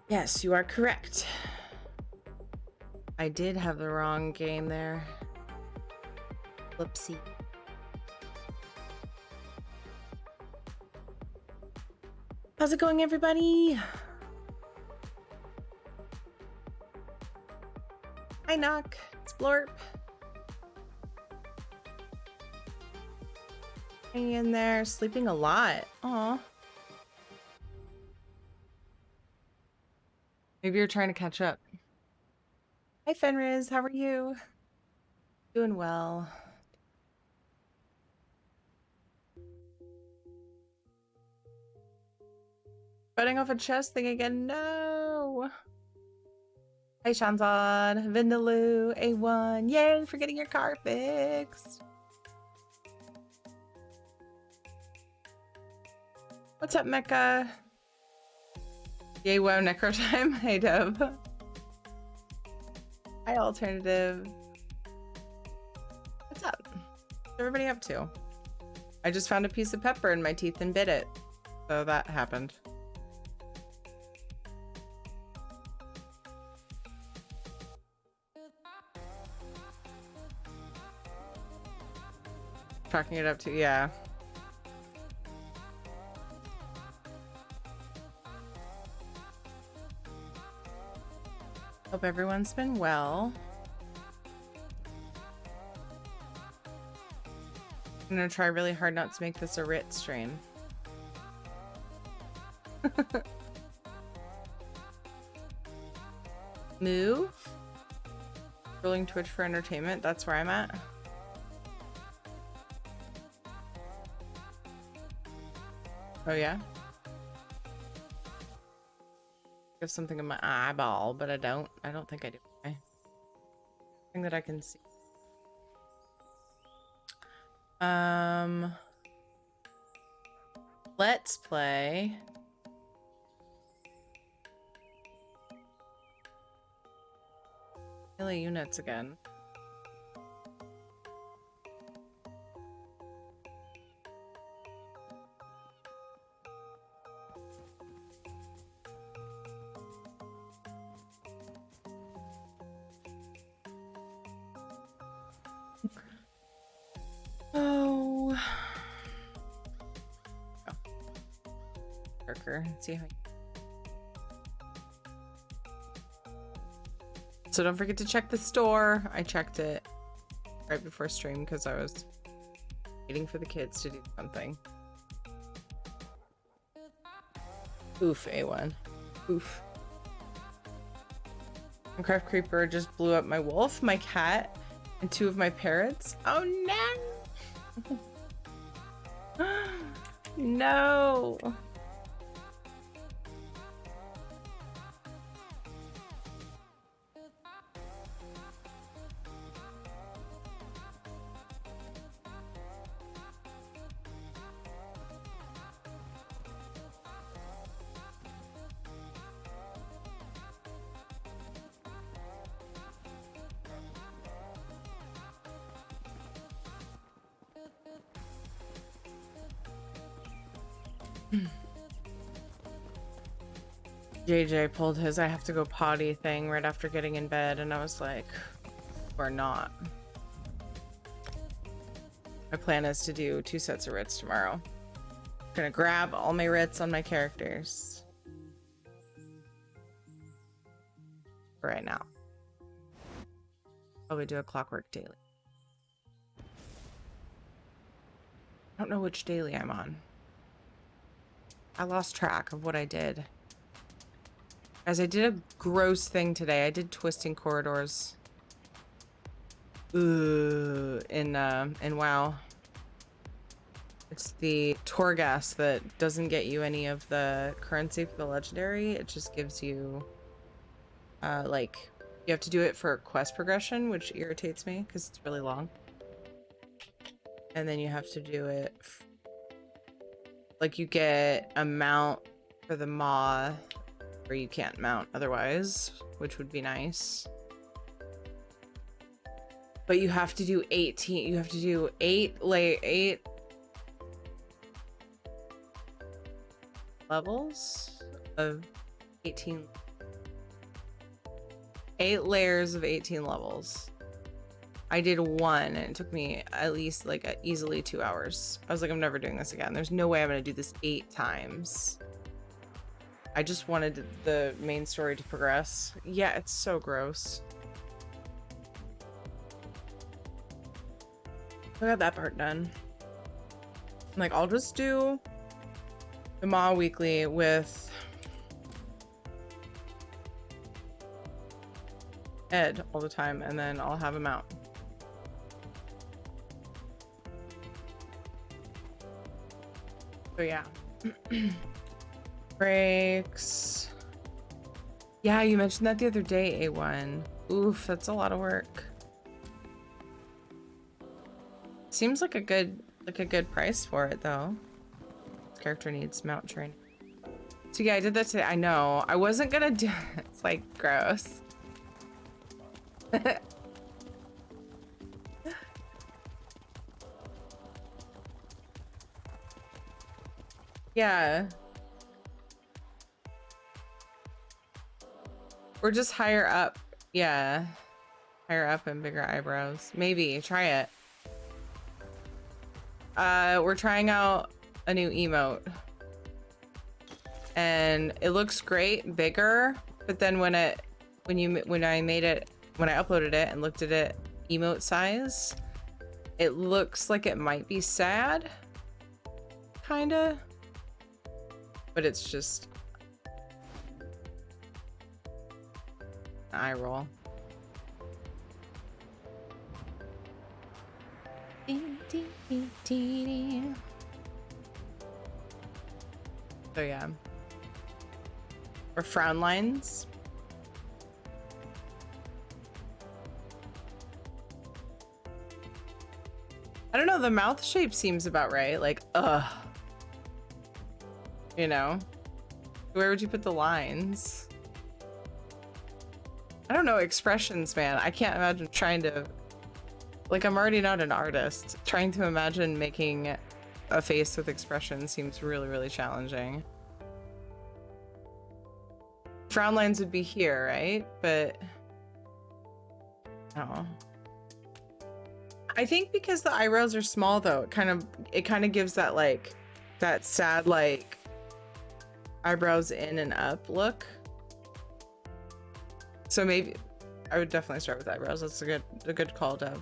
Yes, you are correct. I did have the wrong game there. Whoopsie. How's it going, everybody? Hi, Knock. It's Blorp. Hanging in there, sleeping a lot. Aw. Maybe you're trying to catch up. Hi, Fenriz. How are you? Doing well. Cutting off a chest thing again. No. Hi, Shanzad. Vindaloo. A1. Yay for getting your car fixed. What's up, Mecca? Yay, wow, Necro time. Hey, Dub. Hi, Alternative. What's up? What's everybody up to? I just found a piece of pepper in my teeth and bit it. So that happened. Chalking it up to, yeah. Hope everyone's been well. I'm gonna try really hard not to make this a Rit stream. Moo? Scrolling Twitch for entertainment, that's where I'm at. Oh yeah? I have something in my eyeball, but I don't think I do. Okay. Thing that I can see. Let's play. Melee units again. Oh. Darker. Let's see how. So don't forget to check the store. I checked it right before stream because I was waiting for the kids to do something. Oof, A1. Oof. Minecraft Creeper just blew up my wolf, my cat, and 2 of my parrots. Oh no! No! JJ pulled his I have to go potty thing right after getting in bed, and I was like, or not. My plan is to do 2 sets of Rits tomorrow. I'm gonna grab all my Rits on my characters. For right now. Probably do a clockwork daily. I don't know which daily I'm on. I lost track of what I did. As I did a gross thing today. I did twisting corridors. In WoW. It's the Torghast that doesn't get you any of the currency for the legendary. It just gives you like you have to do it for quest progression, which irritates me because it's really long. And then you have to do it like you get a mount for the maw, or you can't mount otherwise, which would be nice. But you have to do 18. You have to do 8 levels of 18 8 layers of 18 levels. I did 1 and it took me at least like easily 2 hours. I was like, I'm never doing this again. There's no way I'm gonna do this 8 times. I just wanted the main story to progress. Yeah, it's so gross. I got that part done. Like, I'll just do the Ma weekly with Ed all the time, and then I'll have him out. So yeah. Breaks. Yeah, you mentioned that the other day, A1. Oof, that's a lot of work. Seems like a good price for it though. This character needs mount training. So yeah, I did that today. I know. I wasn't gonna do it. It's like gross. Yeah. Or just higher up. Yeah. Higher up and bigger eyebrows. Maybe. Try it. We're trying out a new emote. And it looks great, bigger, but then when I uploaded it and looked at it emote size, it looks like it might be sad. Kinda. But it's just an eye roll. So yeah. Or frown lines. I don't know, the mouth shape seems about right. Like, ugh. You know? Where would you put the lines? I don't know, expressions, man. I can't imagine trying to... Like, I'm already not an artist. Trying to imagine making a face with expression seems really, really challenging. Frown lines would be here, right? But... Oh. I think because the eyebrows are small, though, it kind of gives that, like, that sad, like, eyebrows in and up look. So maybe... I would definitely start with eyebrows. That's a good call, Dev.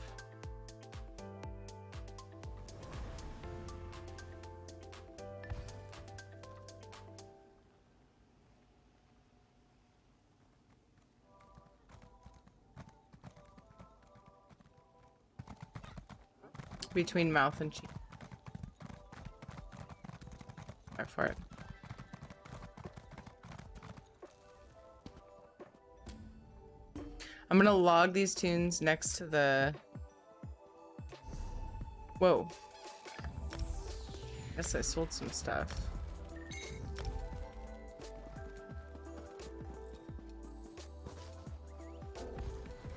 Between mouth and cheek. Go for it. I'm gonna log these tunes next to the... Whoa. Guess I sold some stuff.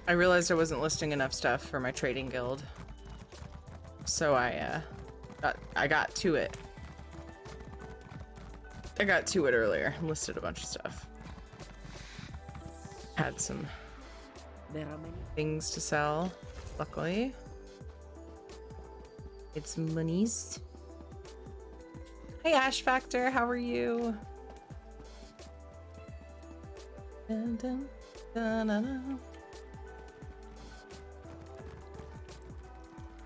I realized I wasn't listing enough stuff for my trading guild. So I got to it. I got to it earlier and listed a bunch of stuff. Had some things to sell, luckily. It's monies. Hey Ash Factor, how are you? Dun, dun, dun, dun, dun.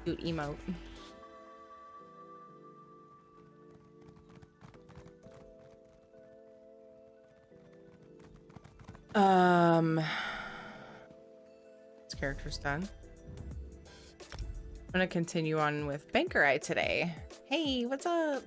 Cute emote. This character's done. I'm gonna continue on with Bankorai today. Hey, what's up?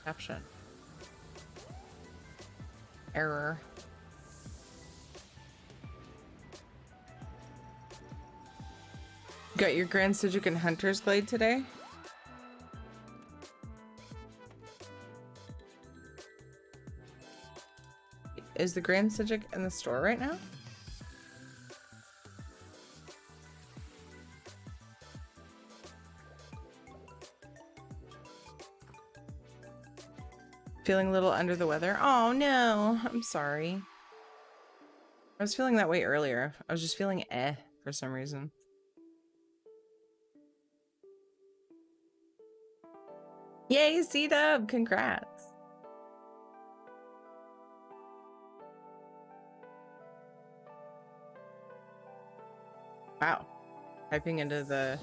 Caption. Error. Got your Grand Sigil and Hunter's Glade today? Is the Grand Sigil in the store right now? Feeling a little under the weather. Oh no, I'm sorry. I was feeling that way earlier. I was just feeling for some reason. Yay, C-Dub! Congrats. Wow. Typing into the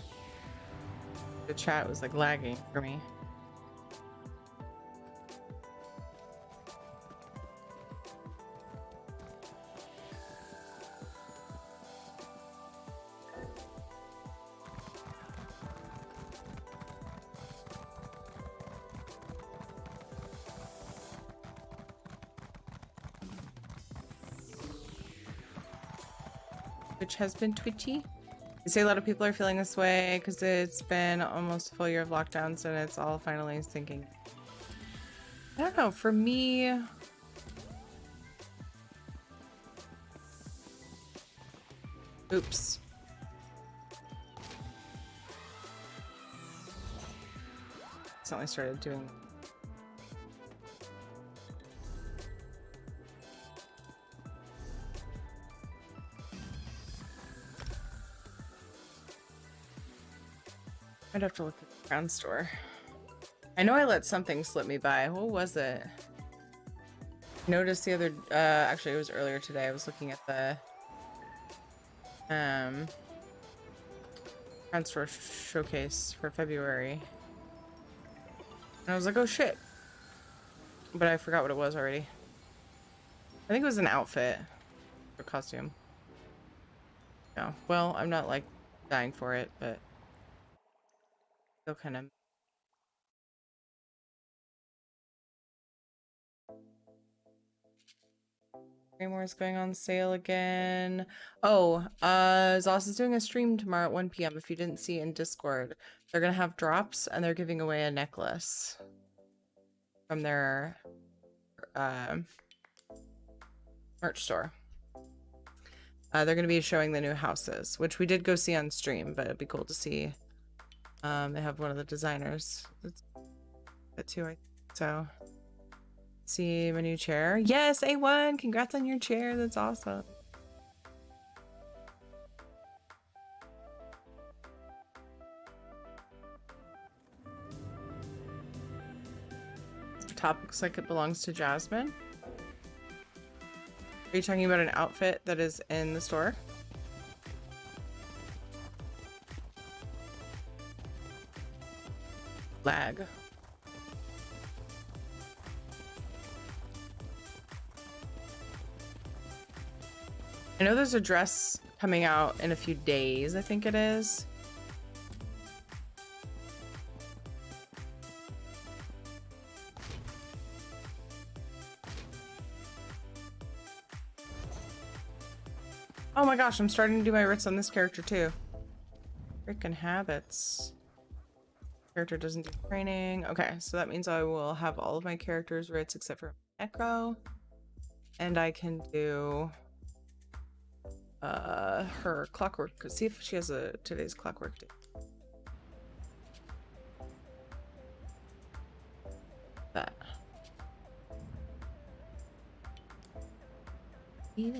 chat was like lagging for me. Which has been twitchy. You say a lot of people are feeling this way because it's been almost a full year of lockdowns and it's all finally sinking. I don't know, for me... Oops. Suddenly started doing... I'd have to look at the ground store. I know I let something slip me by. What was it? I noticed the other, actually it was earlier today. I was looking at the, ground store showcase for February. And I was like, oh shit. But I forgot what it was already. I think it was an outfit or costume. No, well, I'm not like dying for it, but still kind of. Greymore's going on sale again. Oh, Zoss is doing a stream tomorrow at 1 p.m. if you didn't see in Discord. They're gonna have drops and they're giving away a necklace from their merch store. They're gonna be showing the new houses, which we did go see on stream, but it'd be cool to see. They have one of the designers. That's too, so. See my new chair. Yes, A1! Congrats on your chair. That's awesome. The top looks like it belongs to Jasmine. Are you talking about an outfit that is in the store? Lag. I know there's a dress coming out in a few days, I think it is. Oh my gosh, I'm starting to do my writs on this character too. Freaking habits. Character doesn't do training. Okay, so that means I will have all of my characters writs except for Necro. And I can do her clockwork. See if she has a today's clockwork day. That. We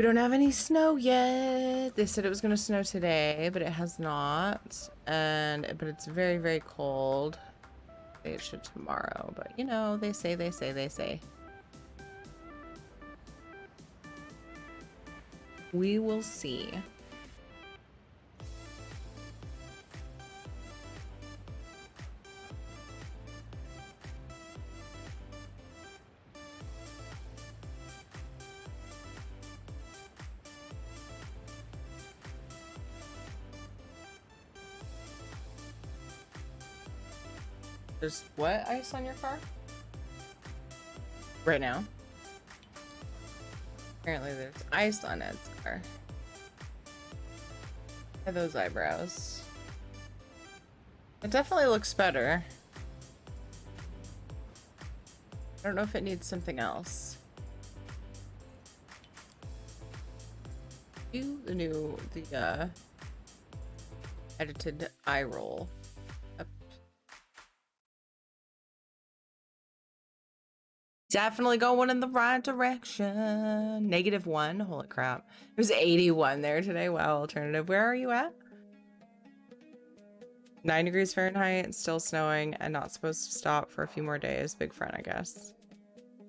don't have any snow yet. They said it was gonna snow today, but it has not. But it's very, very cold. It should tomorrow, but you know, they say. We will see. There's what ice on your car? Right now? Apparently there's ice on Ed's car. Look at those eyebrows. It definitely looks better. I don't know if it needs something else. The edited eye roll Definitely going in the right direction. -1. Holy crap. It was 81 there today. Wow, alternative. Where are you at? 9 degrees Fahrenheit, still snowing, and not supposed to stop for a few more days. Big friend, I guess.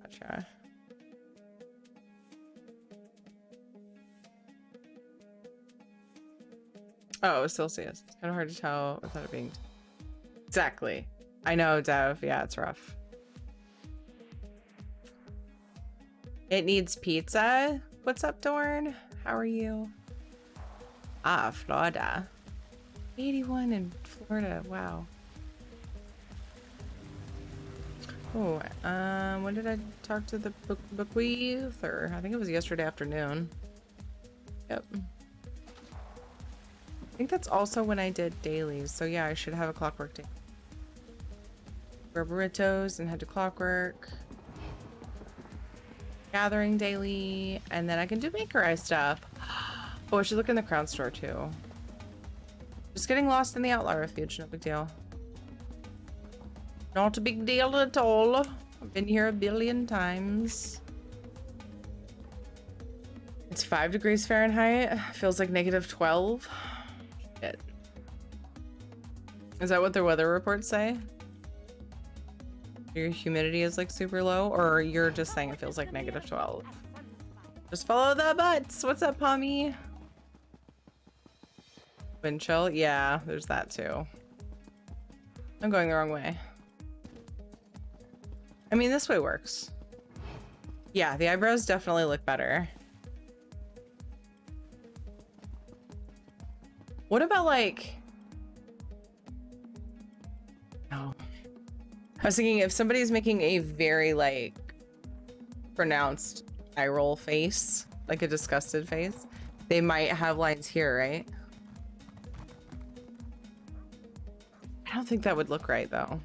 Gotcha. Oh, Celsius. It's kind of hard to tell without it being... Exactly. I know, Dev. Yeah, it's rough. It needs pizza. What's up, Dorn? How are you? Ah, Florida. 81 in Florida. Wow. Oh, when did I talk to the bookweave? Or I think it was yesterday afternoon. Yep. I think that's also when I did dailies. So yeah, I should have a clockwork day. Burritos and head to clockwork. Gathering daily, and then I can do Bankorai stuff. Oh, I should look in the crown store too. Just getting lost in the Outlaw Refuge, no big deal. Not a big deal at all. I've been here a billion times. It's 5 degrees Fahrenheit. Feels like -12. Shit. Is that what their weather reports say? Your humidity is like super low, or you're just saying it feels like -12? Just follow the butts. What's up, Pommy? Wind chill? Yeah, there's that too. I'm going the wrong way. I mean, this way works. Yeah, the eyebrows definitely look better. What about like... No. I was thinking if somebody's making a very like pronounced eye roll face, like a disgusted face, they might have lines here, right? I don't think that would look right though.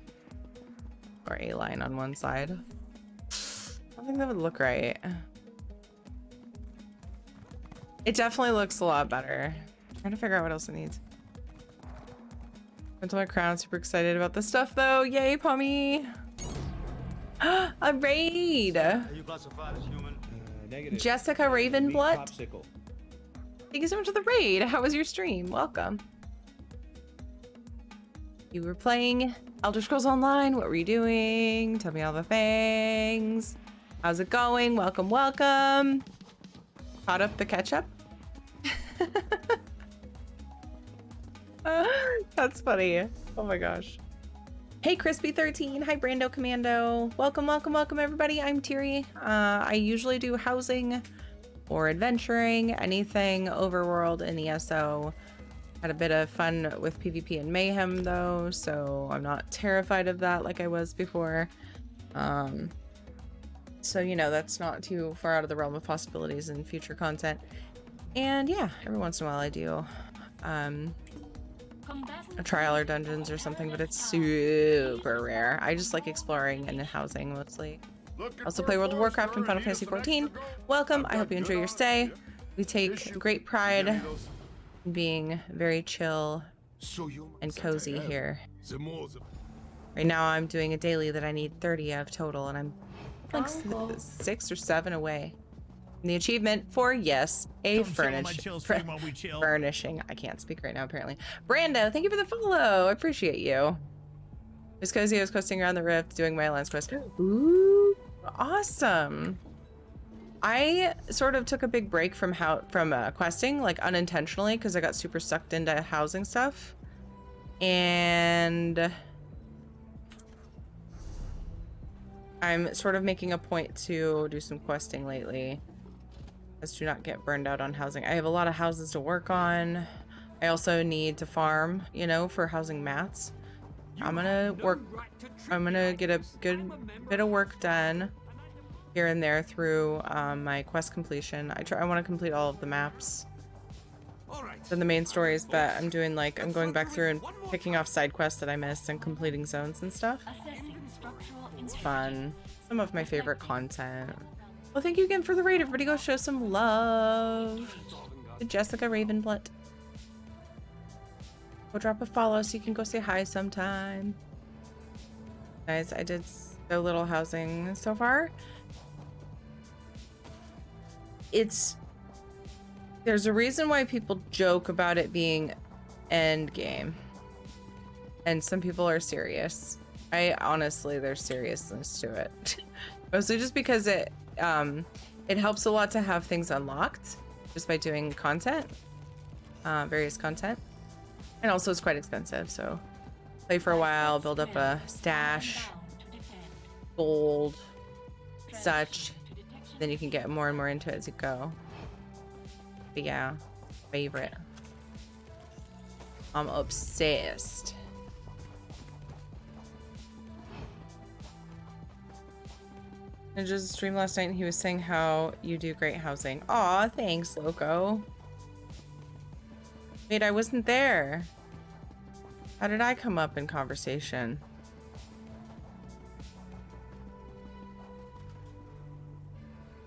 Or a line on one side. I don't think that would look right. It definitely looks a lot better. I'm trying to figure out what else it needs. Went to my crown, super excited about this stuff though. Yay, Pommy! A raid! Are you classified as human? Negative. Jessica Ravenblood. Popsicle. Thank you so much for the raid. How was your stream? Welcome. You were playing Elder Scrolls Online. What were you doing? Tell me all the things. How's it going? Welcome, welcome. Caught up the ketchup? That's funny. Oh my gosh. Hey Crispy13. Hi Brando Commando. Welcome, welcome, welcome everybody. I'm Tiri. I usually do housing or adventuring, anything overworld in ESO. Had a bit of fun with PvP and Mayhem though, so I'm not terrified of that like I was before. So you know, that's not too far out of the realm of possibilities in future content. And yeah, every once in a while I do a trial or dungeons or something, but it's super rare. I just like exploring and housing mostly. Also play World of Warcraft and Final Fantasy XIV. Welcome, I hope you enjoy your stay. We take great pride in being very chill and cozy here. Right now I'm doing a daily that I need 30 of total, and I'm like 6 or 7 away. And the achievement for, yes, a furnishing. I can't speak right now, apparently. Brando, thank you for the follow. I appreciate you. Miss Cozy, I was coasting around the rift doing my Alliance quest. Ooh, awesome. I sort of took a big break from questing, like unintentionally, because I got super sucked into housing stuff. And I'm sort of making a point to do some questing lately, as to not get burned out on housing. I have a lot of houses to work on. I also need to farm, you know, for housing mats. I'm gonna get a good bit of work done here and there through my quest completion. I want to complete all of the maps and the main stories, but I'm going back through and picking off side quests that I missed and completing zones and stuff. It's fun. Some of my favorite content. Well, thank you again for the raid. Everybody go show some love to Jessica Ravenblood. Go drop a follow so you can go say hi sometime. Guys, I did so little housing so far. There's a reason why people joke about it being end game. And some people are serious. Honestly, there's seriousness to it. Mostly just because it helps a lot to have things unlocked just by doing content, various content. And also it's quite expensive, so play for a while, build up a stash, gold, such. Then you can get more and more into it as you go. But yeah, favorite. I'm obsessed. I just streamed last night and he was saying how you do great housing. Aw, thanks, Loco. Wait, I wasn't there. How did I come up in conversation?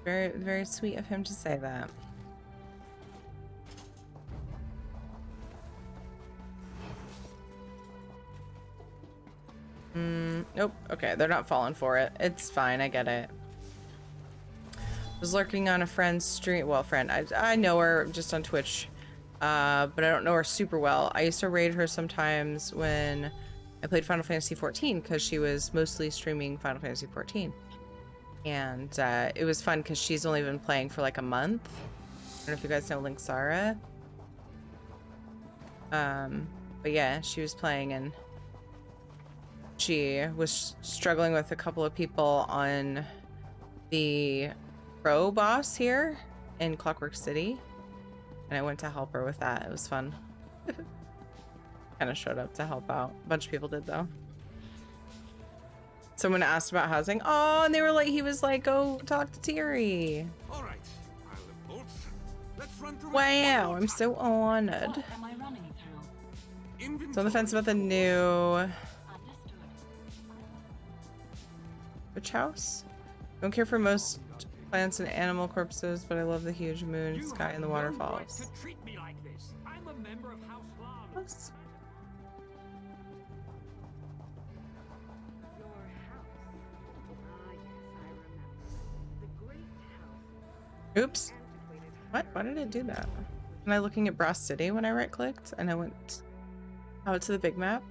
Very, very sweet of him to say that. Nope. Okay, they're not falling for it. It's fine. I get it. Was lurking on a friend's stream. Well, friend. I know her just on Twitch, but I don't know her super well. I used to raid her sometimes when I played Final Fantasy 14 because she was mostly streaming Final Fantasy 14, and it was fun because she's only been playing for like a month. I don't know if you guys know Link Sarah. But yeah, she was playing and she was struggling with a couple of people on the pro boss here in Clockwork City, and I went to help her with that. It was fun. Kind of showed up to help out. A bunch of people did though. Someone asked about housing. Oh, and they were like, he was like, go talk to Thierry. All right. Let's run through. Wow, I'm so honored. So on the fence about the new witch house. Don't care for most plants and animal corpses, but I love the huge moon, sky, and the waterfalls. Yes. Oops. What? Why did it do that? Am I looking at Brass City when I right-clicked and I went out to the big map?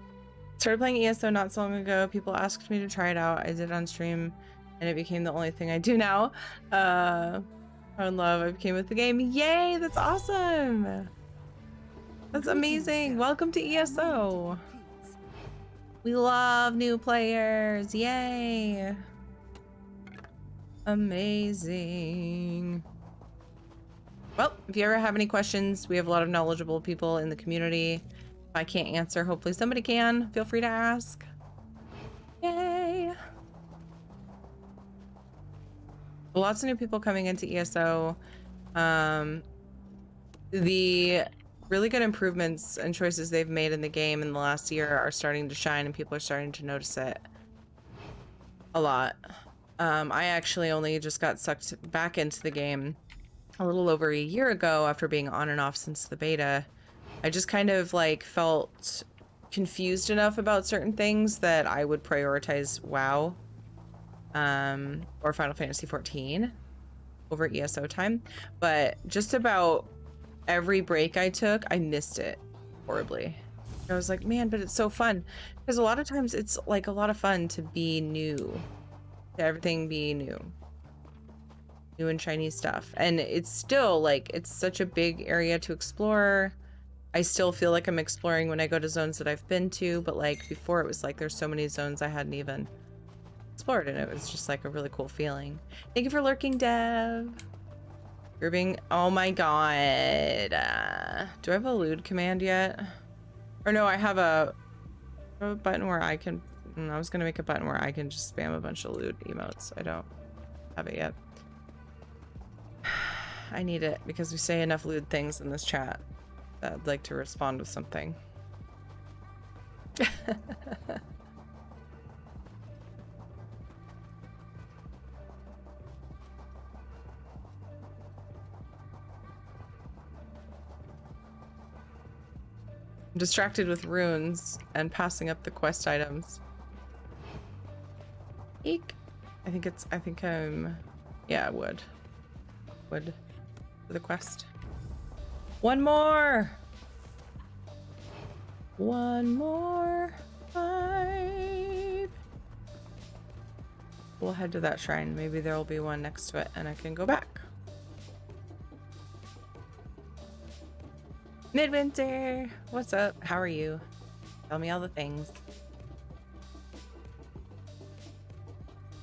Started playing ESO not so long ago. People asked me to try it out. I did it on stream and it became the only thing I do now. I'm in love. I became with the game. Yay! That's awesome! That's amazing! Welcome to ESO! We love new players! Yay! Amazing. Well, if you ever have any questions, we have a lot of knowledgeable people in the community. If I can't answer, hopefully somebody can. Feel free to ask. Yay! Lots of new people coming into ESO. The really good improvements and choices they've made in the game in the last year are starting to shine and people are starting to notice it a lot. I actually only just got sucked back into the game a little over a year ago after being on and off since the beta. I just kind of like felt confused enough about certain things that I would prioritize WoW or Final Fantasy 14 over ESO time. But just about every break I took, I missed it horribly. I was like, man, but it's so fun. Because a lot of times it's like a lot of fun to be new, to everything be new and shiny stuff. And it's still like, it's such a big area to explore. I still feel like I'm exploring when I go to zones that I've been to, but like before it was like there's so many zones I hadn't even explored and it was just like a really cool feeling. Thank you for lurking, Dev. You're being, oh my god. Do I have a lewd command yet? Or no, I have a button where I can, I was gonna make a button where I can just spam a bunch of lewd emotes. I don't have it yet. I need it because we say enough lewd things in this chat that I'd like to respond with something. I'm distracted with runes and passing up the quest items. Eek. I think yeah, wood for the quest. One more vibe. We'll head to that shrine. Maybe there will be one next to it and I can go back. Midwinter, what's up? How are you? Tell me all the things.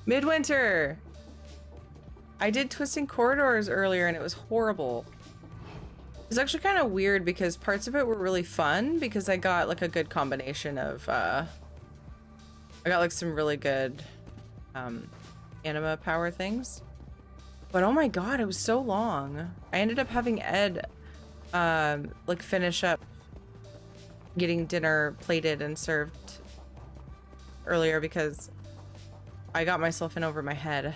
Midwinter! I did Twisting Corridors earlier and it was horrible. It was actually kind of weird because parts of it were really fun because I got like a good combination of, I got like some really good anima power things. But oh my god, it was so long. I ended up having Ed like finish up getting dinner plated and served earlier because I got myself in over my head. I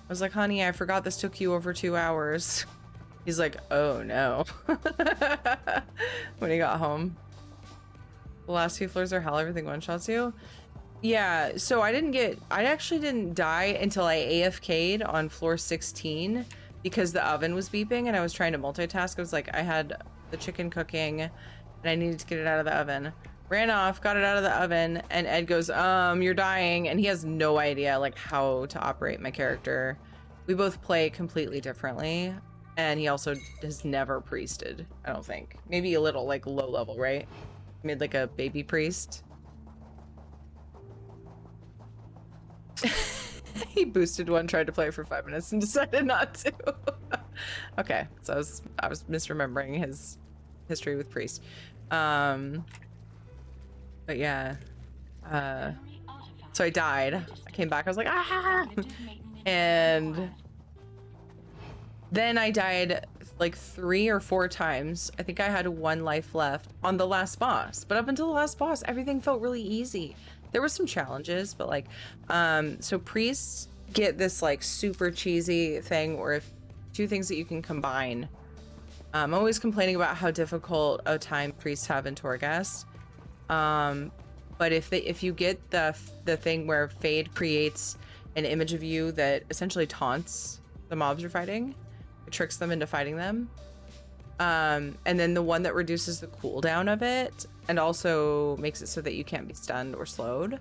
was like, honey, I forgot this took you over 2 hours. He's like, oh no. When he got home. The last few floors are hell, everything one-shots you. Yeah, so I actually didn't die until I AFK'd on floor 16 because the oven was beeping and I was trying to multitask. I was like, I had the chicken cooking and I needed to get it out of the oven. Ran off, got it out of the oven, and Ed goes, you're dying. And he has no idea like how to operate my character. We both play completely differently. And he also has never priested, I don't think. Maybe a little like low level, right? Made like a baby priest. He boosted one, tried to play for 5 minutes and decided not to. Okay, so I was misremembering his history with priest. But yeah, so I died. I came back, I was like, ah! And then I died like 3 or 4 times. I think I had 1 life left on the last boss. But up until the last boss, everything felt really easy. There were some challenges, but like, so priests get this like super cheesy thing where if 2 things that you can combine. I'm always complaining about how difficult a time priests have in Torghast. But if you get the thing where Fade creates an image of you that essentially taunts the mobs you're fighting, it tricks them into fighting them. And then the one that reduces the cooldown of it and also makes it so that you can't be stunned or slowed.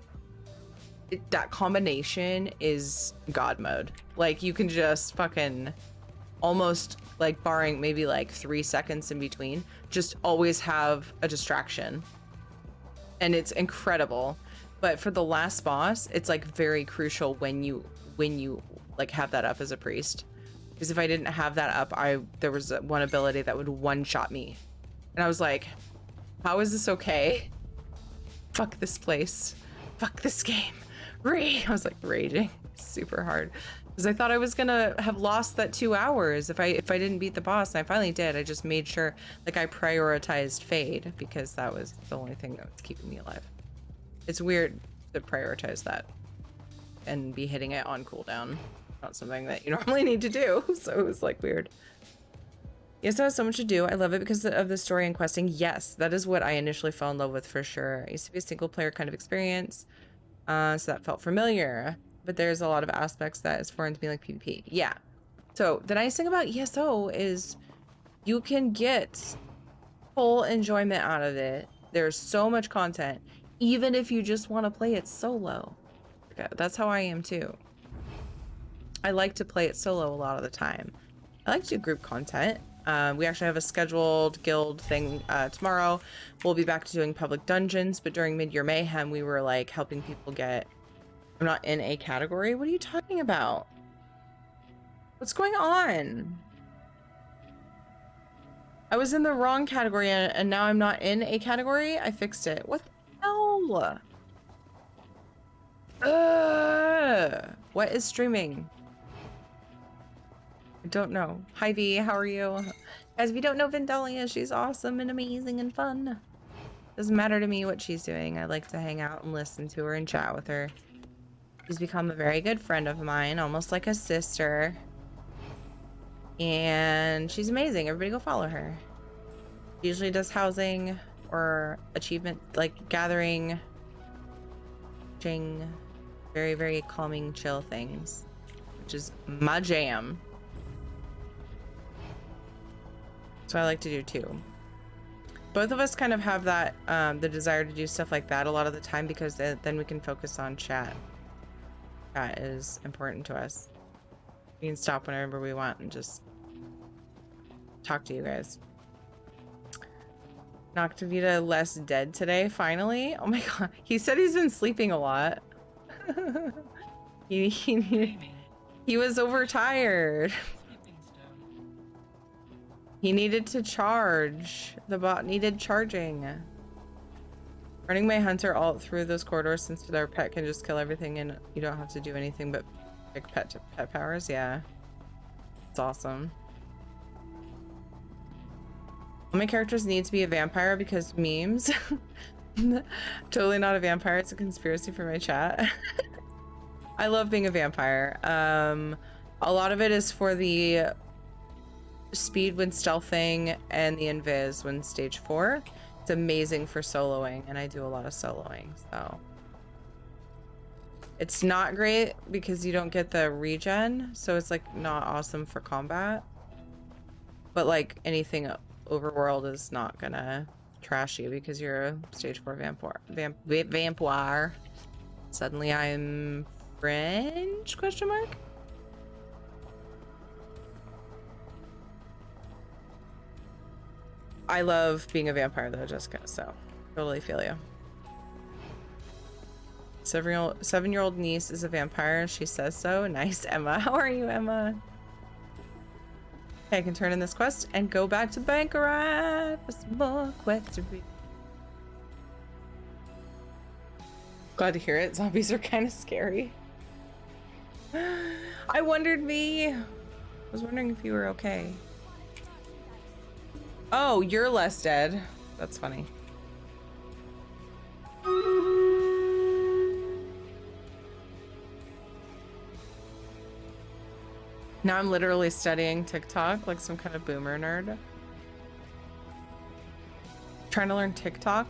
That combination is God mode. Like you can just fucking almost like barring maybe like 3 seconds in between, just always have a distraction. And it's incredible. But for the last boss, it's like very crucial when you like have that up as a priest. Because if I didn't have that up, there was one ability that would one-shot me. And I was like, how is this okay? Fuck this place. Fuck this game. I was like raging super hard. Because I thought I was gonna have lost that 2 hours if I didn't beat the boss, and I finally did. I just made sure, like, I prioritized Fade because that was the only thing that was keeping me alive. It's weird to prioritize that and be hitting it on cooldown. Not something that you normally need to do, so it was like weird. Yes, it has so much to do. I love it because of the story and questing. Yes, that is what I initially fell in love with for sure. It used to be a single player kind of experience, so that felt familiar. But there's a lot of aspects that is foreign to me, like PvP. Yeah. So the nice thing about ESO is you can get full enjoyment out of it. There's so much content, even if you just want to play it solo. Okay, that's how I am too. I like to play it solo a lot of the time. I like to do group content. We actually have a scheduled guild thing tomorrow. We'll be back to doing public dungeons, but during Mid-Year Mayhem, we were like helping people get... I'm not in a category. What are you talking about? What's going on? I was in the wrong category and now I'm not in a category. I fixed it. What the hell? What is streaming? I don't know. Hi V, how are you? Guys, if you don't know Vindalia, she's awesome and amazing and fun. Doesn't matter to me what she's doing. I like to hang out and listen to her and chat with her. She's become a very good friend of mine, almost like a sister. And she's amazing. Everybody go follow her. She usually does housing or achievement, like gathering. Very, very calming, chill things, which is my jam. So I like to do too. Both of us kind of have that, the desire to do stuff like that a lot of the time, because then we can focus on chat. Chat is important to us. We can stop whenever we want and just talk to you guys. Noctavita less dead today, finally. Oh my god. He said he's been sleeping a lot. he was overtired. He needed to charge. The bot needed charging. Running my hunter all through those corridors, since their pet can just kill everything and you don't have to do anything but pick pet powers. Yeah. It's awesome. All my characters need to be a vampire because memes. Totally not a vampire. It's a conspiracy for my chat. I love being a vampire. A lot of it is for the speed when stealthing and the invis when stage 4. It's amazing for soloing, and I do a lot of soloing, so. It's not great because you don't get the regen, so it's like not awesome for combat. But like anything overworld is not gonna trash you because you're a stage 4 vampire. Suddenly I'm French, question mark? I love being a vampire though, Jessica, so totally feel you. 7-year-old niece is a vampire. She says so. Nice, Emma. How are you, Emma? Okay, I can turn in this quest and go back to Bankorai for some more quests to read. Glad to hear it. Zombies are kind of scary. I wondered, V. I was wondering if you were okay. Oh, you're less dead. That's funny. Now I'm literally studying TikTok like some kind of boomer nerd. Trying to learn TikTok.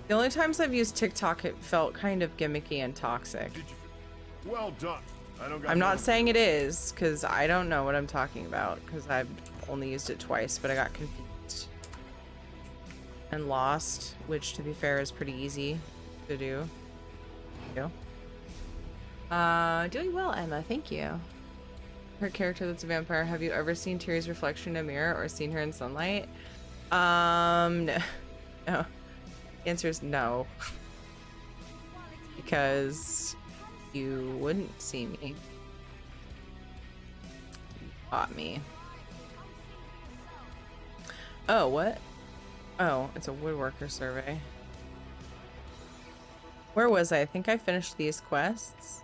The only times I've used TikTok, it felt kind of gimmicky and toxic. Well done. I'm not saying it is, because I don't know what I'm talking about, because I've only used it twice, but I got confused and lost, which to be fair is pretty easy to do. Doing well, Emma, thank you. Her character that's a vampire. Have you ever seen Tiri's reflection in a mirror or seen her in sunlight? No. No. The answer is no. Because you wouldn't see me. You caught me. Oh, what? Oh, it's a woodworker survey. Where was I? I think I finished these quests.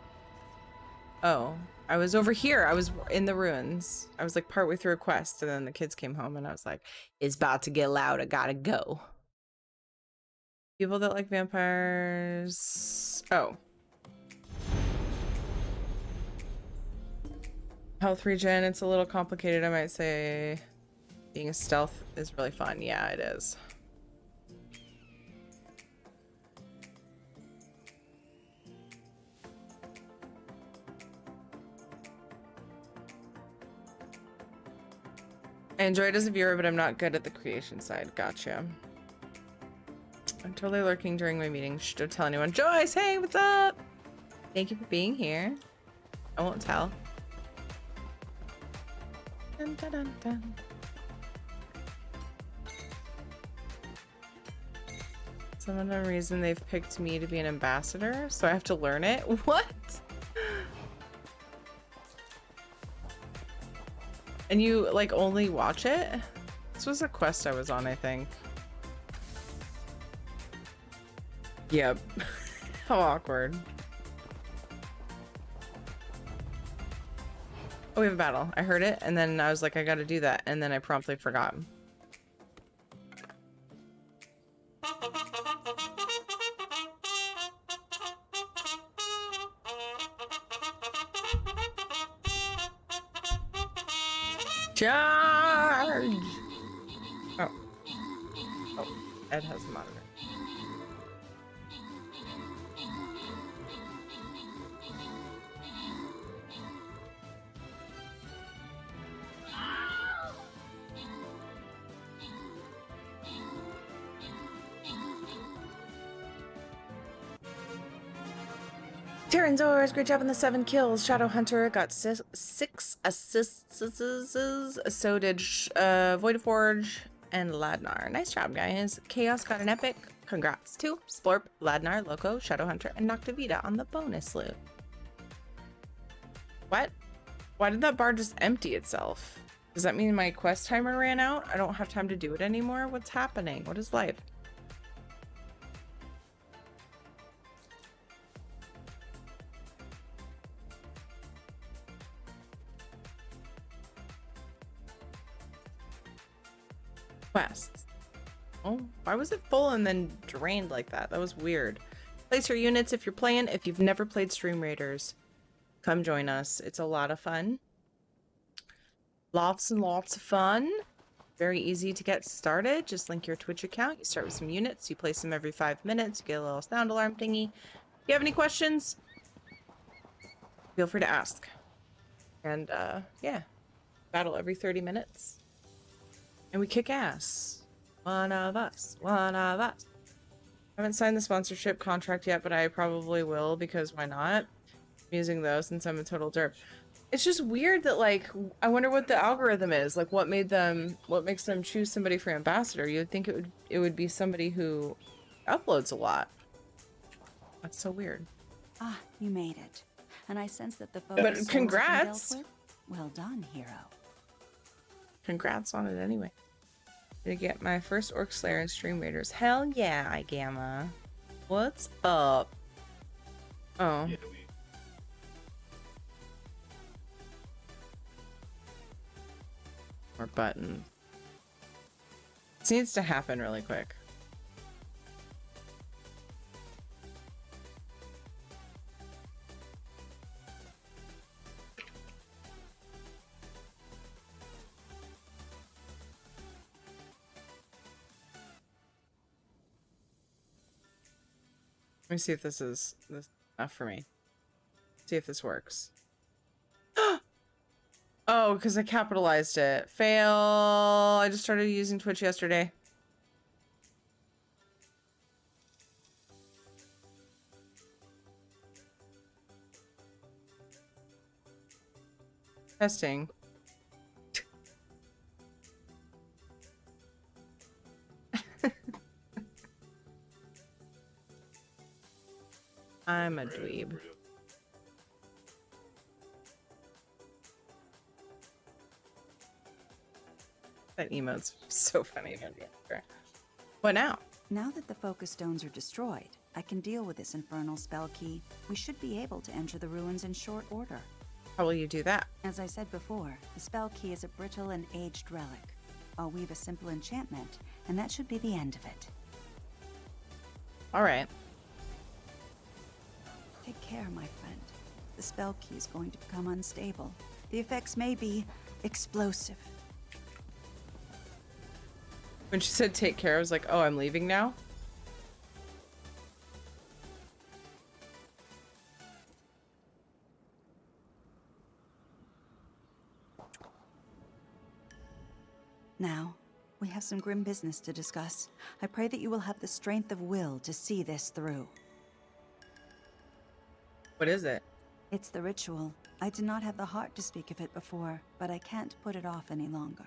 Oh, I was over here. I was in the ruins. I was like partway through a quest, and then the kids came home and I was like, it's about to get loud. I gotta go. People that like vampires. Oh. Health regen, it's a little complicated, I might say. Being a stealth is really fun. Yeah, it is. I enjoy it as a viewer, but I'm not good at the creation side. Gotcha. I'm totally lurking during my meeting. Shh, don't tell anyone. Joyce, hey, what's up? Thank you for being here. I won't tell. Dun, dun, dun, dun. Some unknown reason they've picked me to be an ambassador, so I have to learn it. What? And you like only watch it? This was a quest I was on, I think. Yep. How awkward. Oh, we have a battle. I heard it, and then I was like, I gotta do that, and then I promptly forgot. Charge! Oh. Oh, Ed has a monitor. Terran Zors, great job on the 7 kills. Shadow Hunter got 6 assists. So did Voidaforge and Ladnar. Nice job, guys. Chaos got an epic. Congrats to Splorp, Ladnar, Loco, Shadow Hunter, and Noctavita on the bonus loot. What? Why did that bar just empty itself? Does that mean my quest timer ran out? I don't have time to do it anymore? What's happening? What is life? Quests. Oh, why was it full and then drained like that? That was weird. Place your units if you're playing. If you've never played Stream Raiders, come join us. It's a lot of fun. Lots and lots of fun. Very easy to get started. Just link your Twitch account. You start with some units. You place them every 5 minutes. You get a little sound alarm thingy. If you have any questions, feel free to ask. And yeah, battle every 30 minutes. And we kick ass. One of us. One of us. I haven't signed the sponsorship contract yet, but I probably will because why not? I'm using those since I'm a total derp. It's just weird that, like, I wonder what the algorithm is. Like, what makes them choose somebody for ambassador? You would think it would be somebody who uploads a lot. That's so weird. Ah, you made it. And I sense that the focus But congrats. dealt with. Well done, hero. Congrats on it anyway. Gonna get my first Orc Slayer in Stream Raiders. Hell yeah, I Gamma. What's up? Oh. Yeah, More buttons. This needs to happen really quick. Let me see if this is enough for me. See if this works. Oh, because I capitalized it. Fail. I just started using Twitch yesterday. Testing. I'm a dweeb. That emote's so funny. What now? Now that the focus stones are destroyed, I can deal with this infernal spell key. We should be able to enter the ruins in short order. How will you do that? As I said before, the spell key is a brittle and aged relic. I'll weave a simple enchantment, and that should be the end of it. All right. Take care, my friend. The spell key is going to become unstable. The effects may be explosive. When she said take care, I was like, oh, I'm leaving now? Now, we have some grim business to discuss. I pray that you will have the strength of will to see this through. What is it? It's the ritual. I did not have the heart to speak of it before, but I can't put it off any longer.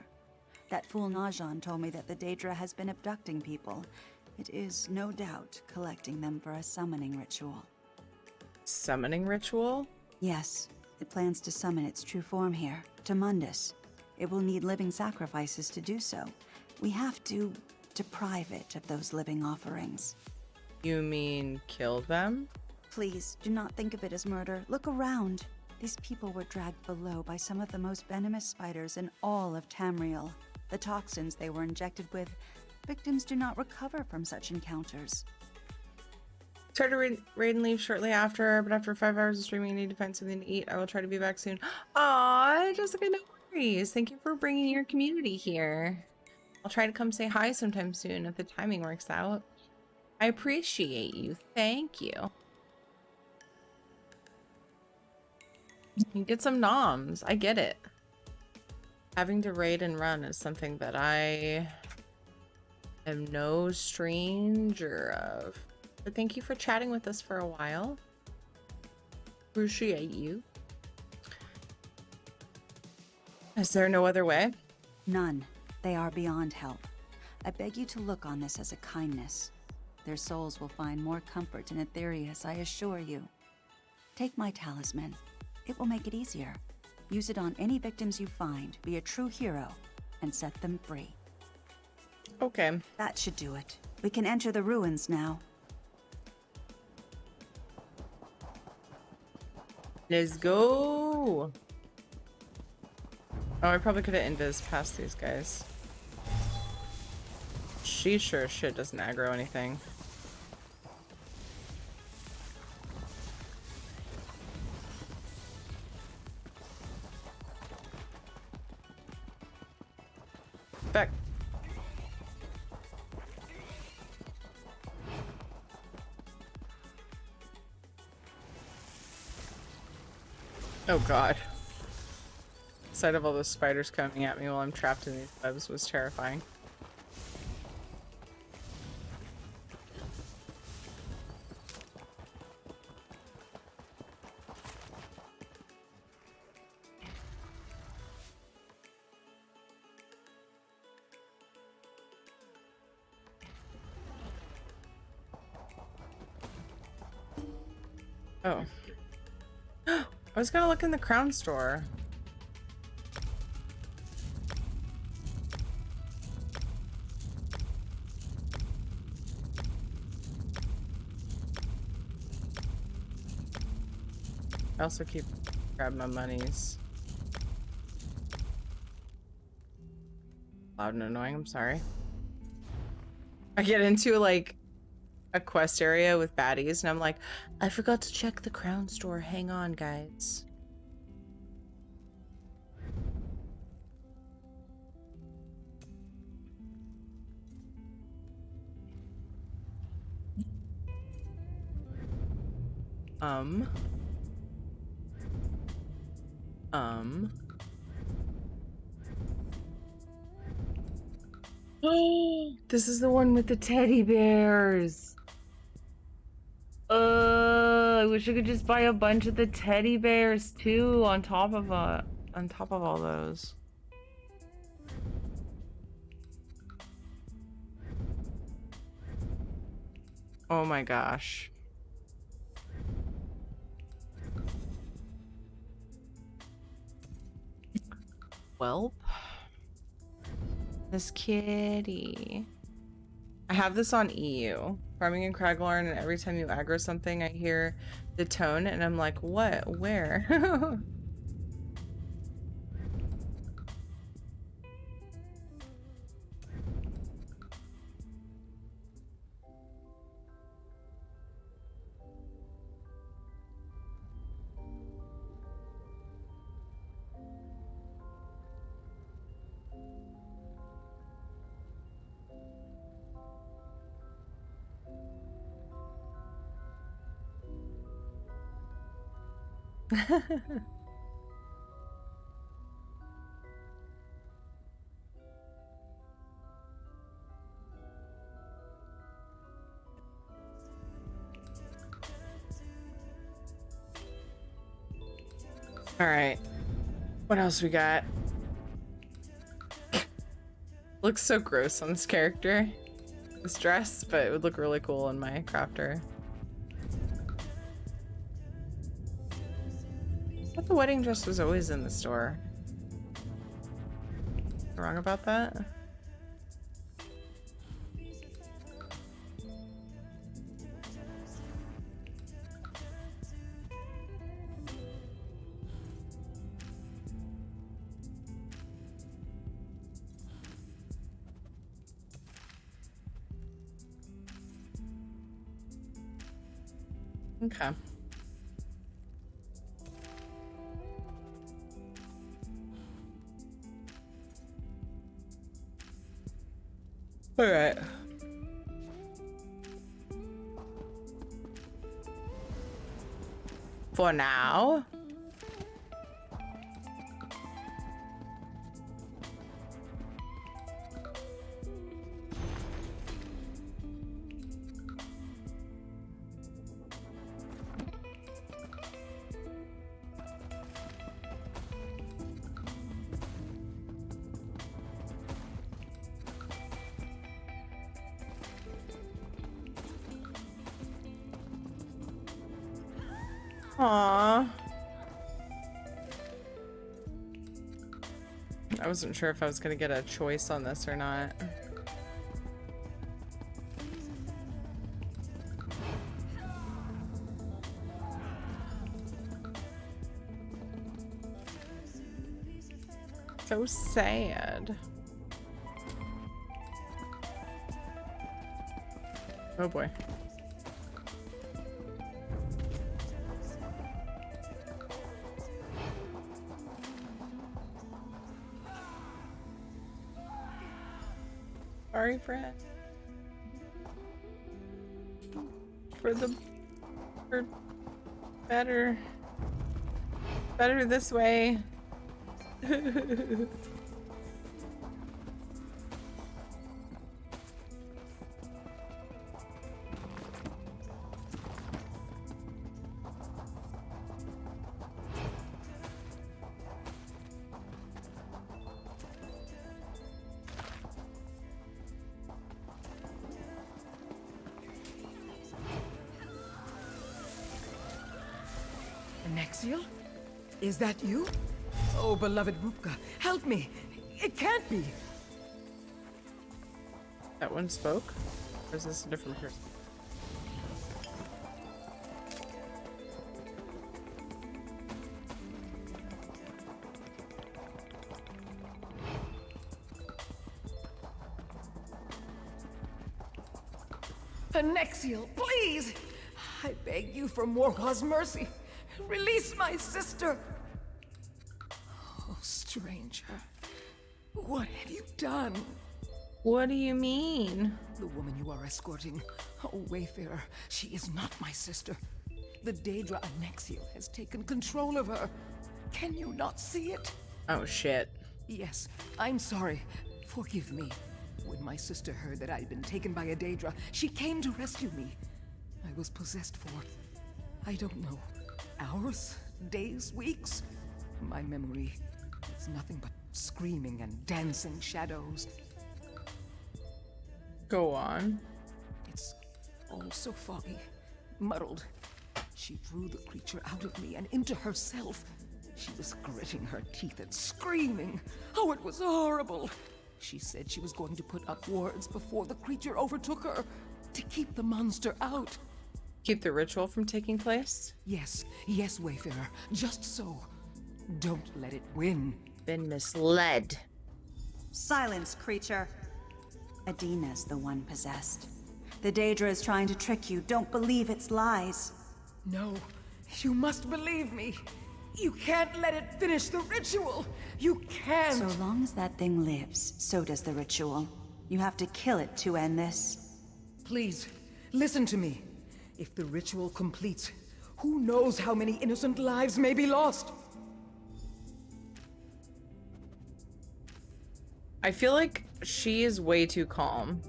That fool Najan told me that the Daedra has been abducting people. It is, no doubt, collecting them for a summoning ritual. Summoning ritual? Yes, it plans to summon its true form here, to Mundus. It will need living sacrifices to do so. We have to deprive it of those living offerings. You mean kill them? Please, do not think of it as murder. Look around. These people were dragged below by some of the most venomous spiders in all of Tamriel. The toxins they were injected with, victims do not recover from such encounters. Try to raid and leave shortly after, but after 5 hours of streaming, I need to find something to eat. I will try to be back soon. Aw, Jessica, no worries. Thank you for bringing your community here. I'll try to come say hi sometime soon if the timing works out. I appreciate you. Thank you. You get some noms. I get it. Having to raid and run is something that I am no stranger of. But thank you for chatting with us for a while. Appreciate you. Is there no other way? None. They are beyond help. I beg you to look on this as a kindness. Their souls will find more comfort in Aetherius, I assure you. Take my talisman. It will make it easier. Use it on any victims you find, be a true hero, and set them free. Okay. That should do it. We can enter the ruins now. Let's go. Oh, I probably could have invis past these guys. She sure as shit doesn't aggro anything. Back. Oh god. The sight of all those spiders coming at me while I'm trapped in these webs was terrifying. Oh. I was gonna look in the crown store. I also keep grab my monies. Loud and annoying, I'm sorry. I get into like a quest area with baddies and I'm like, I forgot to check the crown store. Hang on, guys. This is the one with the teddy bears. I wish I could just buy a bunch of the teddy bears too on top of all those. Oh my gosh. Welp. This kitty. I have this on EU. Farming in Craglorn, and every time you aggro something, I hear the tone, and I'm like, what? Where? All right. What else we got? Looks so gross on this character. This dress, but it would look really cool in my crafter. I thought the wedding dress was always in the store. Am I wrong about that? Okay. All right. For now. Aww. I wasn't sure if I was gonna get a choice on this or not. So sad. Oh boy. Sorry, friend. For better this way. Nexiel? Is that you? Oh, beloved Rupka, help me! It can't be! That one spoke? Or is this a different person? Nexiel, please! I beg you for Morwa's mercy. Release my sister! Oh, stranger. What have you done? What do you mean? The woman you are escorting, oh, Wayfarer, she is not my sister. The Daedra of Nexiel has taken control of her. Can you not see it? Oh shit. Yes, I'm sorry. Forgive me. When my sister heard that I had been taken by a Daedra, she came to rescue me. I was possessed for, I don't know, hours, days, weeks? My memory is nothing but screaming and dancing shadows. Go on. It's all so foggy, muddled. She drew the creature out of me and into herself. She was gritting her teeth and screaming. Oh, it was horrible. She said she was going to put up wards before the creature overtook her, to keep the monster out. Keep the ritual from taking place? Yes, yes, Wayfarer, just so. Don't let it win. Been misled. Silence, creature. Adina's the one possessed. The Daedra is trying to trick you. Don't believe its lies. No, you must believe me. You can't let it finish the ritual. You can't. So long as that thing lives, so does the ritual. You have to kill it to end this. Please, listen to me. If the ritual completes, who knows how many innocent lives may be lost? I feel like she is way too calm.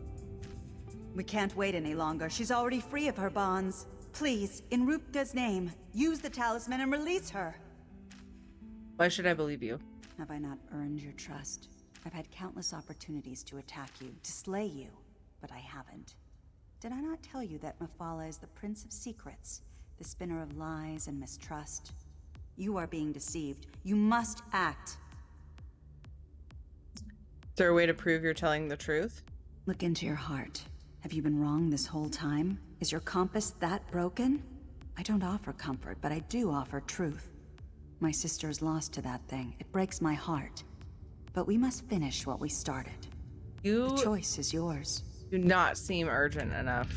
We can't wait any longer. She's already free of her bonds. Please, in Rupka's name, use the talisman and release her. Why should I believe you? Have I not earned your trust? I've had countless opportunities to attack you, to slay you, but I haven't. Did I not tell you that Mephala is the Prince of Secrets, the spinner of lies and mistrust? You are being deceived. You must act. Is there a way to prove you're telling the truth? Look into your heart. Have you been wrong this whole time? Is your compass that broken? I don't offer comfort, but I do offer truth. My sister is lost to that thing. It breaks my heart. But we must finish what we started. You The choice is yours. do not seem urgent enough.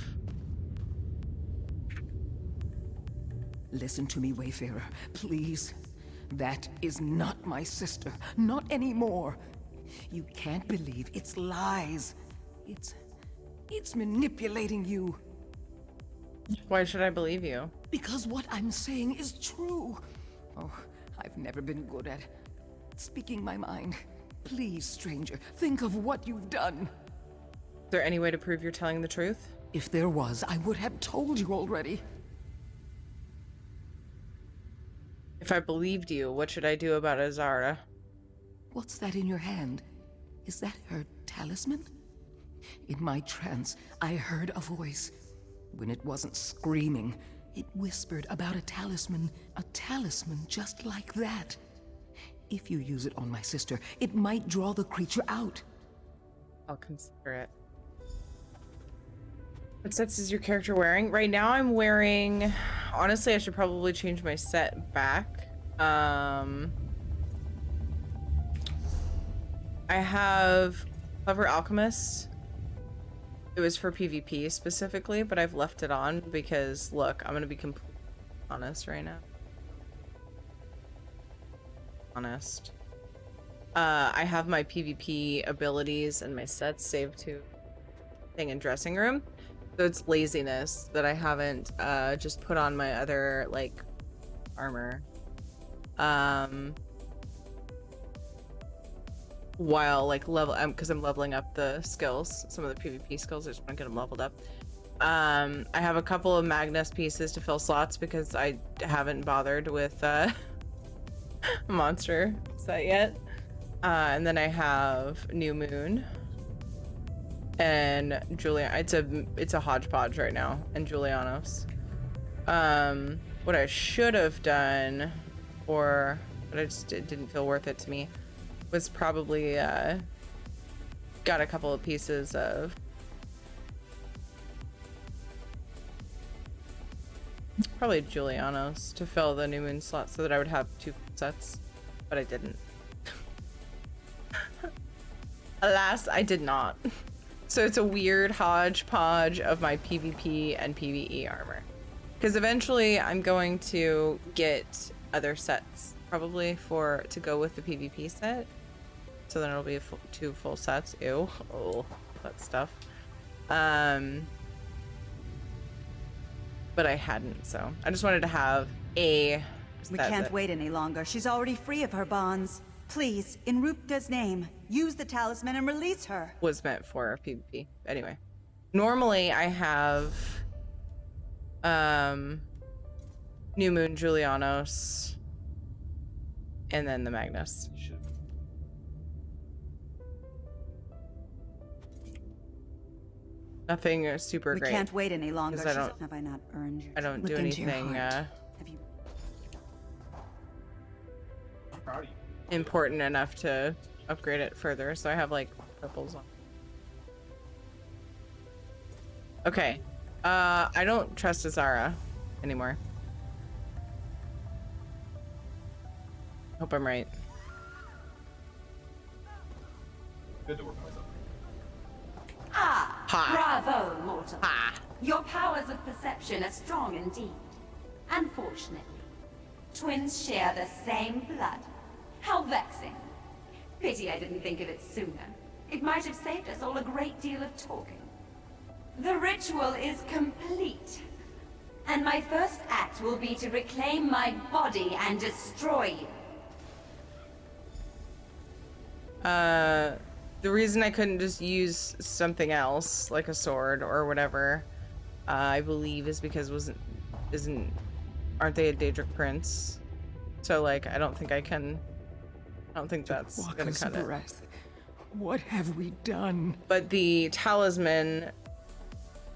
Listen to me, Wayfarer, please. That is not my sister. Not anymore. You can't believe its lies. It's manipulating you. Why should I believe you? Because what I'm saying is true. Oh, I've never been good at speaking my mind. Please, stranger, think of what you've done. Is there any way to prove you're telling the truth? If there was, I would have told you already. If I believed you, what should I do about Azara? What's that in your hand? Is that her talisman? In my trance, I heard a voice. When it wasn't screaming, It whispered about a talisman just like that. If you use it on my sister, it might draw the creature out. I'll consider it. What sets is your character wearing? Right now I'm wearing... Honestly, I should probably change my set back. I have Clever Alchemist. It was for PvP specifically, but I've left it on because, look, I'm gonna be completely honest right now. Honest. I have my PvP abilities and my sets saved to thing in dressing room. So it's laziness that I haven't just put on my other, like, armor. While like because I'm leveling up the skills, some of the PvP skills. I just want to get them leveled up. I have a couple of Magnus pieces to fill slots because I haven't bothered with monster set yet. And then I have New Moon and Julian. It's a hodgepodge right now, and Julianos. What I should have done, but it didn't feel worth it to me, was probably got a couple of pieces of probably Julianos to fill the New Moon slot so that I would have 2 sets, but I didn't. Alas, I did not. So it's a weird hodgepodge of my PvP and PvE armor, because eventually I'm going to get other sets probably to go with the PvP set. So then it'll be 2 full sets. Ew. Oh, that stuff. But I hadn't, so I just wanted to have a... We can't wait any longer. She's already free of her bonds. Please, in Rupka's name, use the talisman and release her. Was meant for PvP. Anyway. Normally I have New Moon, Julianos, and then the Magnus. Nothing super great. We can't wait any longer. Have I not earned your... I don't do anything Have you... important enough to upgrade it further, so I have like purples on. Okay. I don't trust Azara anymore. Hope I'm right. Good to work with myself. Bravo, mortal. Ha! Your powers of perception are strong indeed. Unfortunately, twins share the same blood. How vexing. Pity I didn't think of it sooner. It might have saved us all a great deal of talking. The ritual is complete. And my first act will be to reclaim my body and destroy you. The reason I couldn't just use something else, like a sword or whatever, I believe is because aren't they a Daedric prince? So like, I don't think that's gonna cut it. What have we done? But the talisman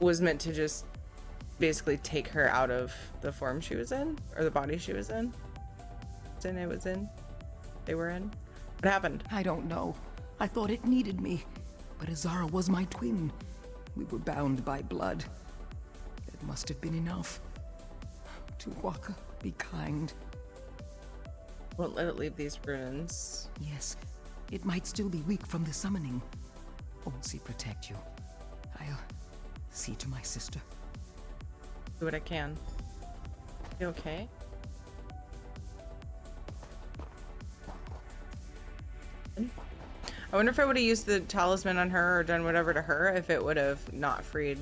was meant to just basically take her out of the form she was in, or the body she was in. They were in. What happened? I don't know. I thought it needed me, but Azara was my twin. We were bound by blood. It must have been enough. Tuwaka, be kind. Won't let it leave these ruins. Yes, it might still be weak from the summoning. Onsi protect you. I'll see to my sister. Do what I can. You okay? I wonder if I would have used the talisman on her or done whatever to her, if it would have not freed.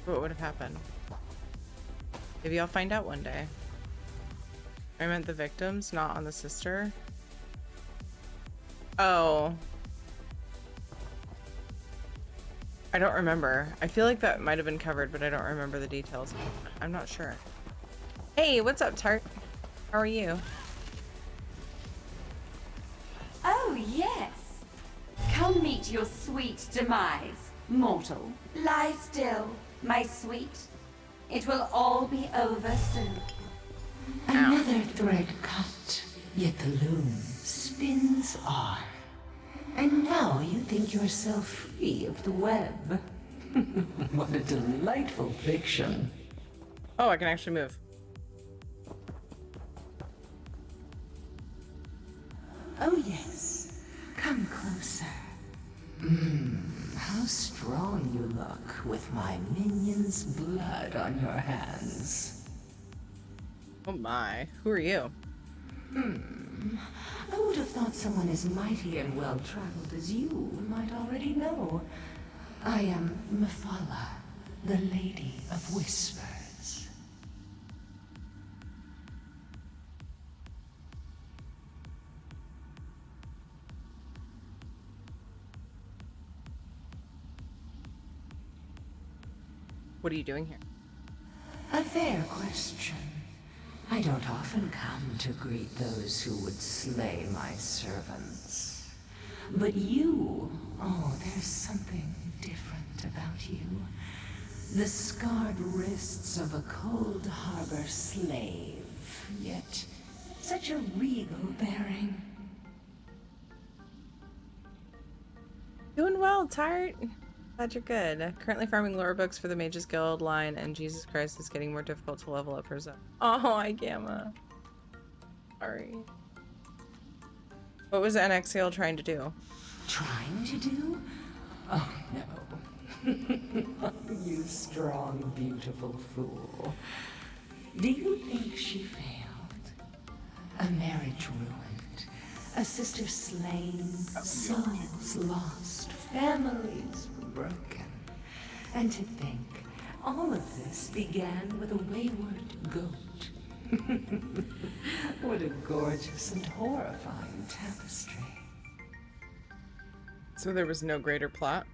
What would have happened? Maybe I'll find out one day. I meant the victims, not on the sister. Oh. I don't remember. I feel like that might have been covered, but I don't remember the details. I'm not sure. Hey, what's up, Tart? How are you? Oh, yes. Come meet your sweet demise, mortal. Lie still, my sweet. It will all be over soon. Another thread cut, yet the loom spins on. And now you think yourself free of the web. What a delightful fiction. Oh, I can actually move. Oh yes, come closer. How strong you look with my minion's blood on your hands. Oh my. Who are you? I would have thought someone as mighty and well-traveled as you might already know. I am Mephala, the Lady of Whispers. What are you doing here? A fair question. I don't often come to greet those who would slay my servants. But you, oh, there's something different about you. The scarred wrists of a cold harbor slave, yet such a regal bearing. Doing well, Tart. Glad you're good. Currently farming lore books for the Mages Guild line, and Jesus Christ is getting more difficult to level up her zone. Oh, hi, Gamma. Sorry. What was NXL trying to do? Trying to do? Oh, no. You strong, beautiful fool. Do you think she failed? A marriage ruined, a sister slain, souls lost, families broken. And to think, all of this began with a wayward goat. What a gorgeous and horrifying tapestry. So there was no greater plot?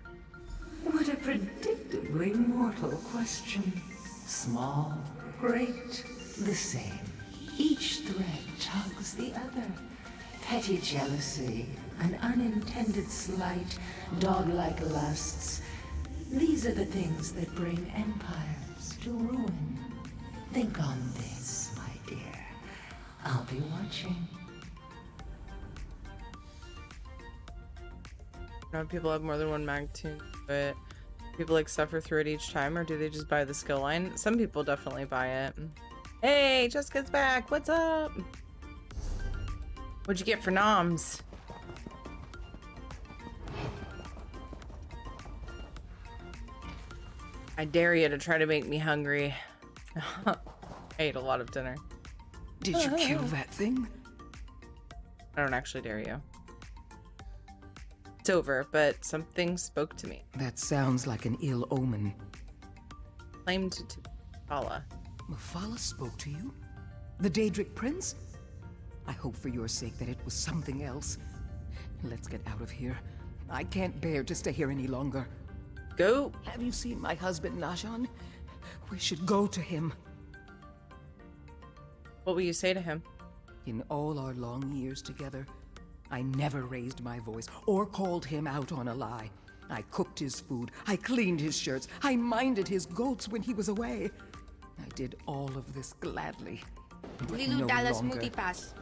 What a predictably mortal question. Small, great, the same. Each thread tugs the other. Petty jealousy, an unintended slight, dog-like lusts. These are the things that bring empires to ruin. Think on this, my dear. I'll be watching. Do people have more than one mag tune, but people like suffer through it each time, or do they just buy the skill line? Some people definitely buy it. Hey, Jessica's back. What's up? What'd you get for noms? I dare you to try to make me hungry. I ate a lot of dinner. Did you kill that thing? I don't actually dare you. It's over, but something spoke to me. That sounds like an ill omen. Claimed to Paula. Mephala spoke to you? The Daedric Prince? I hope for your sake that it was something else. Let's get out of here. I can't bear to stay here any longer. Go. Have you seen my husband, Najan? We should go to him. What will you say to him? In all our long years together, I never raised my voice or called him out on a lie. I cooked his food, I cleaned his shirts, I minded his goats when he was away. I did all of this gladly. But Lilu no Dallas longer. Multipass.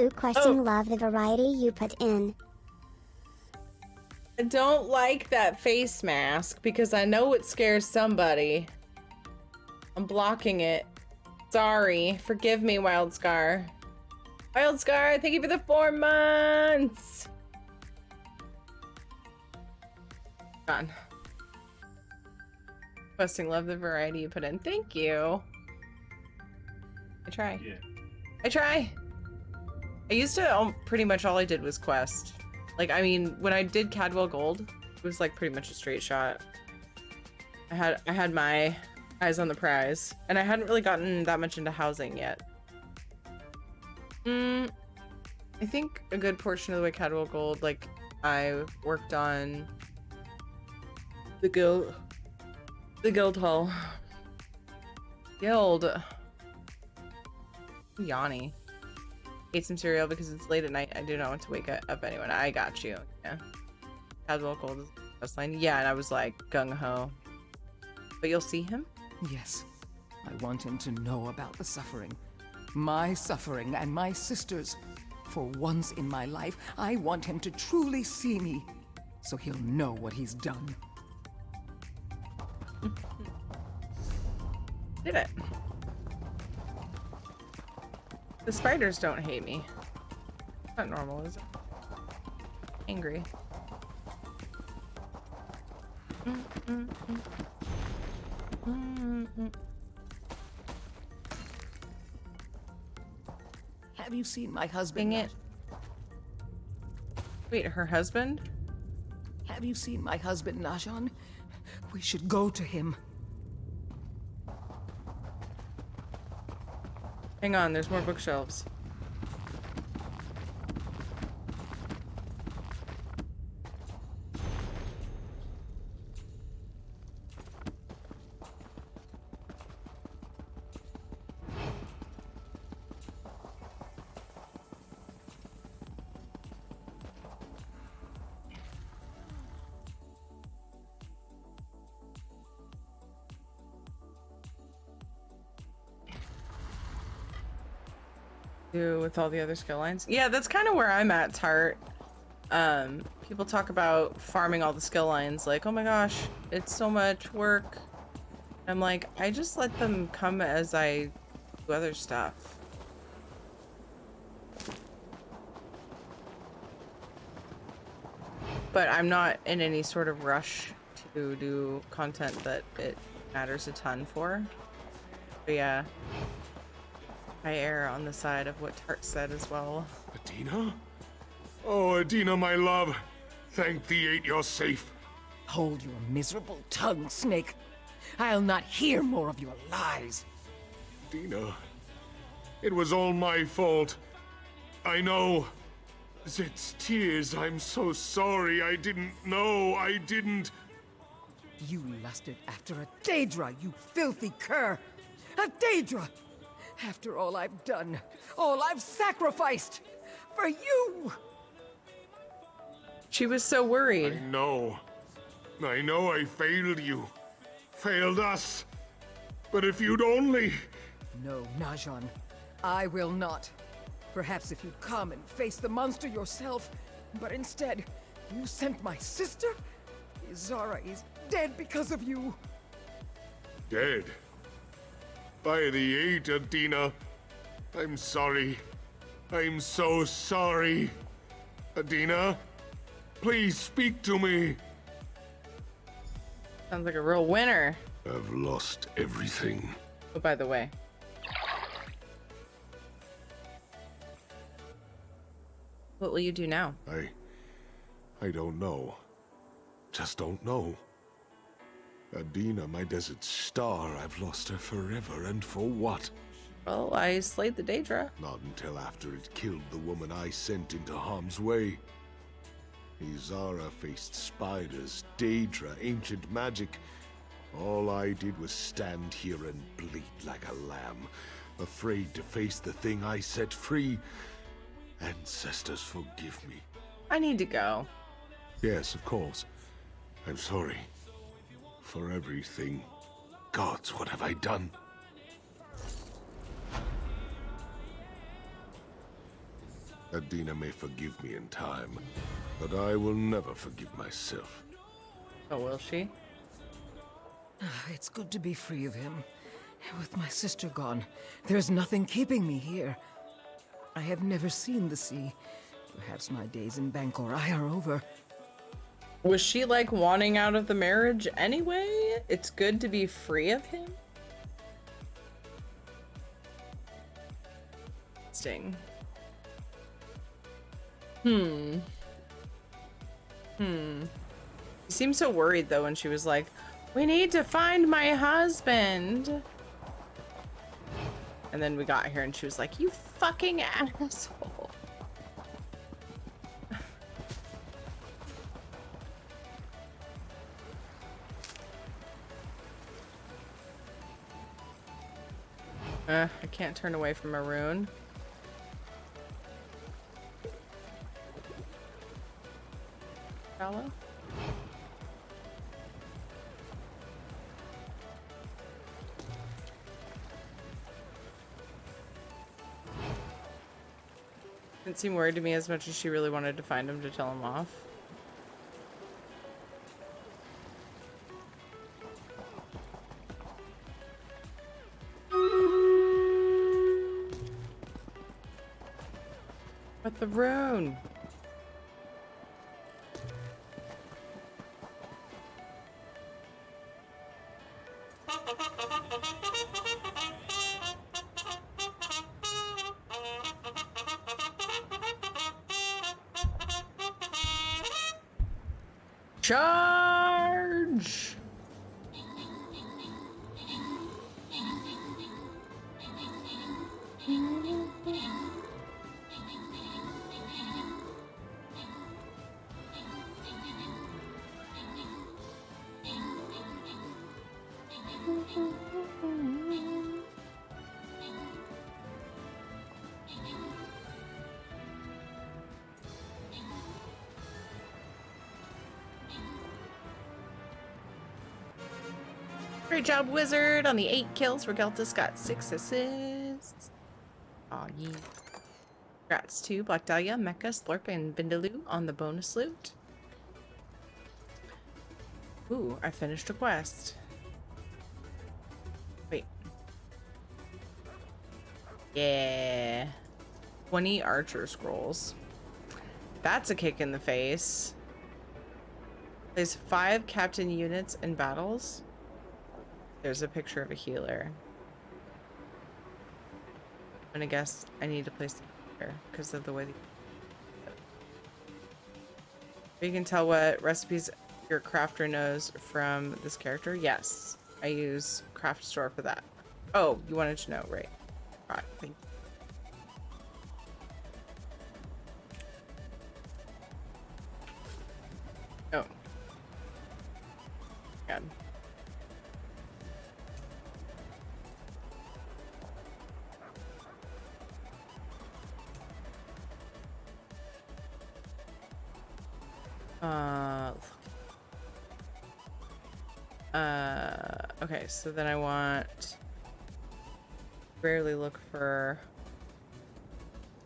Ooh, question love the variety you put in. I don't like that face mask because I know it scares somebody. I'm blocking it. Sorry. Forgive me, Wild Scar. Wild Scar, thank you for the 4 months. Gone. Questing love the variety you put in. Thank you. I try. Yeah. I try. I used to, pretty much all I did was quest. Like, I mean, when I did Cadwell Gold, it was like pretty much a straight shot. I had my eyes on the prize, and I hadn't really gotten that much into housing yet. I think a good portion of the way Cadwell Gold, like, I worked on the guild hall. Guild. Yanni. Ate some cereal because it's late at night. I do not want to wake up anyone. I got you. Yeah. Cadwell Gold is the line. Yeah, and I was like gung ho. But you'll see him? Yes. I want him to know about the suffering. My suffering and my sister's. For once in my life, I want him to truly see me, so he'll know what he's done. Did it. The spiders don't hate me. Not normal, is it? Angry. Have you seen my husband? Dang it. Wait, her husband? Have you seen my husband, Najan? We should go to him. Hang on, there's more bookshelves. Do with all the other skill lines. Yeah, that's kind of where I'm at, Tart. People talk about farming all the skill lines, like, oh my gosh, it's so much work. I'm like, I just let them come as I do other stuff. But I'm not in any sort of rush to do content that it matters a ton for. But yeah. I err on the side of what Tart said as well. Adina? Oh, Adina, my love. Thank thee, 8 you're safe. Hold your miserable tongue, Snake. I'll not hear more of your lies. Adina, it was all my fault. I know. It's tears. I'm so sorry. I didn't know. I didn't. You lusted after a Daedra, you filthy cur! A Daedra! After all I've done, all I've sacrificed for you! She was so worried. I know I failed you. Failed us. But if you'd only... No, Najan. I will not. Perhaps if you'd come and face the monster yourself. But instead, you sent my sister? Izara is dead because of you. Dead? By the 8, Adina. I'm sorry. I'm so sorry. Adina, please speak to me. Sounds like a real winner. I've lost everything. Oh, by the way. What will you do now? I don't know. Just don't know. Adina, my desert star, I've lost her forever, and for what? Well, I slayed the Daedra. Not until after it killed the woman I sent into harm's way. Izara faced spiders, Daedra, ancient magic. All I did was stand here and bleat like a lamb, afraid to face the thing I set free. Ancestors, forgive me. I need to go. Yes, of course. I'm sorry. For everything. Gods, what have I done? Adina may forgive me in time, but I will never forgive myself. Oh, will she? It's good to be free of him. With my sister gone, there's nothing keeping me here. I have never seen the sea. Perhaps my days in Bankorai are over. Was she like wanting out of the marriage anyway? It's good to be free of him? Sting. He seemed so worried though when she was like, we need to find my husband. And then we got here and she was like, you fucking asshole. I can't turn away from Maroon. Shallow? Didn't seem worried to me as much as she really wanted to find him to tell him off. But the rune. Charge! Great job, Wizard, on the 8 kills. Regeltus got 6 assists. Aw, yeah. Congrats to Black Dahlia, Mecha, Slurp, and Vindaloo on the bonus loot. Ooh, I finished a quest. Wait. Yeah. 20 Archer Scrolls. That's a kick in the face. Plays 5 Captain units in battles. There's a picture of a healer. I'm gonna guess I need to place the healer because of the way you can tell what recipes your crafter knows from this character. Yes, I use Craft Store for that. Oh, you wanted to know, right? Right, thank you. Oh. God. Okay, so then I want rarely look for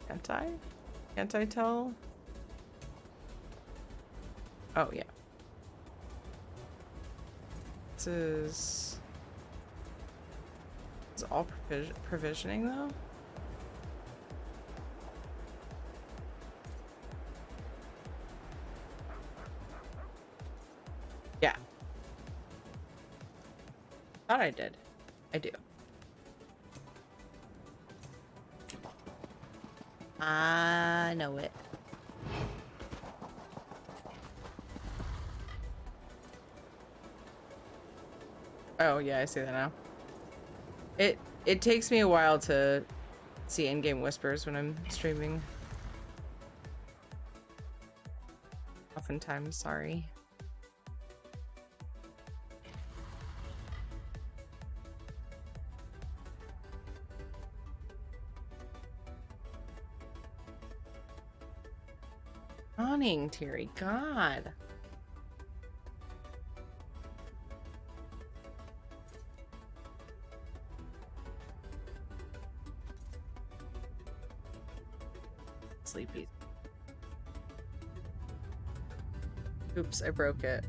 can't I tell? Oh yeah. This is it's all provisioning though. Yeah. Thought I did. I do. I know it. Oh yeah, I see that now. It takes me a while to see in-game whispers when I'm streaming. Oftentimes, sorry. Yawning, Terry. God. Sleepy. Oops, I broke it.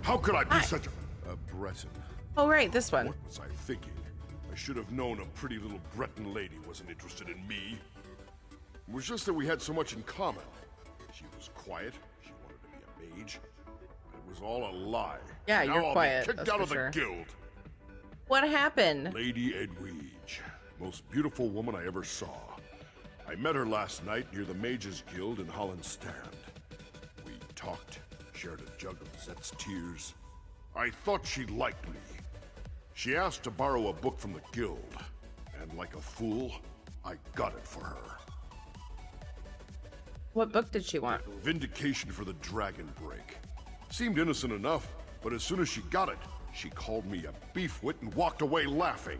How could I be such a Breton? Oh, right, this one. What was I thinking? I should have known a pretty little Breton lady wasn't interested in me. It was just that we had so much in common. She was quiet. She wanted to be a mage. It was all a lie. Yeah, now you're I'll quiet. Be kicked out of the guild. What happened? Lady Edwige, most beautiful woman I ever saw. I met her last night near the Mages Guild in Holland Stand. We talked, shared a jug of Zet's tears. I thought she liked me. She asked to borrow a book from the guild, and like a fool, I got it for her. What book did she want? Vindication for the Dragon Break. Seemed innocent enough, but as soon as she got it, she called me a beefwit and walked away laughing.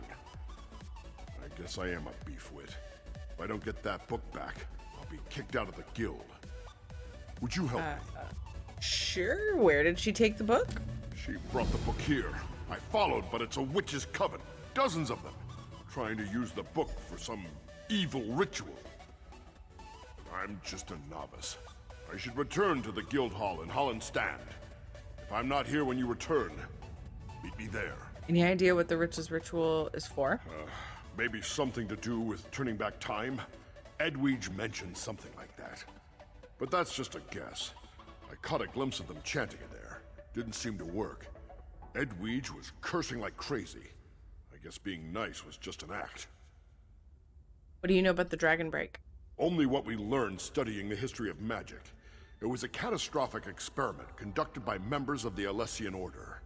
I guess I am a beefwit. If I don't get that book back, I'll be kicked out of the guild. Would you help me? Sure. Where did she take the book? She brought the book here. I followed, but it's a witch's coven. dozens of them, trying to use the book for some evil ritual. I'm just a novice. I should return to the guild hall in Holland Stand. If I'm not here when you return, meet me there. Any idea what the witch's ritual is for? Maybe something to do with turning back time? Edwige mentioned something like that. But that's just a guess. I caught a glimpse of them chanting in there. Didn't seem to work. Edwige was cursing like crazy. I guess being nice was just an act. What do you know about the Dragon Break? Only what we learned studying the history of magic. It was a catastrophic experiment conducted by members of the Alessian Order.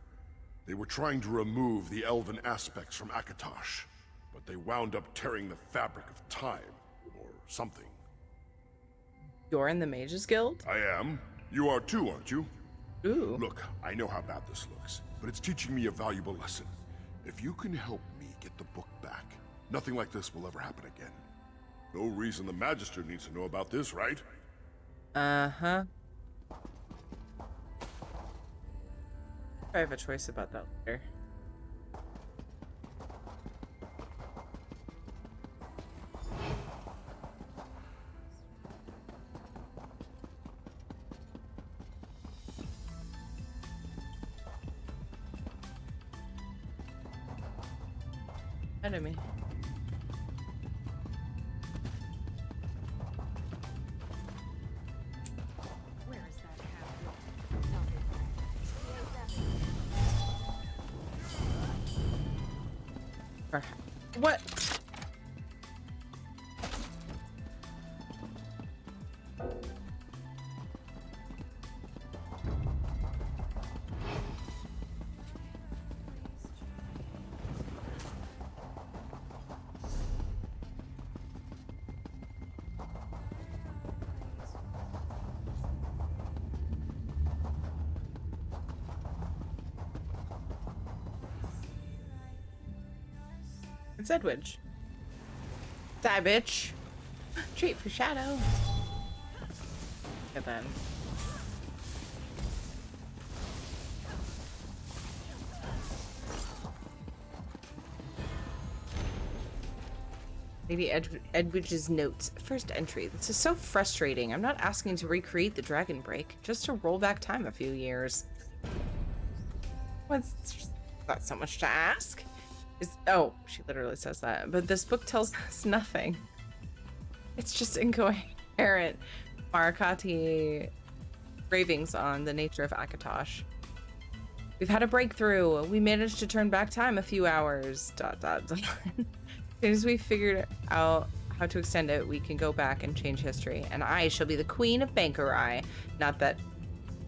They were trying to remove the elven aspects from Akatosh, but they wound up tearing the fabric of time, or something. You're in the Mages Guild? I am. You are too, aren't you? Ooh. Look, I know how bad this looks, but it's teaching me a valuable lesson. If you can help me get the book back, nothing like this will ever happen again. No reason the Magister needs to know about this, right? Uh-huh. I have a choice about that later. Enemy. What? It's Edwidge. Die, bitch. Treat for Shadow. Get that. Lady Edwidge's notes. First entry. This is so frustrating. I'm not asking to recreate the Dragon Break, just to roll back time a few years. What's not so much to ask? Oh, she literally says that. But this book tells us nothing. It's just incoherent. Marakati ravings on the nature of Akatosh. We've had a breakthrough. We managed to turn back time a few hours. ... As soon as we figured out how to extend it, we can go back and change history. And I shall be the queen of Bankorai, not that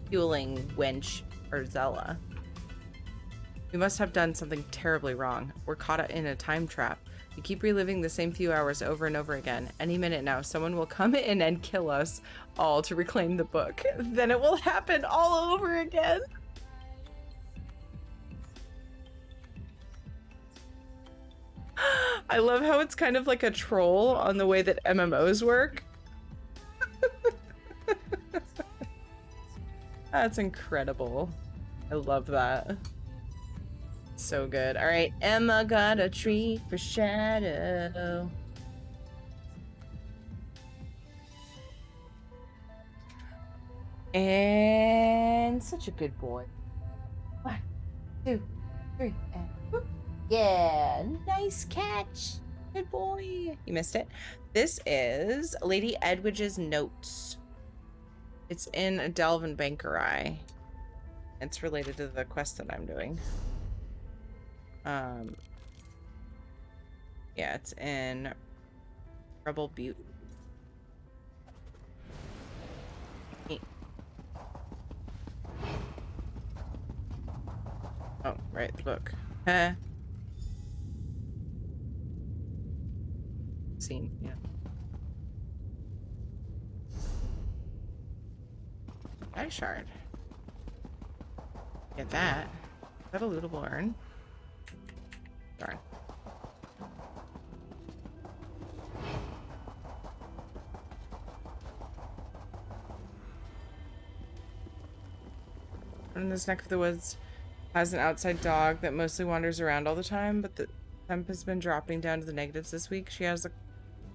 fueling wench Urzella. We must have done something terribly wrong. We're caught in a time trap. We keep reliving the same few hours over and over again. Any minute now, someone will come in and kill us all to reclaim the book. Then it will happen all over again. I love how it's kind of like a troll on the way that MMOs work. That's incredible. I love that. So good. All right, Emma got a treat for Shadow. And such a good boy. 1, 2, 3, and whoop. Yeah, nice catch. Good boy. You missed it. This is Lady Edwidge's notes. It's in Delve and Bankorai. It's related to the quest that I'm doing. Yeah, it's in Rebel Butte. Oh, right, the book. Scene, yeah. Ice shard. Get that. Is that a lootable urn? Darn. In this neck of the woods has an outside dog that mostly wanders around all the time, but Temp has been dropping down to the negatives this week. She had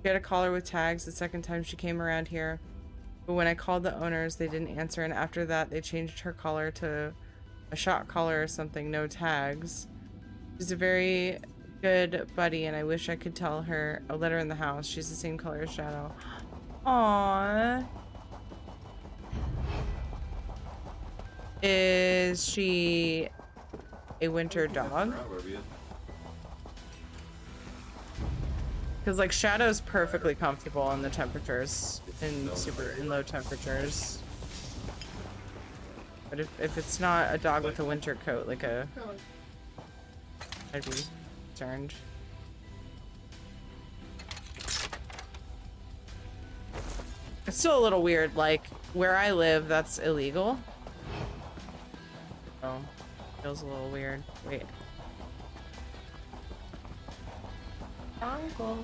a caller with tags the second time she came around here. But when I called the owners, they didn't answer, and after that, they changed her collar to a shot collar or something, no tags. She's a very good buddy, and I wish I could tell her, or let her in the house. She's the same color as Shadow. Aww. Is she a winter dog? Because like Shadow's perfectly comfortable in the temperatures, in low temperatures. But if it's not a dog with a winter coat, like I'd be concerned. It's still a little weird, like where I live, that's illegal. Oh, feels a little weird. Wait. Uncle.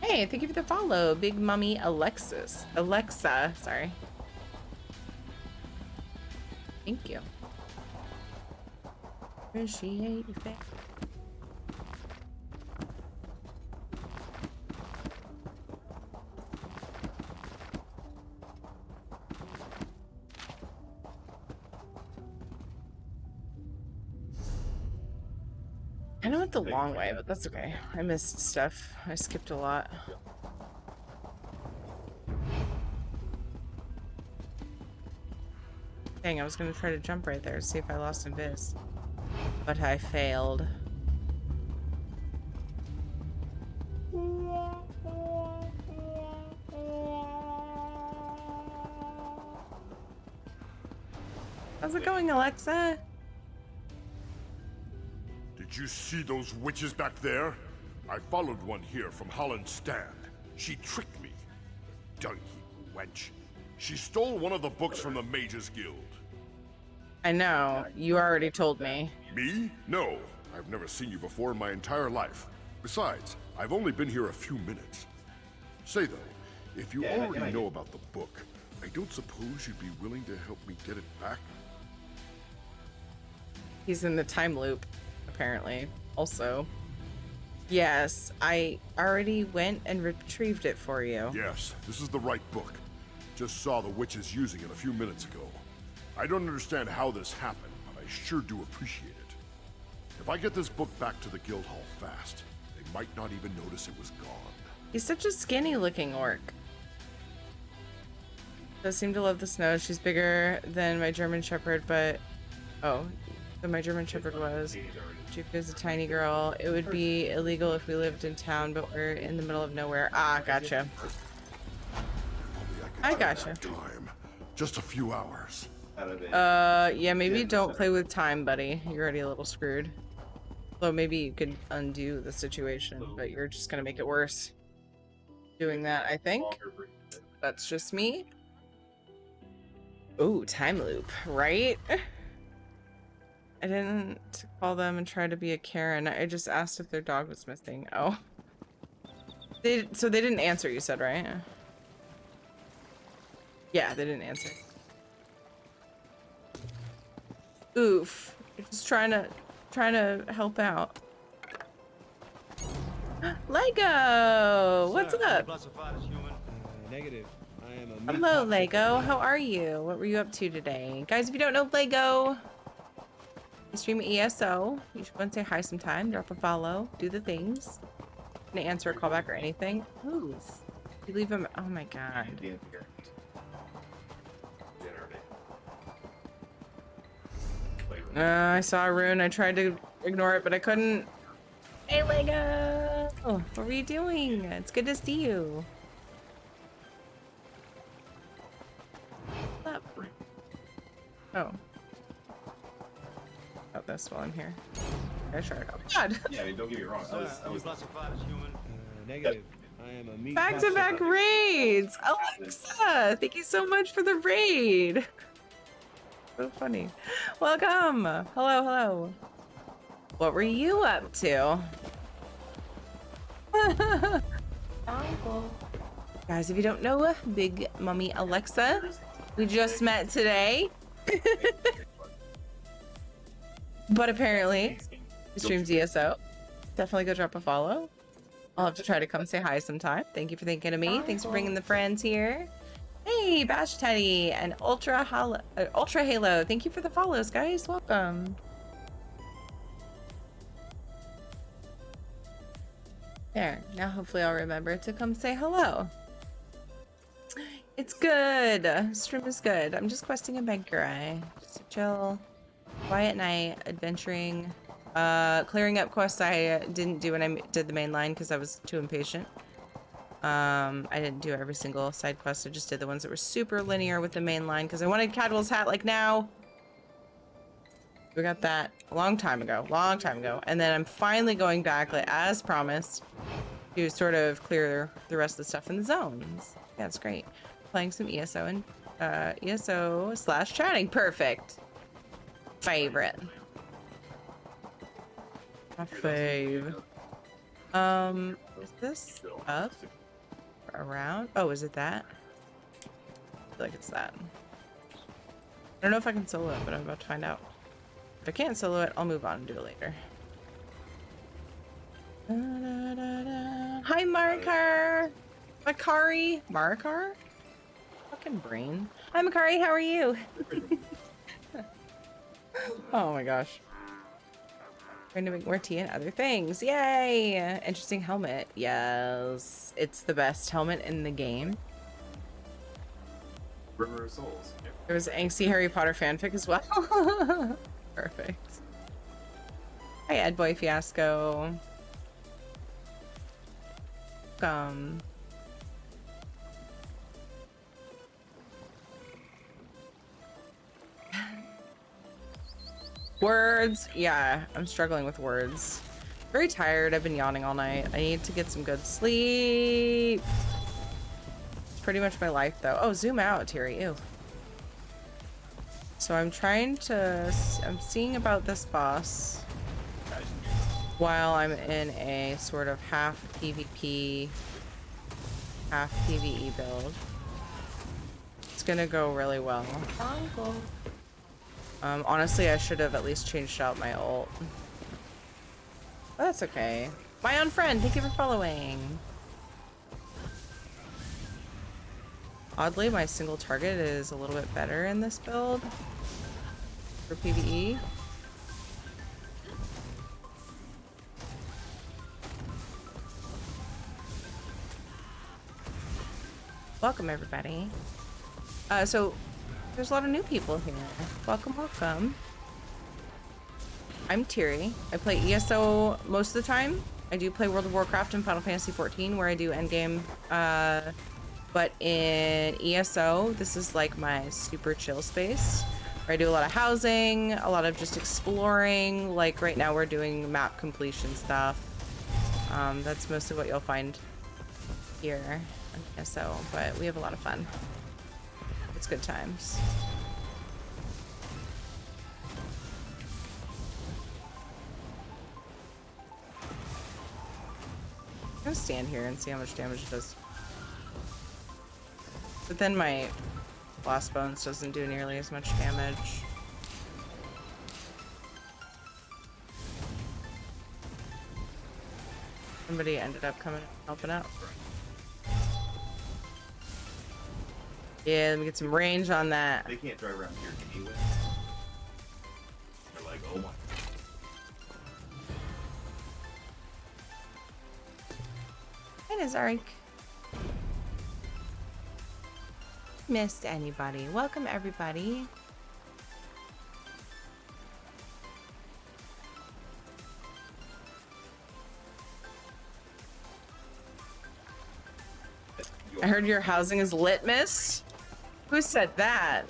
Hey, thank you for the follow, Big Mummy Alexa, sorry. Thank you. Appreciate your face. I know it's the long way, but that's okay. I missed stuff. I skipped a lot. Dang, I was gonna try to jump right there to see if I lost a vis. But I failed. How's it going, Alexa? Did you see those witches back there? I followed one here from Holland's stand. She tricked me. Donkey wench. She stole one of the books from the Mages Guild. I know. You already told me. Me? No. I've never seen you before in my entire life. Besides, I've only been here a few minutes. Say though, if you already know about the book, I don't suppose you'd be willing to help me get it back? He's in the time loop, apparently. Also. Yes, I already went and retrieved it for you. Yes, this is the right book. Just saw the witches using it a few minutes ago. I don't understand how this happened, but I sure do appreciate it. If I get this book back to the guild hall fast, they might not even notice it was gone. He's such a skinny looking orc. Does seem to love the snow. She's bigger than my German Shepherd, but... Oh, than my German Shepherd was. Juka's a tiny girl. It would be illegal if we lived in town, but we're in the middle of nowhere. Ah, gotcha. I gotcha. Time. Just a few hours. Yeah, maybe don't play with time, buddy. You're already a little screwed. Though maybe you could undo the situation, but you're just gonna make it worse. Doing that, I think. That's just me. Ooh, time loop, right? I didn't call them and try to be a Karen. I just asked if their dog was missing. Oh. So they didn't answer, you said, right? Yeah, they didn't answer. Oof. You're just trying to help out. Lego! What's up? Negative. I am a Hello, Lego. How are you? What were you up to today? Guys, if you don't know Lego, you stream ESO. You should go and say hi sometime. Drop a follow. Do the things. Gonna answer a callback or anything. Ooh. You leave him. Oh my god. I saw a rune. I tried to ignore it, but I couldn't. Hey, Lego! What were you doing? It's good to see you. What's up? Oh. About this while I'm here. I sure. Oh, God! Yeah, I mean, don't get me wrong. I was classified as human. Negative. I am a meat. Back-to-back raids! Alexa! Thank you so much for the raid! So funny. Welcome! Hello, hello. What were you up to? Guys, if you don't know, Big Mummy Alexa, we just met today. But apparently, he streams ESO. Definitely go drop a follow. I'll have to try to come say hi sometime. Thank you for thinking of me. Thanks for bringing the friends here. Hey, Bash Teddy and Ultra Halo. Thank you for the follows, guys. Welcome. There. Now hopefully I'll remember to come say hello. It's good. Stream is good. I'm just questing a Bankorai. Just a chill, quiet night, adventuring. Clearing up quests I didn't do when I did the main line because I was too impatient. I didn't do every single side quest. I just did the ones that were super linear with the main line because I wanted Cadwell's hat like now. We got that a long time ago. And then I'm finally going back, like as promised, to sort of clear the rest of the stuff in the zones. Yeah, it's great. Playing some ESO and ESO/chatting. Perfect. Favorite. My fave. Is this up? Around? Oh, is it that? I feel like it's that. I don't know if I can solo it, but I'm about to find out. If I can't solo it, I'll move on and do it later. Hi, Marikar! Marikar? Fucking brain. Hi, Makari, how are you? Oh my gosh. Trying to make more tea and other things. Yay! Interesting helmet. Yes. It's the best helmet in the game. River of Souls. Yep. There was angsty Harry Potter fanfic as well. Perfect. Hi, Ed Boy Fiasco. Welcome. Words. Yeah, I'm struggling with words. Very tired. I've been yawning all night. I need to get some good sleep. It's pretty much my life, though. Oh, zoom out, Terry. Ew. So I'm trying to... I'm seeing about this boss while I'm in a sort of half PvP, half PvE build. It's gonna go really well. Honestly, I should have at least changed out my ult. But that's okay. My own friend, thank you for following. Oddly, my single target is a little bit better in this build for PvE. Welcome, everybody. So there's a lot of new people here. Welcome, welcome. I'm Tiri. I play ESO most of the time. I do play World of Warcraft and Final Fantasy XIV where I do endgame. But in ESO, this is like my super chill space where I do a lot of housing, a lot of just exploring. Like right now we're doing map completion stuff. That's mostly what you'll find here on ESO, but we have a lot of fun. It's good times. I'm gonna stand here and see how much damage it does. But then my blast bones doesn't do nearly as much damage. Somebody ended up coming helping out. Yeah, let me get some range on that. They can't drive around here anyway. They're like, oh my. Hi, Nazaric. Missed anybody? Welcome, everybody. I heard your housing is lit, miss. Who said that?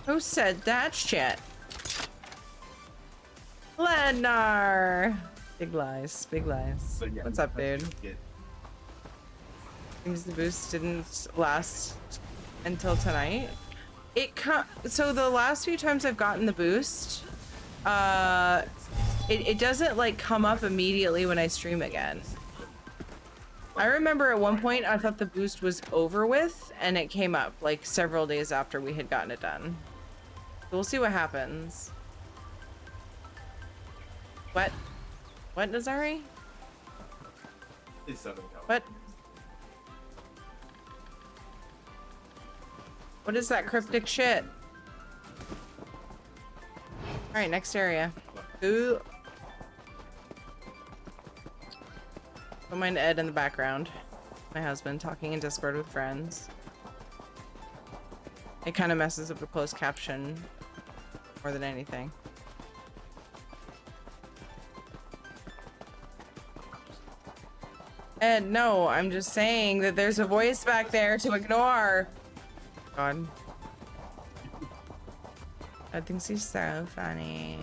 Who said that shit? Lenar. Big lies, big lies. Yeah, what's up, dude? Seems the boost didn't last until tonight. So the last few times I've gotten the boost, it doesn't like come up immediately when I stream again. I remember at one point I thought the boost was over with and it came up like several days after we had gotten it done. So we'll see what happens. What? What, Nazari? It's Southern California. What? What is that cryptic shit? Alright, next area. Ooh. Don't mind Ed in the background. My husband talking in Discord with friends. It kind of messes up the closed caption more than anything. Ed, no, I'm just saying that there's a voice back there to ignore. God. Ed thinks he's so funny.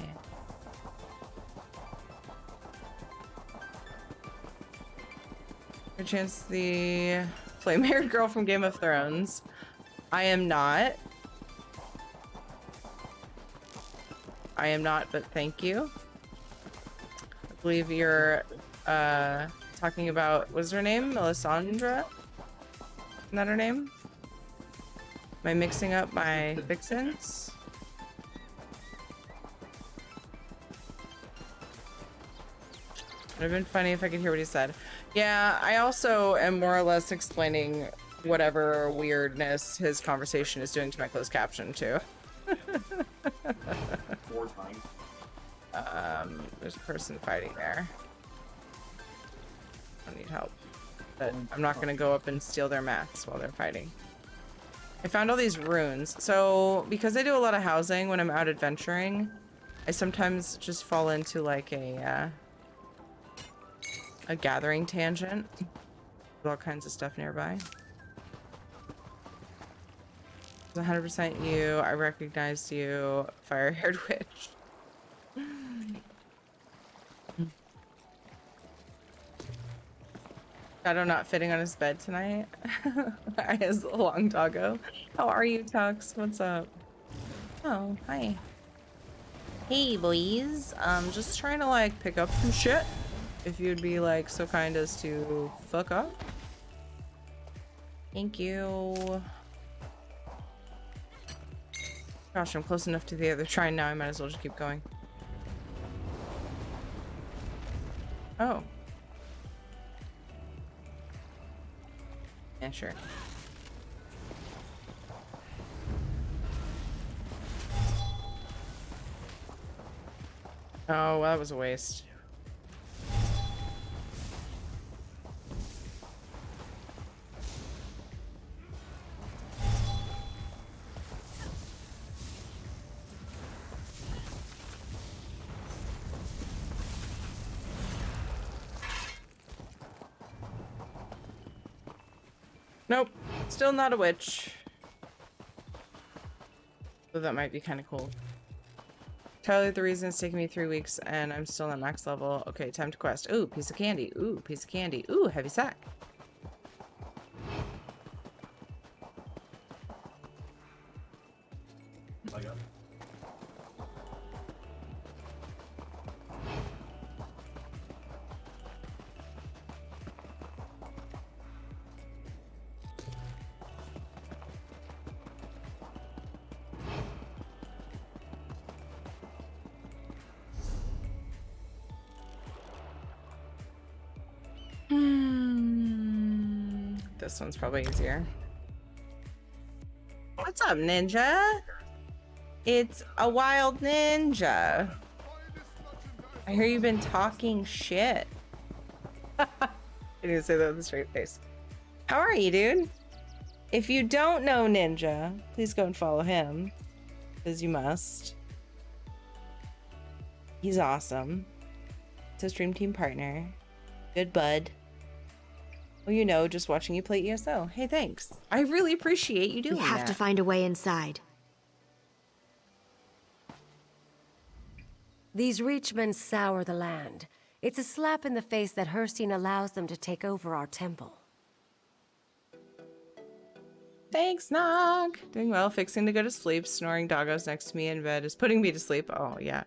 Your chance the flame-haired girl from Game of Thrones. I am not. I am not, but thank you. I believe you're talking about, what's her name? Melisandre? Isn't that her name? Am I mixing up my vixens? It would have been funny if I could hear what he said. Yeah, I also am more or less explaining whatever weirdness his conversation is doing to my closed caption too. 4 times. There's a person fighting there. I need help. But I'm not gonna go up and steal their mats while they're fighting. I found all these runes. So, because I do a lot of housing when I'm out adventuring, I sometimes just fall into like a gathering tangent with all kinds of stuff nearby. 100% you. I recognized you, fire-haired witch. Shadow not fitting on his bed tonight. As a long doggo. How are you, Tux? What's up? Oh, hi. Hey, boys. Just trying to like pick up some shit. If you'd be like so kind as to fuck up. Thank you. Gosh, I'm close enough to the other shrine now. I might as well just keep going. Oh. Yeah, sure. Oh, well, that was a waste. Nope, still not a witch. So that might be kind of cool. Tell you the reason it's taking me 3 weeks and I'm still at max level. Okay, time to quest. Ooh, piece of candy. Ooh, piece of candy. Ooh, heavy sack. I got it. This one's probably easier. What's up, ninja? It's a wild ninja. I hear you've been talking shit. I didn't say that with a straight face. How are you, dude? If you don't know Ninja, please go and follow him, because you must. He's awesome. It's a stream team partner. Good bud. Well, you know, just watching you play ESO. Hey, thanks. I really appreciate you doing We have that. to find a way inside. These Reachmen sour the land. It's a slap in the face that Herstein allows them to take over our temple. Thanks, Nog. Doing well, fixing to go to sleep. Snoring doggos next to me in bed is putting me to sleep. Oh, yeah.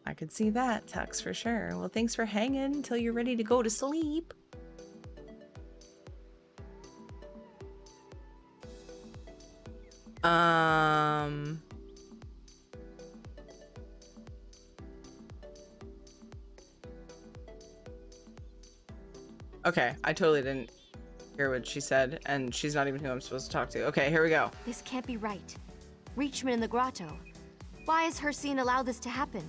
I could see that, Tux, for sure. Well, thanks for hanging until you're ready to go to sleep. Okay, I totally didn't hear what she said, and she's not even who I'm supposed to talk to. Okay, here we go. This can't be right. Reachman in the grotto. Why has Hercene allowed this to happen?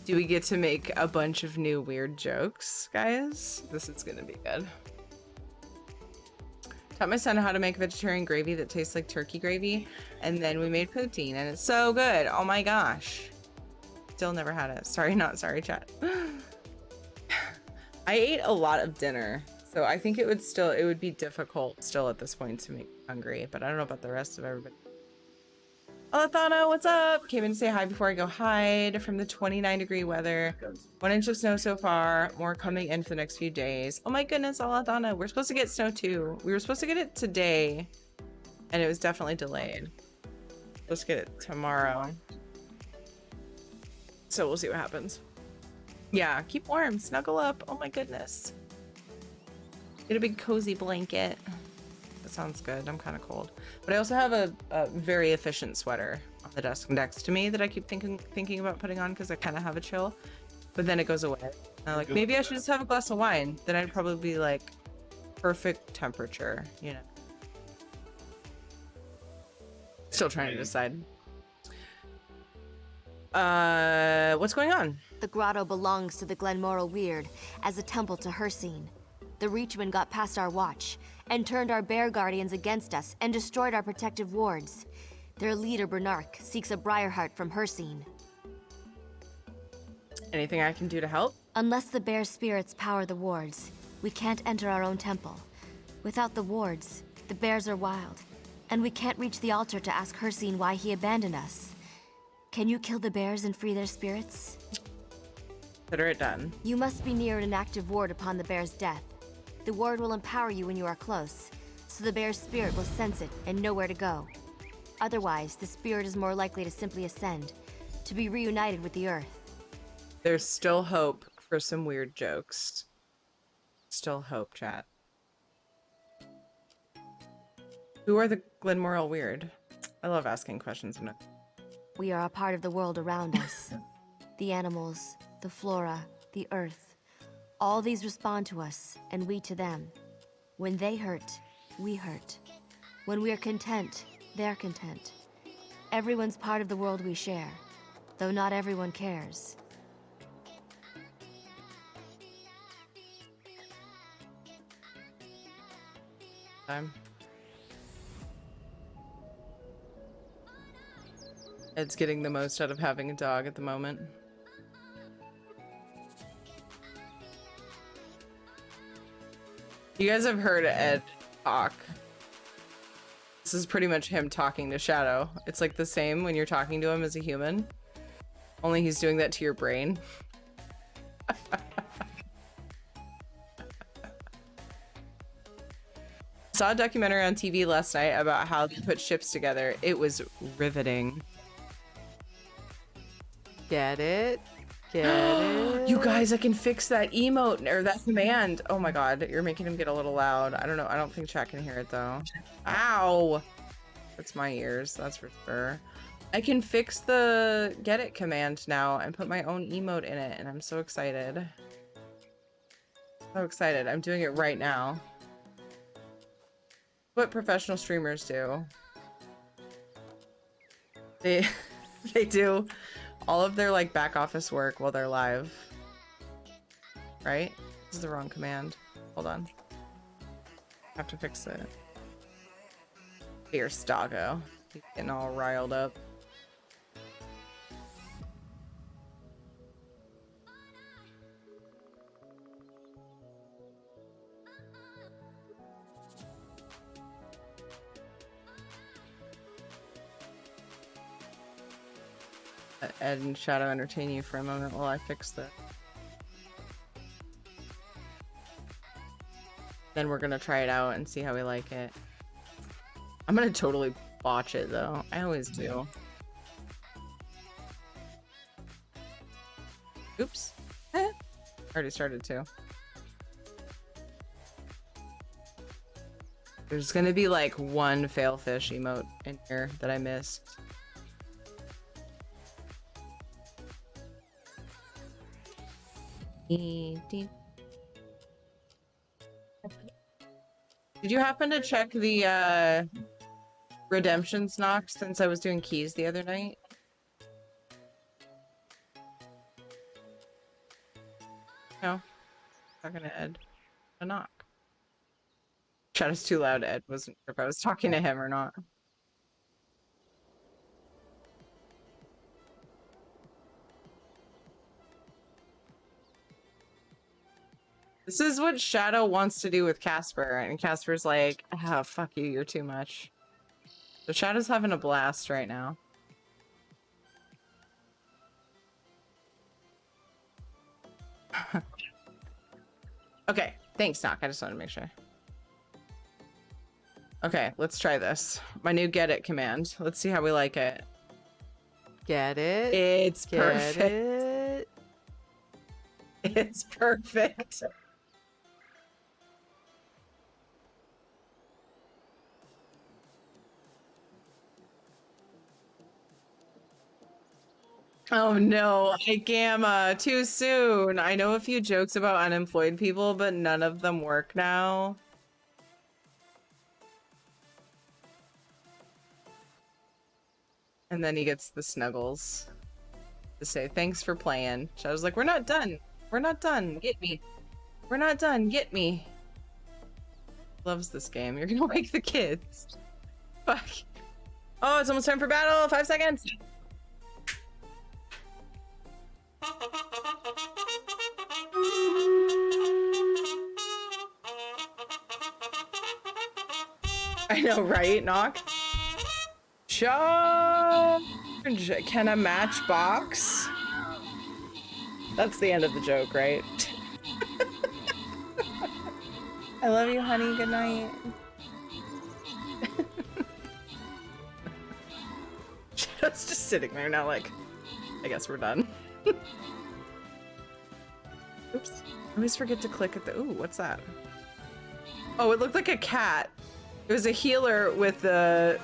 Do we get to make a bunch of new weird jokes, guys? This is gonna be good. Taught my son how to make vegetarian gravy that tastes like turkey gravy, and then we made poutine, and it's so good. Oh my gosh. Still never had it. Sorry, not sorry, chat. I ate a lot of dinner, so I think it would be difficult still at this point to make me hungry, but I don't know about the rest of everybody. Alathana, what's up? Came in to say hi before I go hide from the 29-degree weather. 1 inch of snow so far, more coming in for the next few days. Oh my goodness, Alathana, we're supposed to get snow too. We were supposed to get it today, and it was definitely delayed. Let's get it tomorrow. So we'll see what happens. Yeah, keep warm, snuggle up. Oh my goodness. Get a big cozy blanket. That sounds good. I'm kind of cold. But I also have a very efficient sweater on the desk next to me that I keep thinking about putting on because I kind of have a chill. But then it goes away. And I'm like, maybe I should just have a glass of wine. Then I'd probably be like perfect temperature, you know. Still trying to decide. What's going on? The grotto belongs to the Glenmoral Weird as a temple to Hercene. The Reachman got past our watch and turned our bear guardians against us and destroyed our protective wards. Their leader, Bernark, seeks a Briarheart from Hercene. Anything I can do to help? Unless the bear spirits power the wards, we can't enter our own temple. Without the wards, the bears are wild, and we can't reach the altar to ask Hercene why he abandoned us. Can you kill the bears and free their spirits? Consider it done. You must be near an active ward upon the bear's death. The ward will empower you when you are close, so the bear's spirit will sense it and know where to go. Otherwise, the spirit is more likely to simply ascend, to be reunited with the earth. There's still hope for some weird jokes. Still hope, chat. Who are the Glenmoral Weird? I love asking questions. We are a part of the world around us. The animals, the flora, the earth. All these respond to us, and we to them. When they hurt, we hurt. When we are content, they're content. Everyone's part of the world we share, though not everyone cares. It's getting the most out of having a dog at the moment. You guys have heard Ed talk. This is pretty much him talking to Shadow. It's like the same when you're talking to him as a human. Only he's doing that to your brain. Saw a documentary on TV last night about how they put ships together. It was riveting. Get it? Get it? You guys, I can fix that emote or that command. Oh my god, you're making him get a little loud. I don't know. I don't think chat can hear it though. Ow! That's my ears, that's for sure. I can fix the get it command now and put my own emote in it, and I'm so excited. So excited. I'm doing it right now. What professional streamers do. They do all of their like back office work while they're live. Right? This is the wrong command. Hold on. I have to fix it. Fierce doggo. He's getting all riled up. Let Ed and Shadow entertain you for a moment while I fix this. Then we're gonna try it out and see how we like it. I'm gonna totally botch it though. I always do. Oops. Already started to. There's gonna be like one failfish emote in here that I missed. Did you happen to check the redemptions knock since I was doing keys the other night? No. Talking to Ed. A knock. Chat is too loud. Ed wasn't sure if I was talking to him or not. This is what Shadow wants to do with Casper, and Casper's like, oh, fuck you, you're too much. So Shadow's having a blast right now. Okay, thanks, Doc. I just wanted to make sure. Okay, let's try this. My new get it command. Let's see how we like it. Get it? It's Get perfect. it? It's perfect. Oh no, I gamma too soon. I know a few jokes about unemployed people, but none of them work now. And then he gets the snuggles to say, thanks for playing. Shadow's like, we're not done. We're not done. Get me. We're not done. Get me. Loves this game. You're gonna wake the kids. Fuck. Oh, it's almost time for battle. 5 seconds. I know, right, Knock? Charge! Can a matchbox? That's the end of the joke, right? I love you, honey. Good night. Shadow's just sitting there now, like, I guess we're done. Oops. I always forget to click at the. Ooh, what's that? Oh, it looked like a cat. It was a healer with the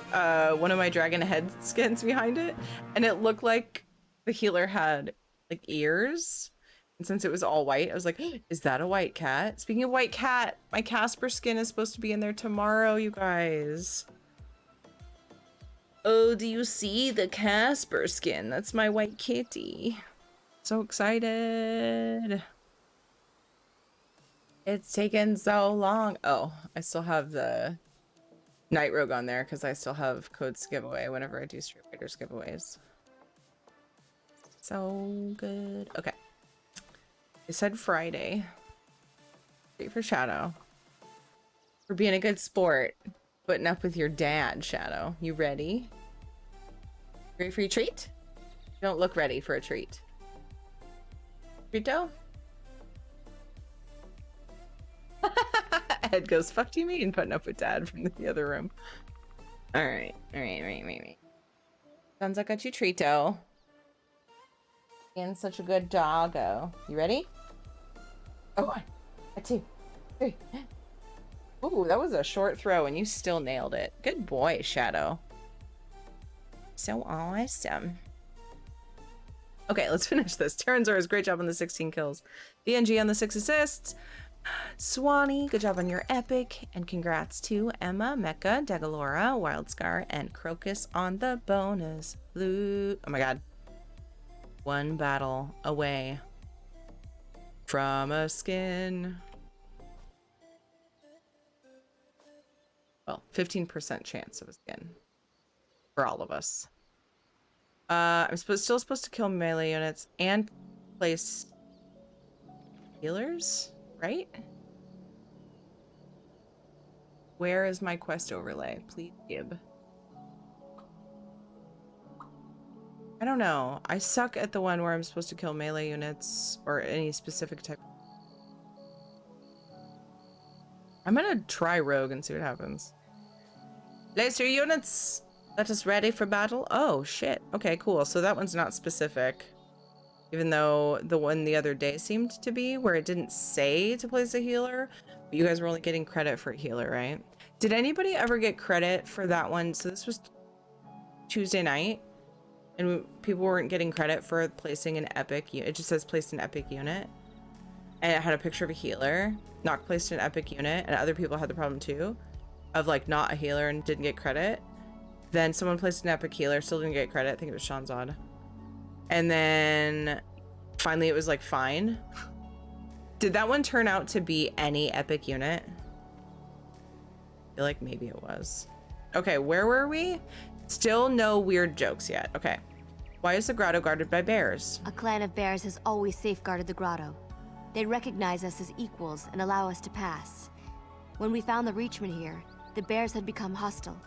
one of my dragon head skins behind it, and it looked like the healer had like ears. And since it was all white, I was like, is that a white cat? Speaking of white cat, my Casper skin is supposed to be in there tomorrow, you guys. Oh, do you see the Casper skin? That's my white kitty. So excited. It's taken so long. Oh, I still have the Night Rogue on there because I still have codes to give away whenever I do Street Fighters giveaways. So good. Okay. I said Friday. Wait for Shadow. For being a good sport. Putting up with your dad, Shadow. You ready? Ready for your treat? You don't look ready for a treat. Treato? Ed goes, fuck do you mean putting up with dad from the other room? Alright. Sounds like I got you treato. Being such a good doggo. You ready? Oh, 1, 2, 3. Ooh, that was a short throw and you still nailed it. Good boy, Shadow. So awesome. Okay, let's finish this. Terranzor's great job on the 16 kills. DNG on the 6 assists. Swanee, good job on your epic. And congrats to Emma, Mecca, Degalora, Wildscar, and Crocus on the bonus loot. Oh my god. 1 battle away from a skin. Well, 15% chance of a skin for all of us. I'm still supposed to kill melee units and place healers, right? Where is my quest overlay? Please give. I don't know. I suck at the one where I'm supposed to kill melee units or any specific type. I'm gonna try rogue and see what happens. Place your units. Let us ready for battle. Oh shit. Okay, cool. So that one's not specific. Even though the one the other day seemed to be, where it didn't say to place a healer, but you guys were only getting credit for a healer, right? Did anybody ever get credit for that one? So this was Tuesday night, and people weren't getting credit for placing an epic. It just says placed an epic unit, and it had a picture of a healer. Knock placed an epic unit, and other people had the problem too. of like not a healer and didn't get credit. Then someone placed an epic healer, still didn't get credit. I think it was Shanzad. And then finally it was like fine. Did that one turn out to be any epic unit? I feel like maybe it was. Okay, where were we? Still no weird jokes yet. Okay. Why is the grotto guarded by bears? A clan of bears has always safeguarded the grotto. They recognize us as equals and allow us to pass. When we found the Reachman here, the bears had become hostile.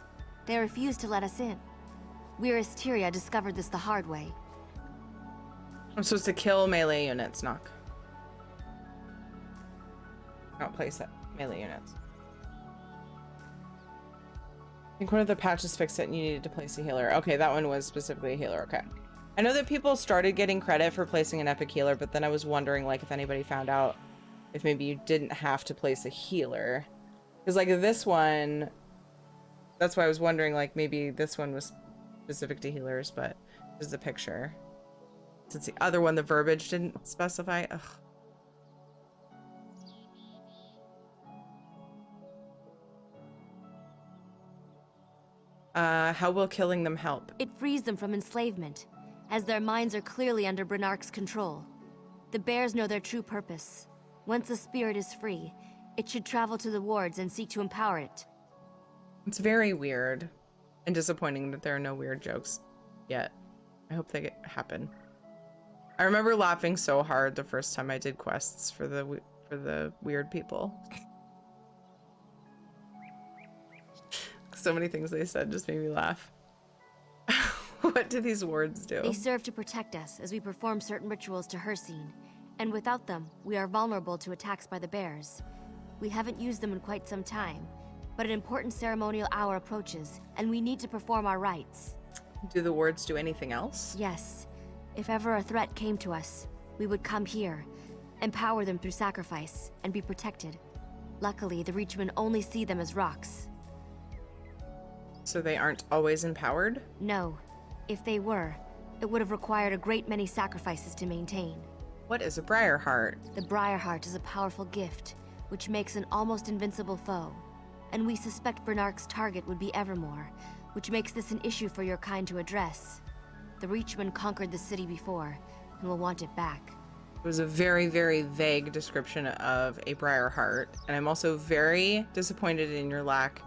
They refused to let us in. We Asteria discovered this the hard way. I'm supposed to kill melee units, knock. Not place it. Melee units. I think one of the patches fixed it and you needed to place a healer. Okay, that one was specifically a healer. Okay. I know that people started getting credit for placing an epic healer, but then I was wondering like if anybody found out if maybe you didn't have to place a healer. Because like this one, that's why I was wondering like maybe this one was specific to healers, but this is the picture. Since the other one, the verbiage didn't specify. Ugh. How will killing them help? It frees them from enslavement, as their minds are clearly under Bernark's control. The bears know their true purpose. Once the spirit is free, it should travel to the wards and seek to empower it. It's very weird and disappointing that there are no weird jokes yet. I hope they happen. I remember laughing so hard the first time I did quests for the weird people. So many things they said just made me laugh. What do these wards do? They serve to protect us as we perform certain rituals to Hersine, and without them, we are vulnerable to attacks by the bears. We haven't used them in quite some time, but an important ceremonial hour approaches, and we need to perform our rites. Do the wards do anything else? Yes. If ever a threat came to us, we would come here, empower them through sacrifice, and be protected. Luckily, the Reachmen only see them as rocks. So they aren't always empowered? No. If they were, it would have required a great many sacrifices to maintain. What is a briar heart? The briar heart is a powerful gift, which makes an almost invincible foe. And we suspect Bernark's target would be Evermore, which makes this an issue for your kind to address. The Reachmen conquered the city before, and will want it back. It was a very, very vague description of a briar heart, and I'm also very disappointed in your lack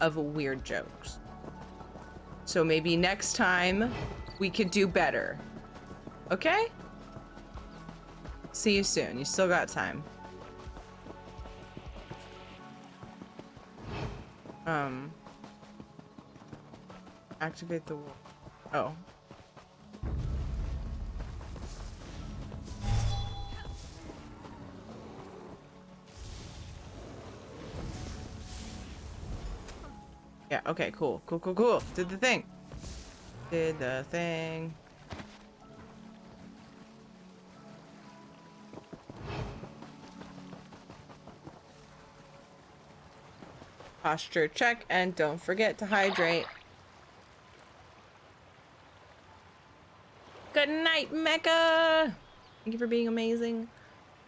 of weird jokes. So maybe next time we could do better. Okay? See you soon. You still got time. Activate the wall. Oh. Yeah, okay, cool. Cool, cool, cool. Did the thing. Did the thing. Posture check, and don't forget to hydrate. Good night, Mecha! Thank you for being amazing.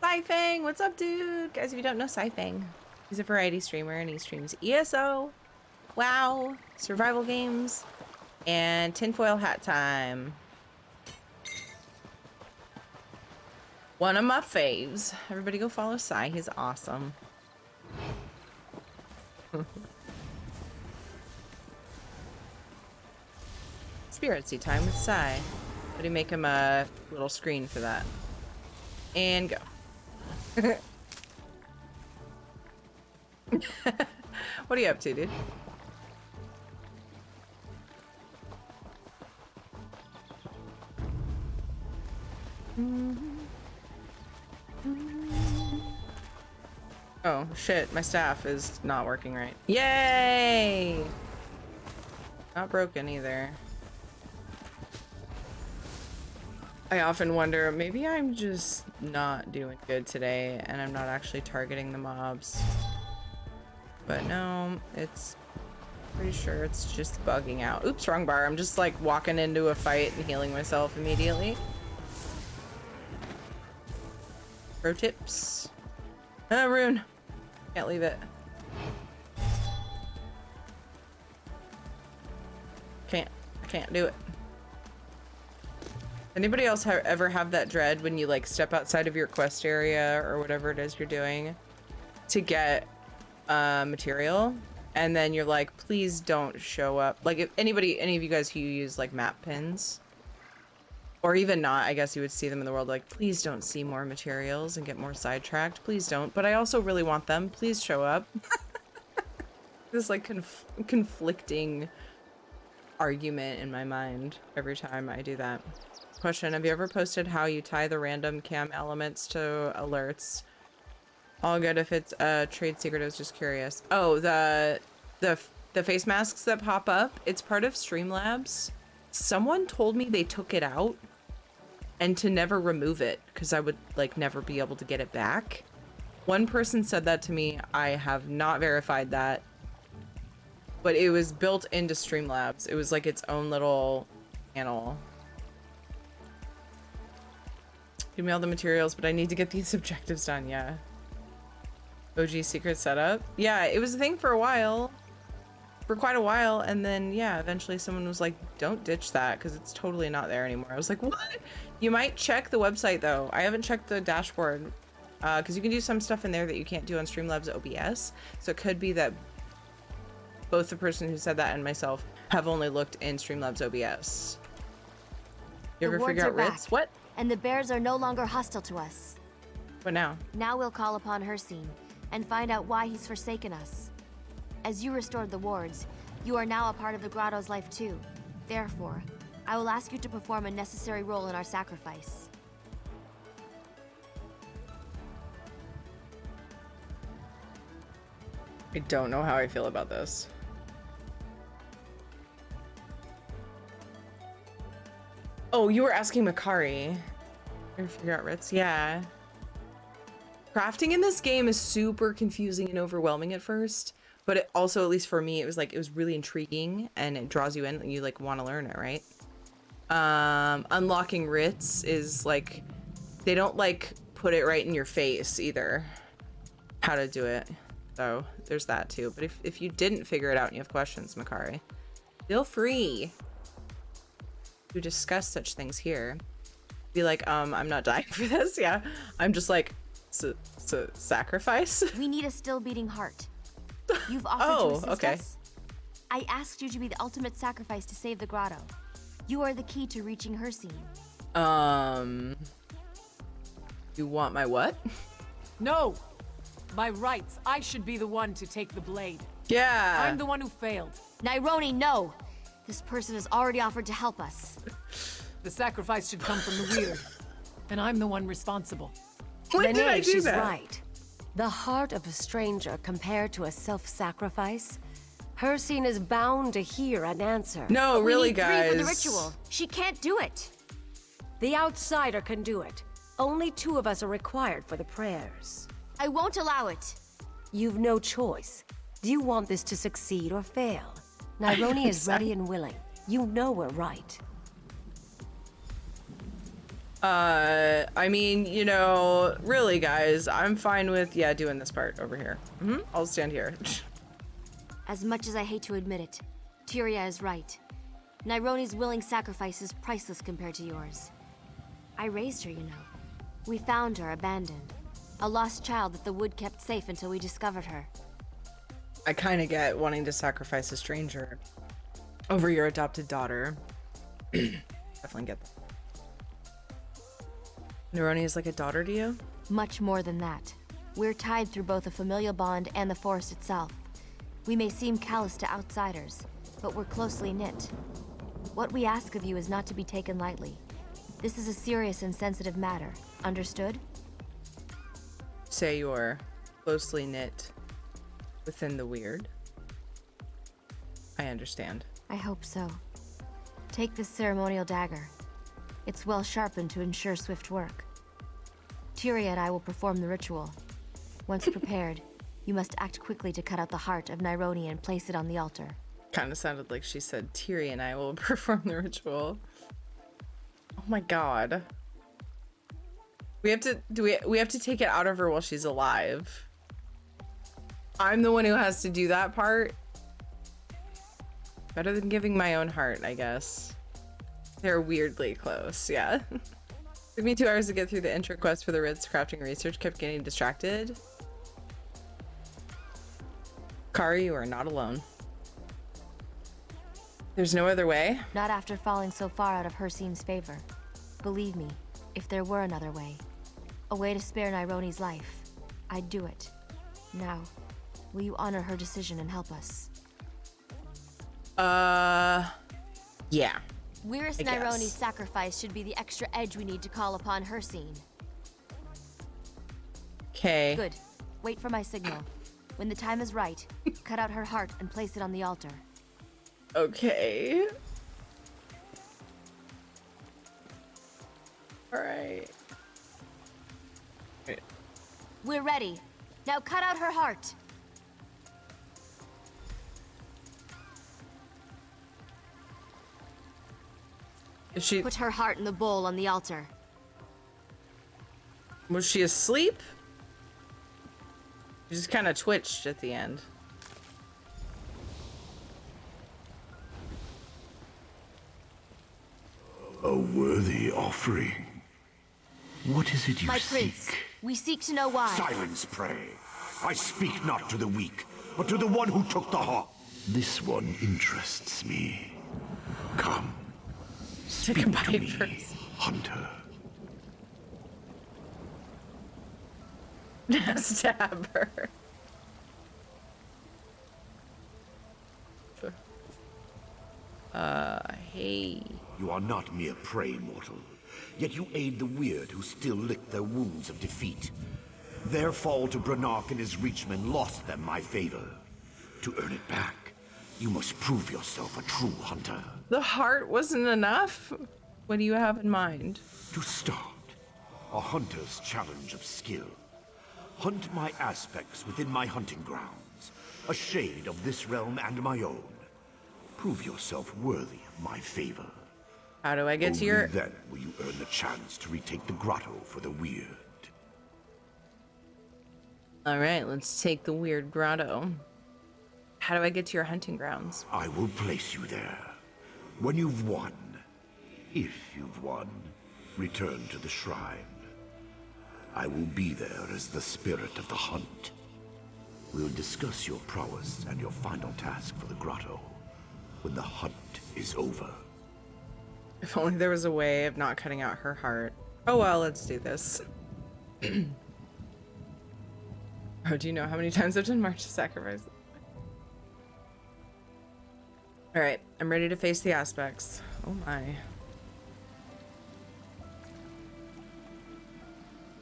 Saifang, what's up, dude? Guys, if you don't know Saifang, he's a variety streamer, and he streams ESO, WoW, survival games, and tinfoil hat time. One of my faves. Everybody go follow Sai, he's awesome. Spirit Sea time with Sai. But make him a little screen for that. And go. What are you up to, dude? Oh, shit. My staff is not working right. Yay! Not broken either. I often wonder, maybe I'm just not doing good today and I'm not actually targeting the mobs. But no, it's pretty sure it's just bugging out. Oops, wrong bar. I'm just like walking into a fight and healing myself immediately. Pro tips. Ah, rune. Can't leave it. Can't do it. Anybody else ever have that dread when you like step outside of your quest area or whatever it is you're doing to get material, and then you're like, please don't show up? Like, if any of you guys who use like map pins, or even not, I guess you would see them in the world, like, please don't see more materials and get more sidetracked. Please don't. But I also really want them. Please show up. This like conflicting argument in my mind every time I do that. Question: have you ever posted how you tie the random cam elements to alerts? All good if it's a trade secret. I was just curious. Oh, the face masks that pop up, it's part of Streamlabs. Someone told me they took it out and to never remove it because I would like never be able to get it back. One person said that to me. I have not verified that, but it was built into Streamlabs. It was like its own little panel. Give me all the materials, but I need to get these objectives done. Yeah. OG secret setup. Yeah, it was a thing for a while. For quite a while, and then yeah, eventually someone was like, don't ditch that because it's totally not there anymore. I was like, what? You might check the website though. I haven't checked the dashboard because you can do some stuff in there that you can't do on Streamlabs OBS. So it could be that both the person who said that and myself have only looked in Streamlabs OBS. You ever figure out Ritz? What? And the bears are no longer hostile to us. What now? Now we'll call upon Hercene and find out why he's forsaken us. As you restored the wards, you are now a part of the grotto's life too. Therefore, I will ask you to perform a necessary role in our sacrifice. I don't know how I feel about this. Oh, you were asking Makari. I figure out Ritz. Yeah. Crafting in this game is super confusing and overwhelming at first, but it also, at least for me, it was like, it was really intriguing and it draws you in and you like want to learn it, right? Unlocking Ritz is like, they don't like put it right in your face either, how to do it. So there's that too. But if you didn't figure it out and you have questions, Makari, feel free to discuss such things here. Be like, I'm not dying for this. Yeah, I'm just like, sacrifice. We need a still beating heart. You've offered to assist us. I asked you to be the ultimate sacrifice to save the grotto. You are the key to reaching Hercene. You want my what? No! By rights, I should be the one to take the blade. Yeah. I'm the one who failed. Nironi, no! This person has already offered to help us. The sacrifice should come from the weird. And I'm the one responsible. When did I do she's that? Right. The heart of a stranger compared to a self-sacrifice? Hercene is bound to hear an answer. No, But really, we need guys. 3 for the ritual. She can't do it. The outsider can do it. Only 2 of us are required for the prayers. I won't allow it. You've no choice. Do you want this to succeed or fail? Nironi is ready and willing. You know we're right. I mean, you know, really, guys, I'm fine with, yeah, doing this part over here. I'll stand here. As much as I hate to admit it, Tyria is right. Nironi's willing sacrifice is priceless compared to yours. I raised her, you know. We found her abandoned. A lost child that the wood kept safe until we discovered her. I kind of get wanting to sacrifice a stranger over your adopted daughter. Definitely get that. Nironi is like a daughter to you? Much more than that. We're tied through both a familial bond and the forest itself. We may seem callous to outsiders, but we're closely knit. What we ask of you is not to be taken lightly. This is a serious and sensitive matter. Understood? Say you're closely knit within the weird. I understand. I hope so. Take this ceremonial dagger. It's well sharpened to ensure swift work. Tyria and I will perform the ritual. Once prepared, you must act quickly to cut out the heart of Nironi and place it on the altar. Kind of sounded like she said Tyria and I will perform the ritual. Oh my god. We have to we have to take it out of her while she's alive. I'm the one who has to do that part. Better than giving my own heart, I guess. They're weirdly close, yeah. Took me 2 hours to get through the intro quest for the Ritz crafting research, kept getting distracted. Kari, you are not alone. There's no other way? Not after falling so far out of Hircine's favor. Believe me, if there were another way, a way to spare Nairone's life, I'd do it. Now, will you honor her decision and help us? Yeah. Wyrus Nairone's sacrifice should be the extra edge we need to call upon Hircine. Okay. Good. Wait for my signal. When the time is right, cut out her heart and place it on the altar. Okay. Alright. We're ready. Now cut out her heart. Is she... Put her heart in the bowl on the altar. Was she asleep? She just kind of twitched at the end. A worthy offering. What is it you My seek? prince, we seek to know why. Silence, pray. I speak not to the weak, but to the one who took the heart. This one interests me. Come. Speak to me, first. hunter. Stab her. Hey. You are not mere prey, mortal. Yet you aid the weird who still lick their wounds of defeat. Their fall to Branark and his reachmen lost them my favor. To earn it back, you must prove yourself a true hunter. The heart wasn't enough? What do you have in mind? To start, a hunter's challenge of skill. Hunt my aspects within my hunting grounds, a shade of this realm and my own. Prove yourself worthy of my favor. How do I get to your... Only then will you earn the chance to retake the grotto for the weird. Alright, let's take the weird grotto. How do I get to your hunting grounds? I will place you there. When you've won, if you've won, return to the shrine. I will be there as the spirit of the hunt. We'll discuss your prowess and your final task for the grotto when the hunt is over. If only there was a way of not cutting out her heart. Oh well, let's do this. Oh, do you know how many times I've done March to Sacrifice? Alright, I'm ready to face the aspects. Oh my.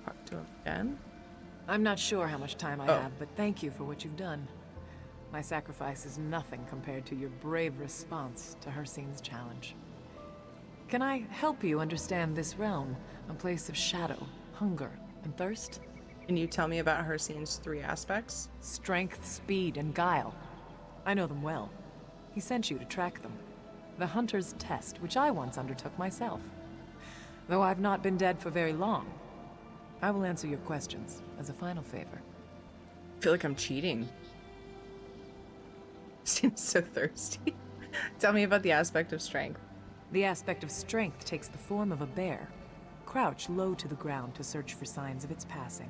Talk to him again? I'm not sure how much time I have, but thank you for what you've done. My sacrifice is nothing compared to your brave response to Hircine's challenge. Can I help you understand this realm? A place of shadow, hunger, and thirst? Can you tell me about Hircine's 3 aspects? Strength, speed, and guile. I know them well. He sent you to track them. The Hunter's Test, which I once undertook myself. Though I've not been dead for very long, I will answer your questions as a final favor. I feel like I'm cheating. Seems so thirsty. Tell me about the aspect of strength. The aspect of strength takes the form of a bear. Crouch low to the ground to search for signs of its passing.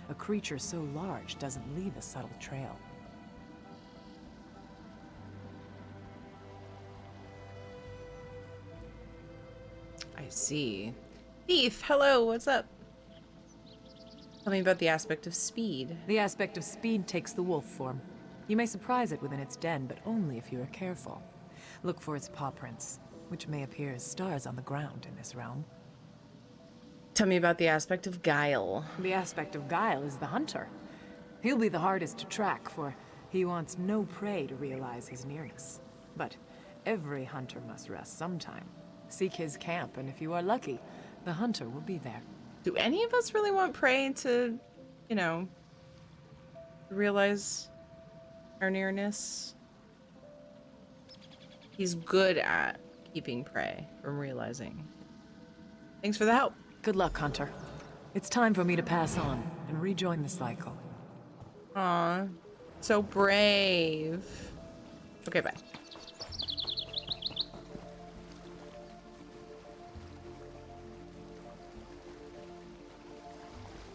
A creature so large doesn't leave a subtle trail. I see. Thief, hello, what's up? Tell me about the aspect of speed. The aspect of speed takes the wolf form. You may surprise it within its den, but only if you are careful. Look for its paw prints, which may appear as stars on the ground in this realm. Tell me about the aspect of guile. The aspect of guile is the hunter. He'll be the hardest to track, for he wants no prey to realize his nearness. But every hunter must rest sometime. Seek his camp, and if you are lucky, the hunter will be there. Do any of us really want prey to, you know, realize our nearness? He's good at keeping prey from realizing. Thanks for the help. Good luck, Hunter. It's time for me to pass on and rejoin the cycle. Aw, so brave. Okay, bye.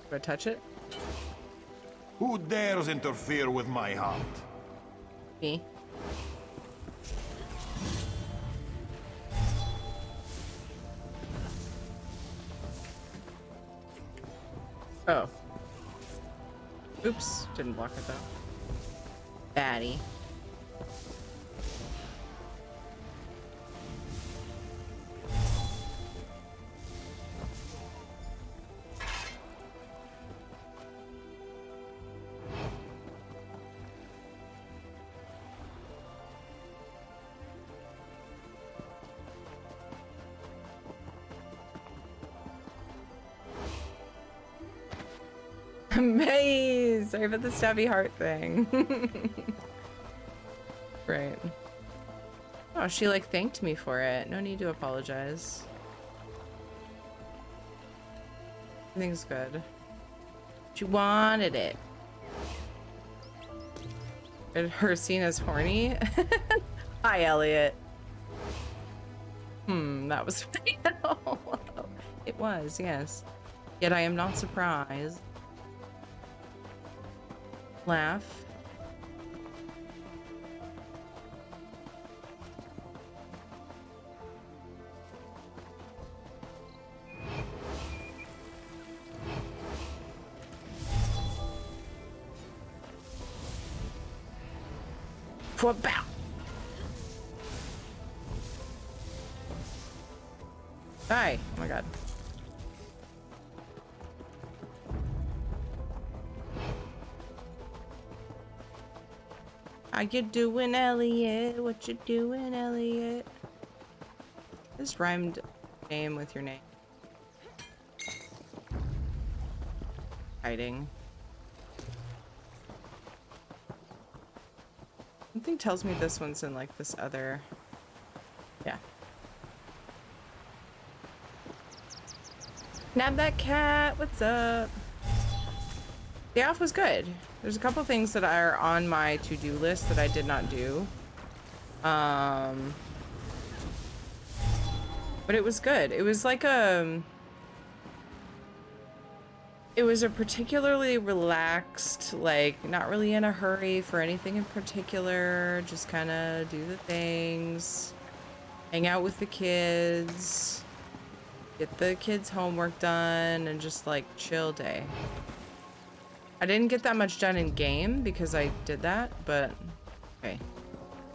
Do I touch it? Who dares interfere with my heart? Me. Oh. Oops, didn't block it though. Baddie. Maze! Sorry about the stabby heart thing. Right. Oh, she like thanked me for it. No need to apologize. Everything's good. She wanted it. Her scene as horny. Hi, Elliot. That was it was, yes. Yet I am not surprised. Laugh. For bow. Die. Oh my god. How you doing, Elliot? What you doing, Elliot? This rhymed name with your name. Hiding. Something tells me this one's in like this other. Yeah. Nab that cat. What's up? The off was good. There's a couple things that are on my to-do list that I did not do. But it was good. It was like it was a particularly relaxed, like not really in a hurry for anything in particular, just kind of do the things, hang out with the kids, get the kids' homework done, and just like chill day. I didn't get that much done in game because I did that, but okay.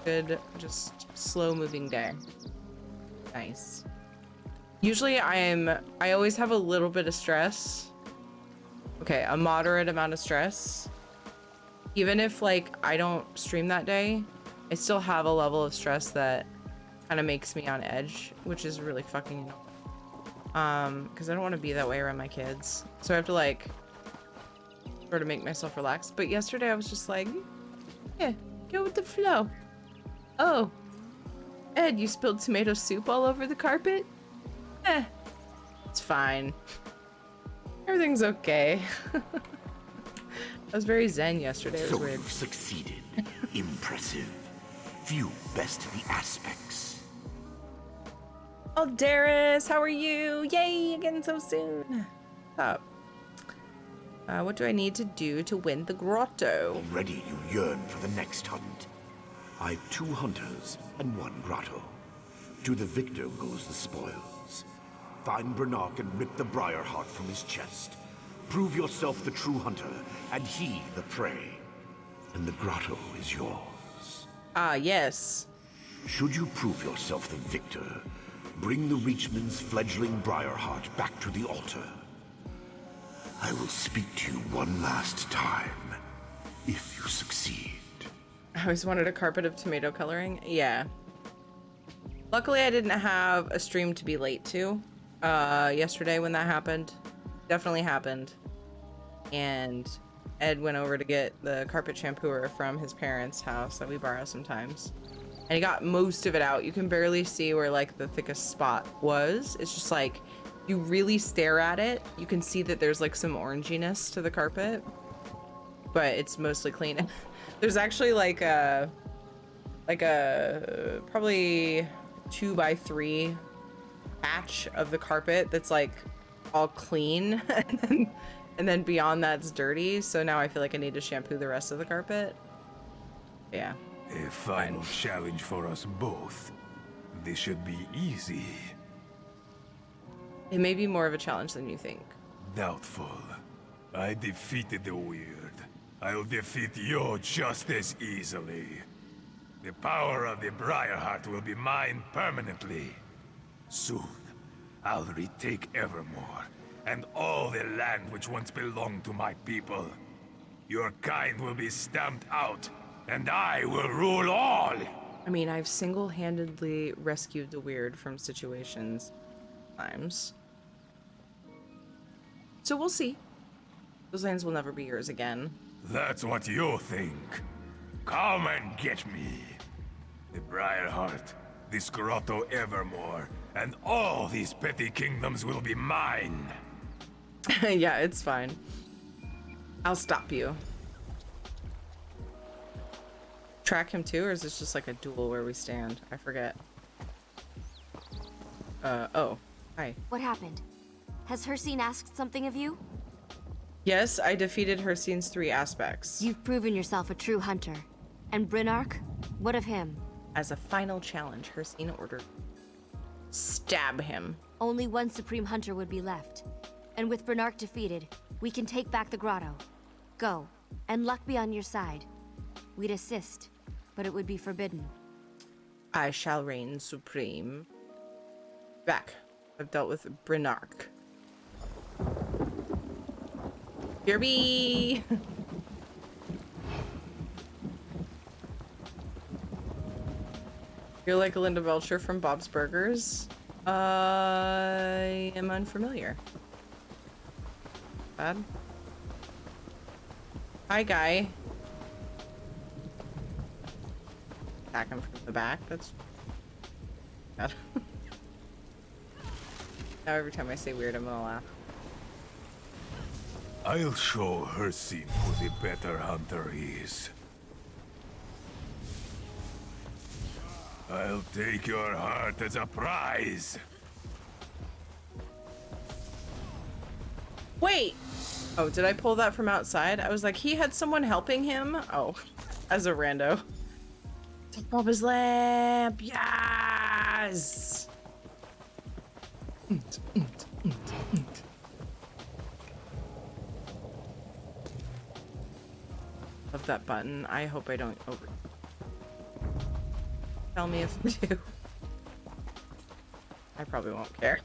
Good, just slow moving day. Nice. Usually I always have a little bit of stress. Okay, a moderate amount of stress. Even if like I don't stream that day, I still have a level of stress that kind of makes me on edge, which is really fucking annoying. Because I don't want to be that way around my kids. So I have to like sort of make myself relax. But yesterday I was just like, yeah, go with the flow. Oh, Ed, you spilled tomato soup all over the carpet? It's fine. Everything's okay. I was very zen yesterday. It was weird. You've succeeded. Impressive. Few best the aspects. Oh, Darius, how are you? Yay, again so soon. Up. What do I need to do to win the grotto? Already you yearn for the next hunt. I've 2 hunters and 1 grotto. To the victor goes the spoils. Find Brannock and rip the briar heart from his chest. Prove yourself the true hunter, and he the prey. And the grotto is yours. Ah, yes. Should you prove yourself the victor, bring the Reachman's fledgling briar heart back to the altar. I will speak to you one last time, if you succeed. I always wanted a carpet of tomato coloring. Yeah. Luckily, I didn't have a stream to be late to. Yesterday when that happened. Definitely happened. And Ed went over to get the carpet shampooer from his parents' house that we borrow sometimes. And he got most of it out. You can barely see where like the thickest spot was. It's just like, you really stare at it, you can see that there's like some oranginess to the carpet. But it's mostly clean. There's actually like a probably 2x3 patch of the carpet that's like all clean. And And then beyond that's dirty, so now I feel like I need to shampoo the rest of the carpet. Yeah. A final challenge for us both. This should be easy. It may be more of a challenge than you think. Doubtful. I defeated the weird. I'll defeat you just as easily. The power of the Briarheart will be mine permanently. Soon, I'll retake Evermore, and all the land which once belonged to my people. Your kind will be stamped out, and I will rule all! I mean, I've single-handedly rescued the weird from situations times. So we'll see. Those lands will never be yours again. That's what you think. Come and get me. The Briarheart, this grotto Evermore, and all these petty kingdoms will be mine. Yeah, it's fine. I'll stop you. Track him too, or is this just like a duel where we stand? I forget. Oh. Hi. What happened? Has Hercene asked something of you? Yes, I defeated Hercene's 3 aspects. You've proven yourself a true hunter. And Brynark? What of him? As a final challenge, Hercene ordered stab him. Only one Supreme Hunter would be left. And with Brynark defeated, we can take back the grotto. Go, and luck be on your side. We'd assist, but it would be forbidden. I shall reign supreme. Back. I've dealt with Brynark. Kirby! You're like Linda Belcher from Bob's Burgers? I am unfamiliar. Bad. Hi, guy. Attack him from the back. That's bad. Now every time I say weird, I'm gonna laugh. I'll show Hercene who the better hunter is. I'll take your heart as a prize. Wait! Oh, did I pull that from outside? I was like, he had someone helping him? Oh, as a rando. Take off his lamp! Yes! Love that button. I hope I don't over... Tell me if I do. I probably won't care.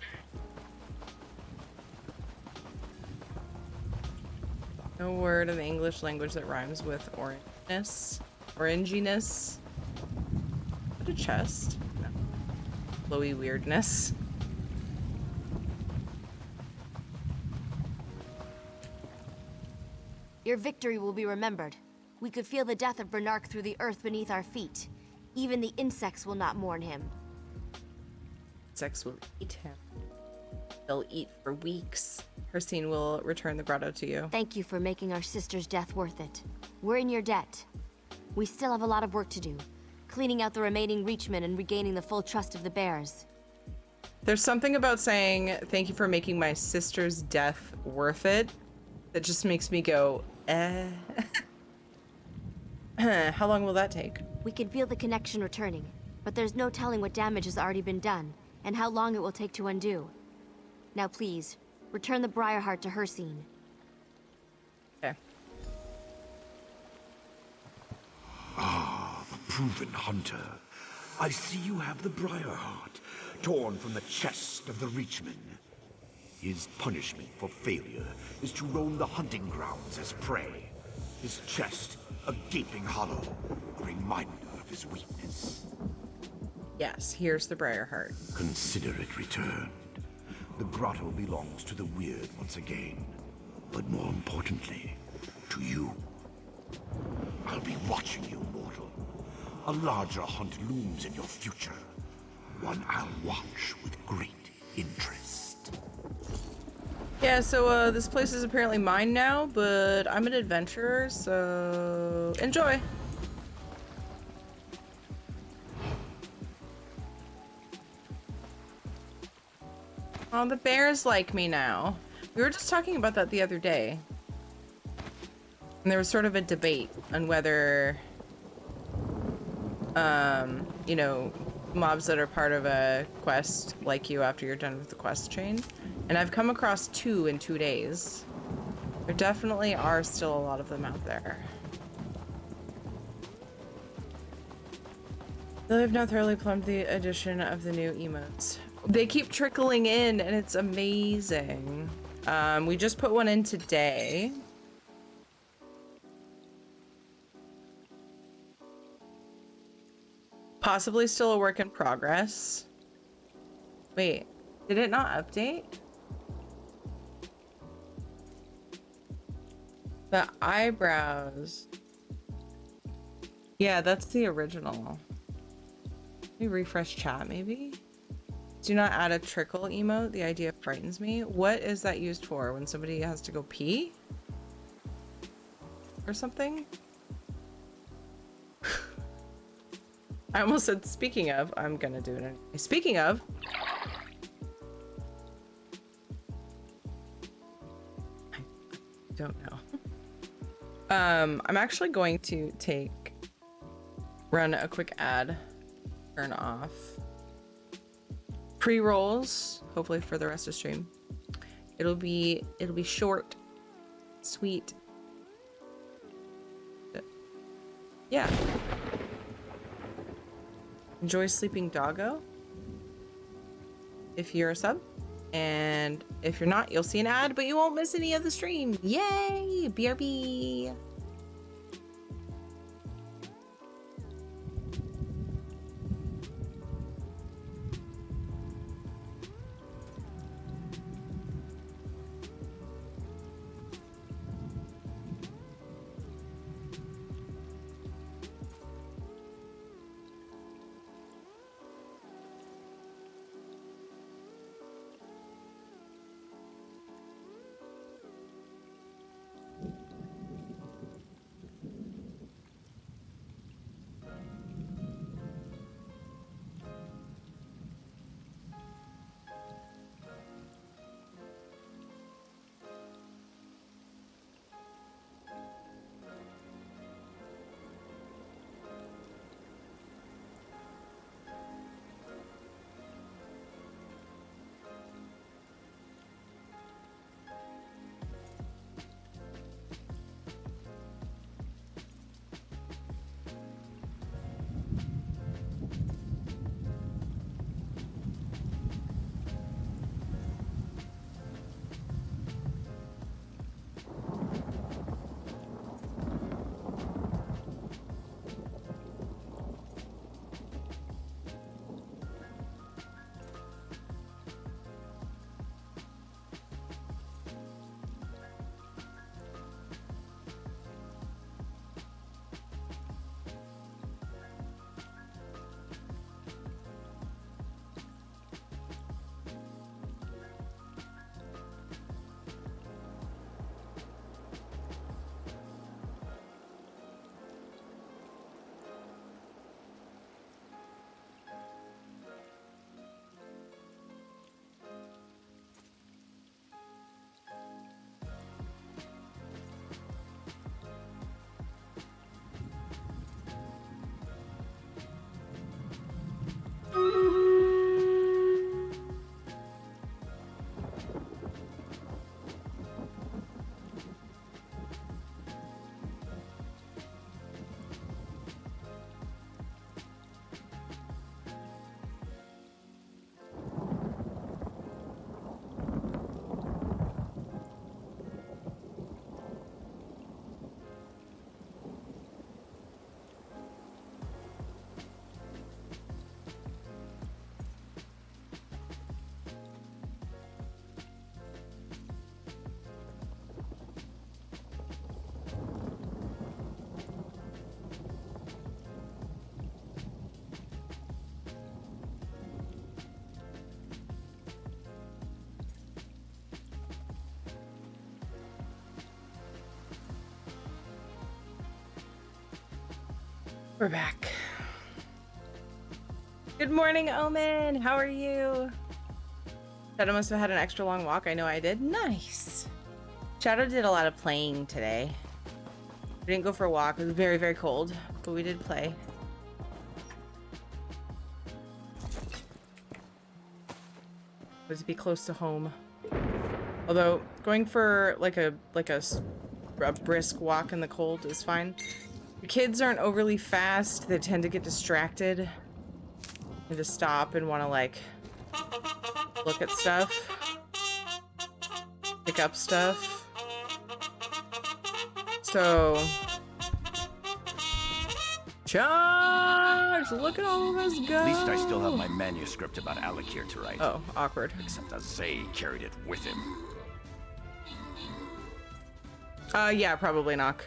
No word in the English language that rhymes with orangeness. Oranginess. What a chest. No. Flowy weirdness. Your victory will be remembered. We could feel the death of Brynark through the earth beneath our feet. Even the insects will not mourn him. Insects will eat him. They'll eat for weeks. Hercene will return the grotto to you. Thank you for making our sister's death worth it. We're in your debt. We still have a lot of work to do. Cleaning out the remaining Reachmen and regaining the full trust of the bears. There's something about saying, thank you for making my sister's death worth it, that just makes me go, eh. How long will that take? We can feel the connection returning, but there's no telling what damage has already been done, and how long it will take to undo. Now please, return the Briarheart to Hercene. Okay. Ah, the proven hunter. I see you have the Briarheart, torn from the chest of the Reachmen. His punishment for failure is to roam the hunting grounds as prey. His chest, a gaping hollow, a reminder of his weakness. Yes, here's the Briarheart. Consider it returned. The grotto belongs to the weird once again. But more importantly, to you. I'll be watching you, mortal. A larger hunt looms in your future. One I'll watch with great interest. Yeah, so this place is apparently mine now, but I'm an adventurer, so enjoy. Oh, the bears like me now. We were just talking about that the other day. And there was sort of a debate on whether, you know, mobs that are part of a quest like you after you're done with the quest chain. And I've come across 2 in 2 days. There definitely are still a lot of them out there. Though I've now thoroughly plumbed the addition of the new emotes. They keep trickling in and it's amazing. We just put one in today. Possibly still a work in progress. Wait, did it not update? The eyebrows. Yeah, that's the original. Let me refresh chat, maybe? Do not add a trickle emote. The idea frightens me. What is that used for? When somebody has to go pee? Or something? I almost said speaking of. I'm gonna do it anyway. Speaking of. I don't know. I'm actually going to run a quick ad. Turn off pre-rolls, hopefully for the rest of stream. It'll be short, sweet. Yeah. Enjoy sleeping doggo if you're a sub, and if you're not, you'll see an ad, but you won't miss any of the stream. Yay! BRB. We're back. Good morning, Omen. How are you? Shadow must have had an extra long walk. I know I did. Nice. Shadow did a lot of playing today. We didn't go for a walk. It was very, very cold, but we did play. Was to be close to home. Although going for like a brisk walk in the cold is fine. The kids aren't overly fast. They tend to get distracted and just stop and want to like look at stuff, pick up stuff. So charge! Look at all of us go! At least I still have my manuscript about Alakir to write. Oh, awkward. Except Azay carried it with him. Yeah, probably knock.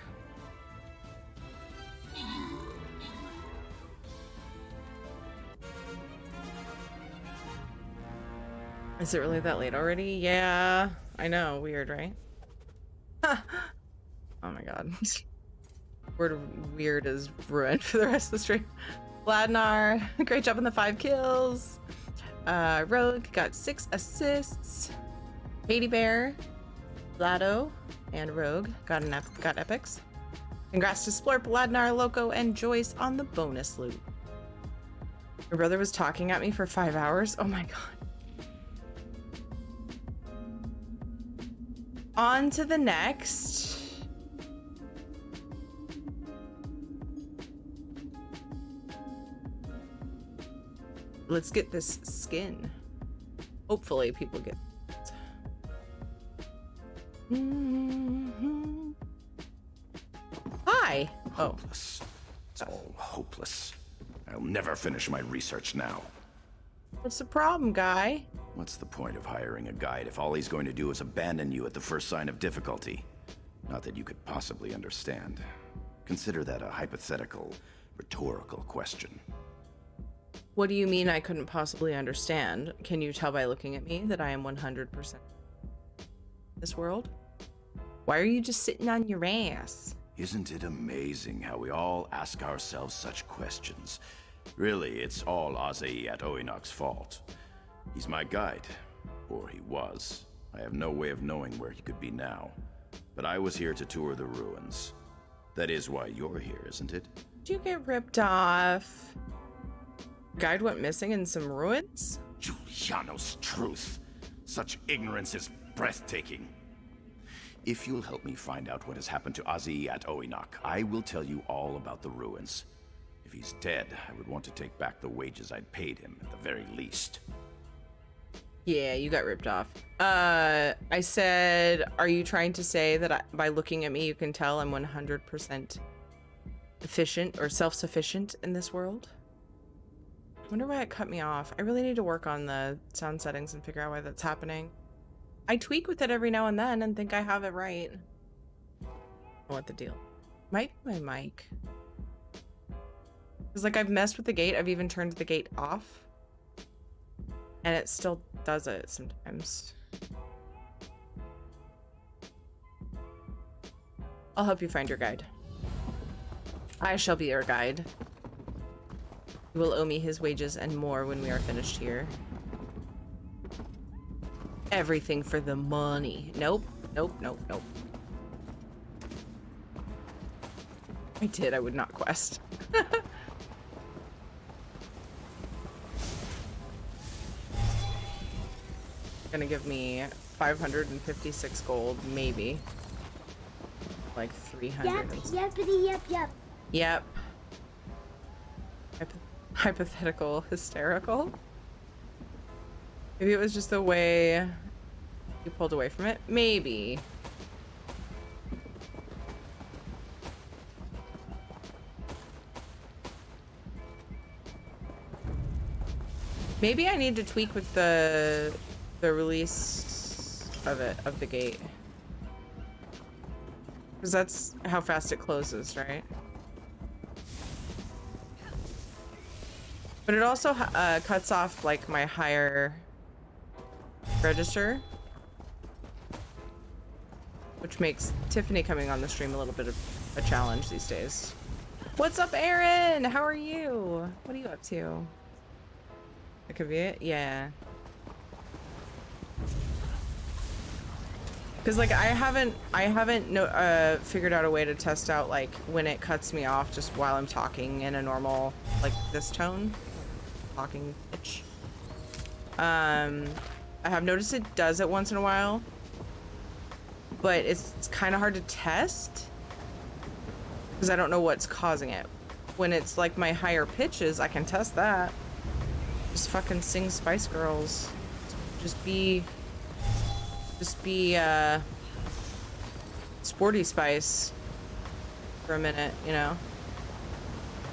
Is it really that late already? Yeah, I know. Weird, right? Oh my god. Word of weird is ruined for the rest of the stream. Vladnar, great job on the 5 kills. Rogue got 6 assists. Katie Bear, Vlado, and Rogue got epics. Congrats to Splorp, Vladnar, Loco, and Joyce on the bonus loot. My brother was talking at me for 5 hours. Oh my god. On to the next. Let's get this skin. Hopefully people get it. Hi. Hopeless. It's all hopeless. I'll never finish my research now. What's the problem, guy? What's the point of hiring a guide if all he's going to do is abandon you at the first sign of difficulty? Not that you could possibly understand. Consider that a hypothetical, rhetorical question. What do you mean I couldn't possibly understand? Can you tell by looking at me that I am 100% this world? Why are you just sitting on your ass? Isn't it amazing how we all ask ourselves such questions? Really, it's all Azay at Oinok's fault. He's my guide, or he was. I have no way of knowing where he could be now. But I was here to tour the ruins. That is why you're here, isn't it? Did you get ripped off? Guide went missing in some ruins? Giuliano's truth. Such ignorance is breathtaking. If you'll help me find out what has happened to Azay at Oinok, I will tell you all about the ruins. If he's dead, I would want to take back the wages I'd paid him, at the very least. Yeah, you got ripped off. I said, are you trying to say that by looking at me, you can tell I'm 100% efficient or self-sufficient in this world? I wonder why it cut me off. I really need to work on the sound settings and figure out why that's happening. I tweak with it every now and then and think I have it right. What the deal? Might be my mic. Because like I've messed with the gate. I've even turned the gate off. And it still does it sometimes. I'll help you find your guide. I shall be your guide. You will owe me his wages and more when we are finished here. Everything for the money. Nope. Nope, nope, nope. I would not quest. Gonna give me 556 gold, maybe. Like 300. Yep. Yep. Hypothetical hysterical. Maybe it was just the way you pulled away from it. Maybe. Maybe I need to tweak with the release of the gate. Because that's how fast it closes, right? But it also cuts off like my higher register, which makes Tiffany coming on the stream a little bit of a challenge these days. What's up, Aaron? How are you? What are you up to? That could be it? Yeah. Because like I haven't figured out a way to test out like when it cuts me off just while I'm talking in a normal like this tone, talking pitch. I have noticed it does it once in a while, but it's kind of hard to test because I don't know what's causing it. When it's like my higher pitches, I can test that. Just fucking sing Spice Girls. Just be Sporty Spice for a minute, you know,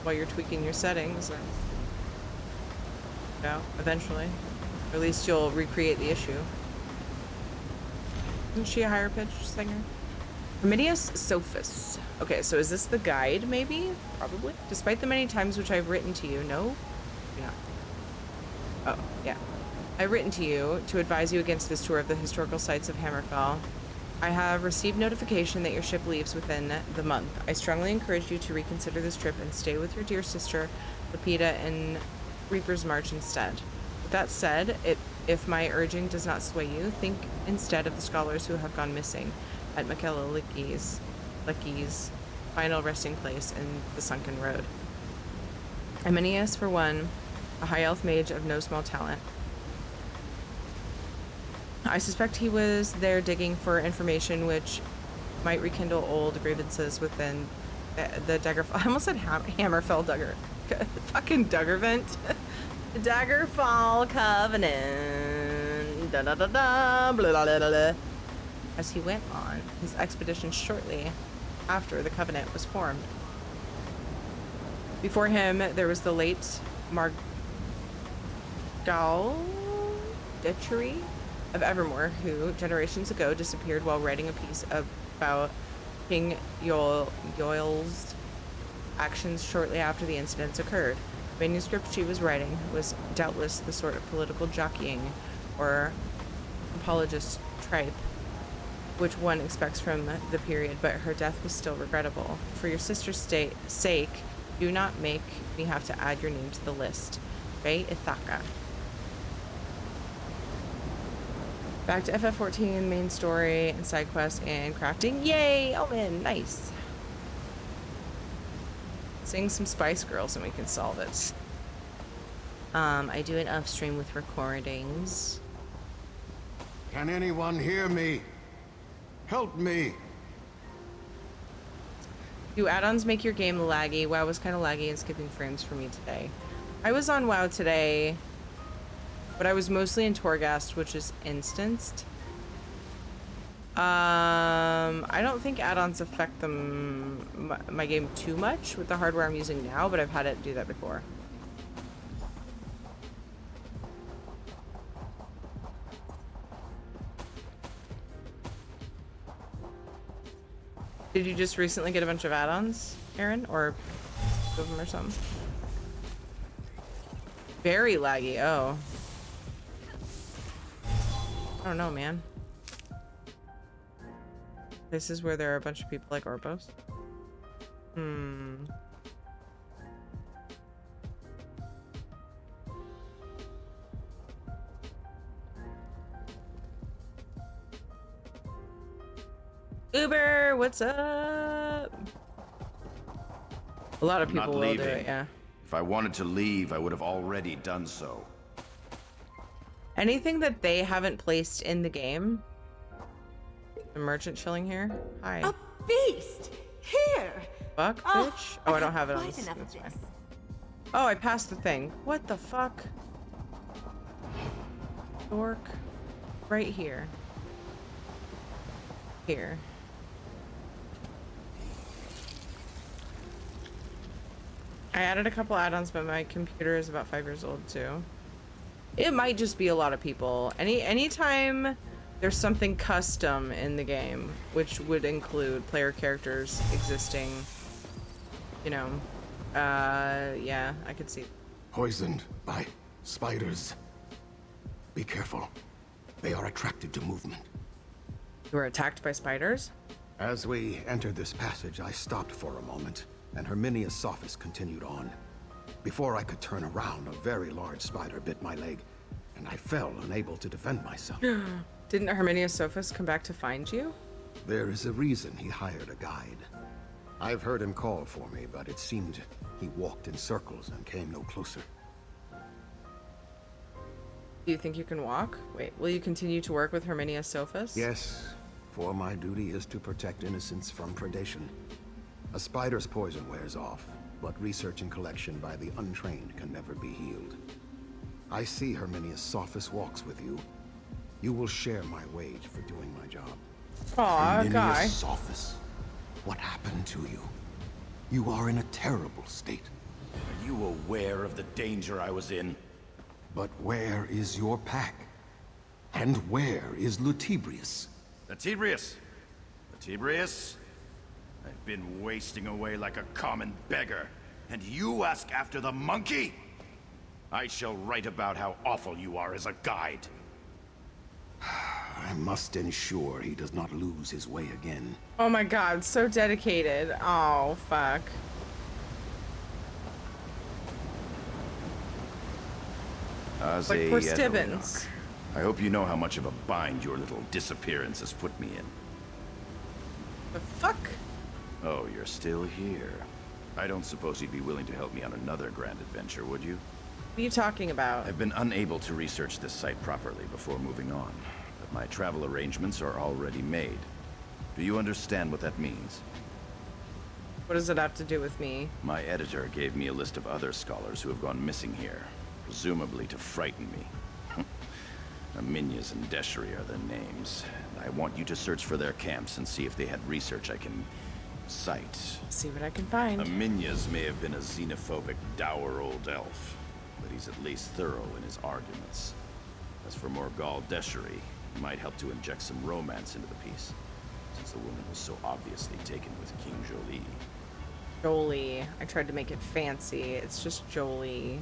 while you're tweaking your settings, or, you know, eventually. Or at least you'll recreate the issue. Isn't she a higher pitched singer? Herminius Sophus. Okay, so is this the guide, maybe? Probably. Despite the many times which I've written to you, no? You're not. Oh, yeah. I've written to you to advise you against this tour of the historical sites of Hammerfell. I have received notification that your ship leaves within the month. I strongly encourage you to reconsider this trip and stay with your dear sister, Lapita, in Reaper's March instead. With that said, if my urging does not sway you, think instead of the scholars who have gone missing at Michaela Lecky's final resting place in the Sunken Road. Eminius, for one, a high elf mage of no small talent. I suspect he was there digging for information which might rekindle old grievances within the Daggerfall. I almost said Hammerfell fucking Daggervent. Daggerfall Covenant. Da da da da. Blah, blah, blah, blah. As he went on his expedition shortly after the Covenant was formed. Before him, there was the late Margal Detchery of Evermore, who generations ago disappeared while writing a piece about King Yoel's actions shortly after the incidents occurred. The manuscript she was writing was doubtless the sort of political jockeying or apologist tripe which one expects from the period, but her death was still regrettable. For your sister's sake, do not make me have to add your name to the list. Faye Ithaka. Back to FF14, main story and side quests and crafting. Yay! Omen, nice. Sing some Spice Girls and we can solve it. I do it off stream with recordings. Can anyone hear me? Help me! Do add-ons make your game laggy? WoW was kind of laggy and skipping frames for me today. I was on WoW today, but I was mostly in Torghast, which is instanced. I don't think add-ons affect my game too much with the hardware I'm using now, but I've had it do that before. Did you just recently get a bunch of add-ons, Aaron? Or two of them or something? Very laggy, oh. I don't know, man. Places where there are a bunch of people like Orbos. Uber, what's up? A lot of people will do it, yeah. If I wanted to leave, I would have already done so. Anything that they haven't placed in the game. The merchant chilling here. Hi. A beast! Here! Fuck, bitch. Oh, I don't have it on this. Enough That's of fine. this. Oh, I passed the thing. What the fuck? Dork. Right here. Here. I added a couple add-ons, but my computer is about 5 years old too. It might just be a lot of people. Anytime there's something custom in the game, which would include player characters existing, you know, yeah, I could see. Poisoned by spiders. Be careful. They are attracted to movement. You were attacked by spiders? As we entered this passage, I stopped for a moment, and Herminius Sophus continued on. Before I could turn around, a very large spider bit my leg, and I fell, unable to defend myself. Didn't Herminius Sophus come back to find you? There is a reason he hired a guide. I've heard him call for me, but it seemed he walked in circles and came no closer. Do you think you can walk? Wait, will you continue to work with Herminius Sophus? Yes, for my duty is to protect innocents from predation. A spider's poison wears off, but research and collection by the untrained can never be healed. I see Herminius Sophus walks with you. You will share my wage for doing my job. Aw, guy. Herminius Sophus, what happened to you? You are in a terrible state. Are you aware of the danger I was in? But where is your pack? And where is Lutebrius? Lutebrius? Lutebrius? I've been wasting away like a common beggar, and you ask after the monkey? I shall write about how awful you are as a guide. I must ensure he does not lose his way again. Oh my god, so dedicated. Oh, fuck. Like poor Stibbins. I hope you know how much of a bind your little disappearance has put me in. The fuck? Oh, you're still here. I don't suppose you'd be willing to help me on another grand adventure, would you? What are you talking about? I've been unable to research this site properly before moving on, but my travel arrangements are already made. Do you understand what that means? What does it have to do with me? My editor gave me a list of other scholars who have gone missing here, presumably to frighten me. Aminyas and Deshri are their names. I want you to search for their camps and see if they had research I can cite. See what I can find. Aminyas may have been a xenophobic, dour old elf, but he's at least thorough in his arguments. As for Morgal Deshri, he might help to inject some romance into the piece, since the woman was so obviously taken with King Jolie. Jolie. I tried to make it fancy. It's just Jolie.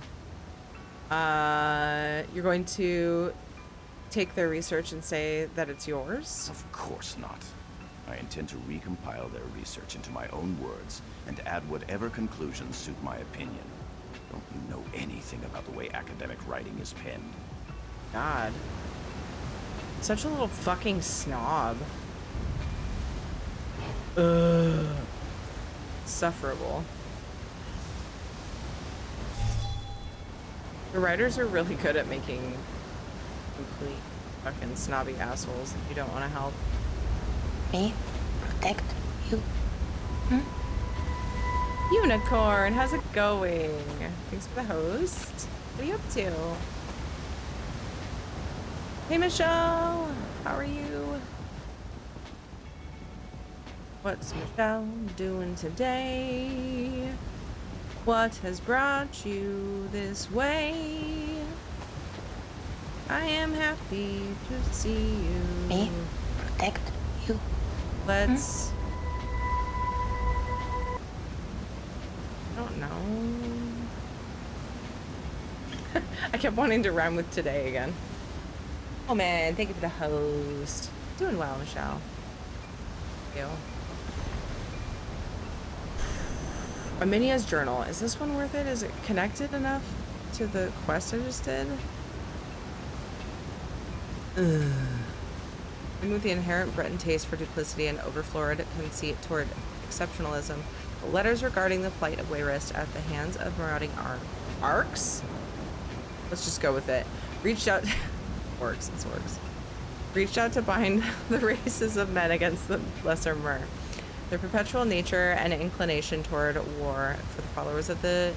You're going to take their research and say that it's yours? Of course not. I intend to recompile their research into my own words and add whatever conclusions suit my opinion. Don't you know anything about the way academic writing is penned? God. Such a little fucking snob. Ugh. Sufferable. The writers are really good at making complete fucking snobby assholes that you don't want to help. Me? Protect you? Unicorn, how's it going? Thanks for the host. What are you up to? Hey Michelle, how are you? What's Michelle doing today? What has brought you this way? I am happy to see you. Me? Protect you? Let's... I don't know. I kept wanting to rhyme with today again. Oh man, thank you for the host. Doing well, Michelle. Thank you. Arminia's journal. Is this one worth it? Is it connected enough to the quest I just did? Ugh. Even with the inherent Breton taste for duplicity and overflorid conceit toward exceptionalism, the letters regarding the plight of Wayrest at the hands of marauding Arcs? Let's just go with it. Reached out... Orcs, it's orcs. Reached out to bind the races of men against the lesser mer. Their perpetual nature and inclination toward war for the followers of the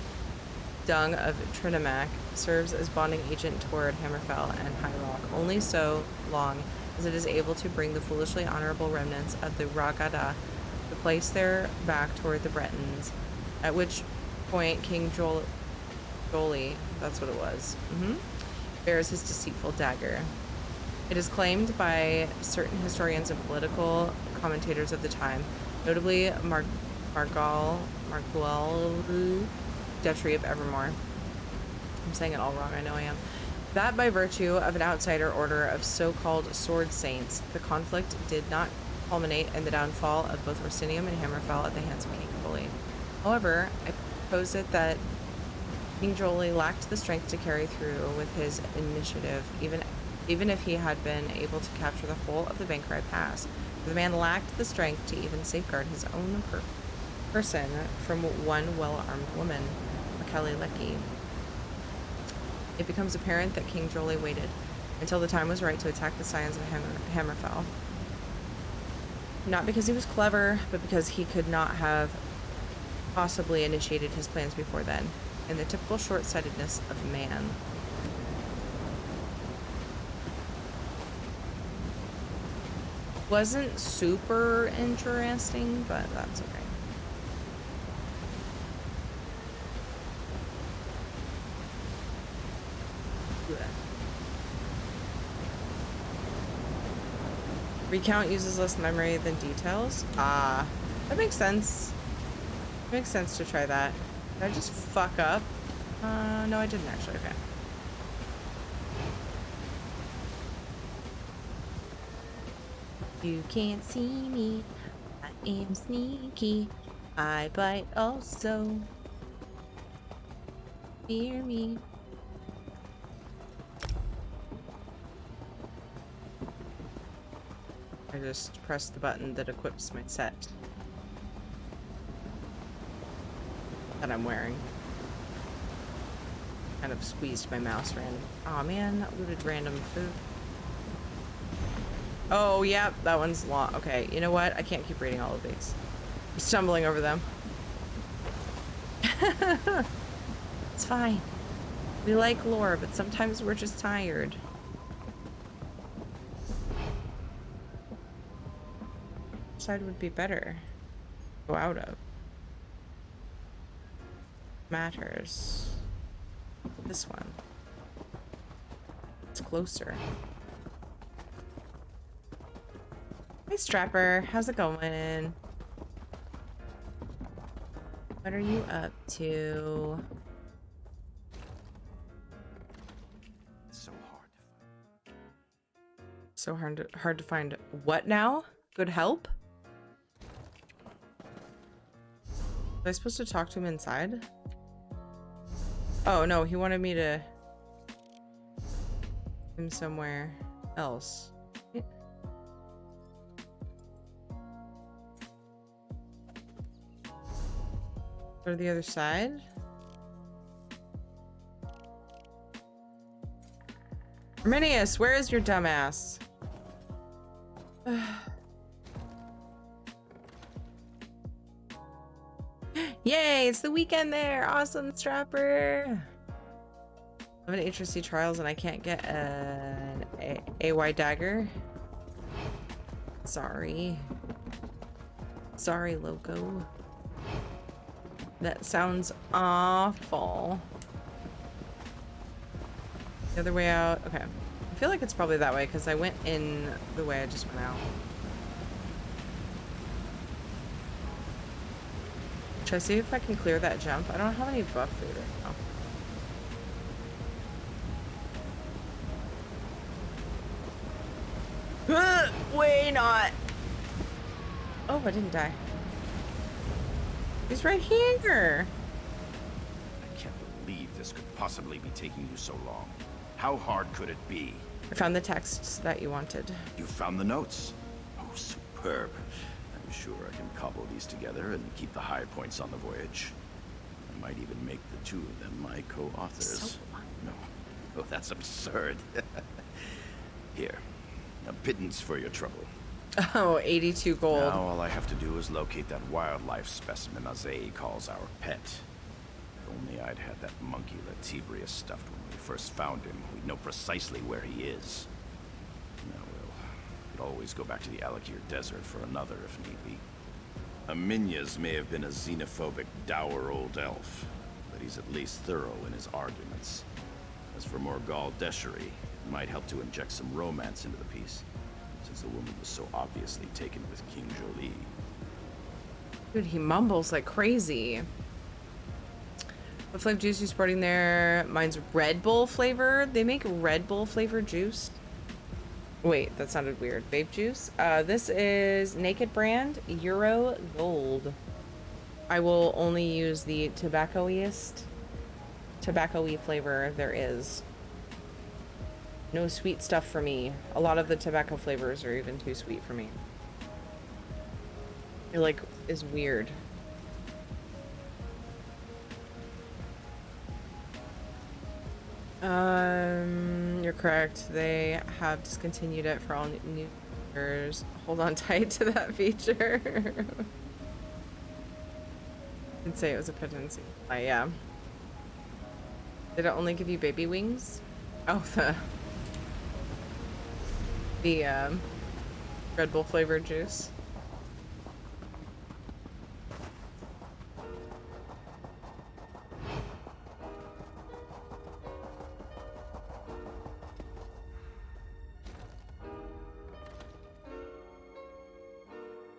dung of Trinamac serves as bonding agent toward Hammerfell and High Rock, only so long as it is able to bring the foolishly honorable remnants of the Ragada to place their back toward the Bretons, at which point King Jolie, that's what it was, bears his deceitful dagger. It is claimed by certain historians and political commentators of the time, notably Marguel Deshri of Evermore. I'm saying it all wrong, I know I am. That by virtue of an outsider order of so-called sword saints, the conflict did not culminate in the downfall of both Orsinium and Hammerfell at the hands of King Jolie. However, I propose it that King Jolie lacked the strength to carry through with his initiative, even even if he had been able to capture the whole of the Bankorai Pass. The man lacked the strength to even safeguard his own person from one well-armed woman, Makali Leki. It becomes apparent that King Jolie waited until the time was right to attack the Scions of Hammerfell. Not because he was clever, but because he could not have possibly initiated his plans before then, in the typical short-sightedness of man. Wasn't super interesting, but that's okay. Recount uses less memory than details. Ah, that makes sense. It makes sense to try that. Did I just fuck up? No, I didn't actually. Okay. You can't see me. I am sneaky. I bite also. Fear me. I just pressed the button that equips my set that I'm wearing. Kind of squeezed my mouse random. Oh man, that looted random food. Oh, yeah, that one's long. Okay, you know what? I can't keep reading all of these. I'm stumbling over them. It's fine. We like lore, but sometimes we're just tired. Which side would be better? Go out of. Matters. This one. It's closer. Hey Strapper, how's it going? What are you up to? So hard to find what now? Good help? Was I supposed to talk to him inside? Oh no, he wanted me to him somewhere else. Go to the other side? Arminius, where is your dumbass? Yay, it's the weekend there. Awesome, Strapper. I'm in HRC trials and I can't get an AY dagger. Sorry. Sorry, Loco. That sounds awful. The other way out. Okay. I feel like it's probably that way because I went in the way I just went out. Should I see if I can clear that jump? I don't have any buff food right now. Way not. Oh, I didn't die. He's right here. I can't believe this could possibly be taking you so long. How hard could it be? I found the texts that you wanted. You found the notes? Oh, superb. I'm sure I can cobble these together and keep the high points on the voyage. I might even make the two of them my co-authors. So fun. No. Oh, that's absurd. Here. A pittance for your trouble. Oh, 82 gold. Now all I have to do is locate that wildlife specimen Azei calls our pet. If only I'd had that monkey Latibrius stuffed when we first found him, we'd know precisely where he is. Now we could always go back to the Alakir Desert for another if need be. Aminya's may have been a xenophobic, dour old elf, but he's at least thorough in his arguments. As for Morgal Deshery, it might help to inject some romance into the piece, since the woman was so obviously taken with King Jolie. Dude, he mumbles like crazy. What flavor juice are you sporting there? Mine's Red Bull flavor. They make Red Bull flavored juice. Wait, that sounded weird. Vape juice. This is Naked brand Euro Gold. I will only use the tobacco-y flavor there is. no sweet stuff for me. A lot of the tobacco flavors are even too sweet for me. It like is weird. You're correct. They have discontinued it for all new users. Hold on tight to that feature. I'd say it was a potency. Yeah. Did it only give you baby wings? Oh, the Red Bull flavored juice.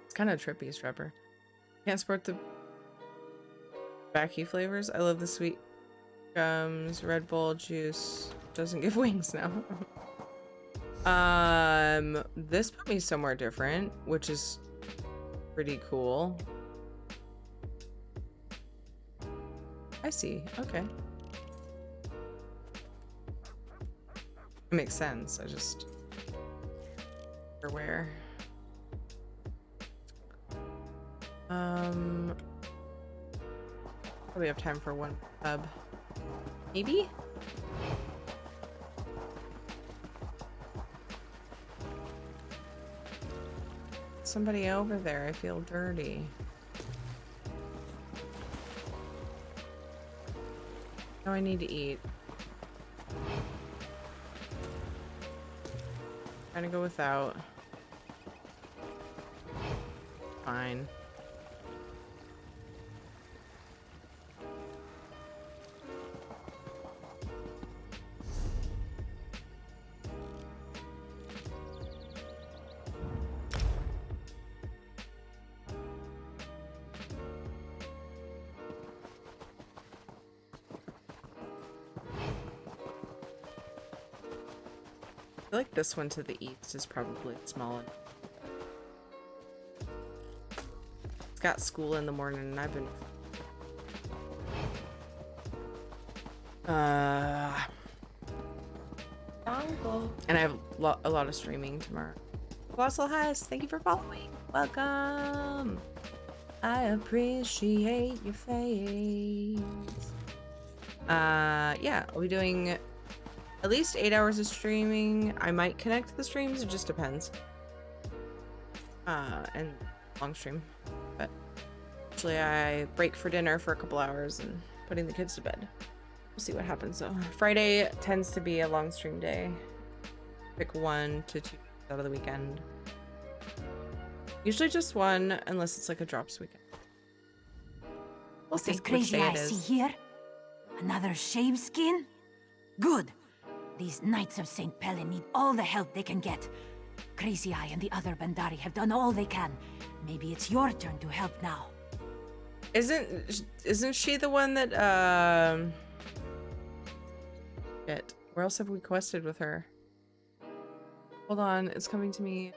It's kind of trippy, Strapper. Can't support the backy flavors. I love the sweet gums. Red Bull juice doesn't give wings now. This put me somewhere different, which is pretty cool. I see. Okay. It makes sense. I just for where. Probably have time for one pub. Maybe? Somebody over there. I feel dirty. No, I need to eat. Trying to go without. Fine. I feel like this one to the east is probably smaller. It's got school in the morning and I've been and I have a lot of streaming tomorrow. Colossal Hess, thank you for following. Welcome. I appreciate your face. Yeah, I'll be doing at least 8 hours of streaming. I might connect the streams, it just depends. And long stream. But usually I break for dinner for a couple hours and putting the kids to bed. We'll see what happens though. Friday tends to be a long stream day. Pick 1 to 2 out of the weekend. Usually just one, unless it's like a drops weekend. We'll see This which crazy day I it is. see here? Another shaveskin? Good. These Knights of St. Pellen need all the help they can get. Crazy Eye and the other Bandari have done all they can. Maybe it's your turn to help now. Isn't she the one that shit. Where else have we quested with her? Hold on, it's coming to me.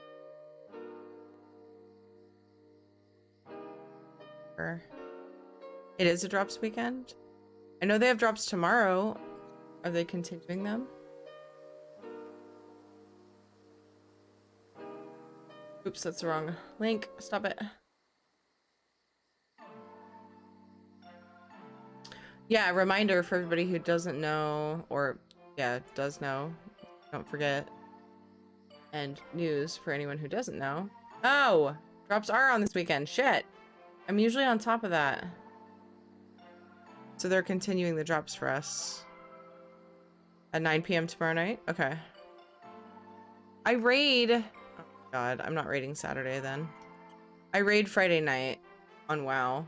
It is a drops weekend. I know they have drops tomorrow. Are they continuing them? Oops, that's the wrong link. Stop it. Yeah, a reminder for everybody who doesn't know, or yeah, does know. Don't forget. And news for anyone who doesn't know. Oh, drops are on this weekend. Shit. I'm usually on top of that. So they're continuing the drops for us. At 9 p.m. tomorrow night? Okay. I raid... Oh god, I'm not raiding Saturday then. I raid Friday night on WoW.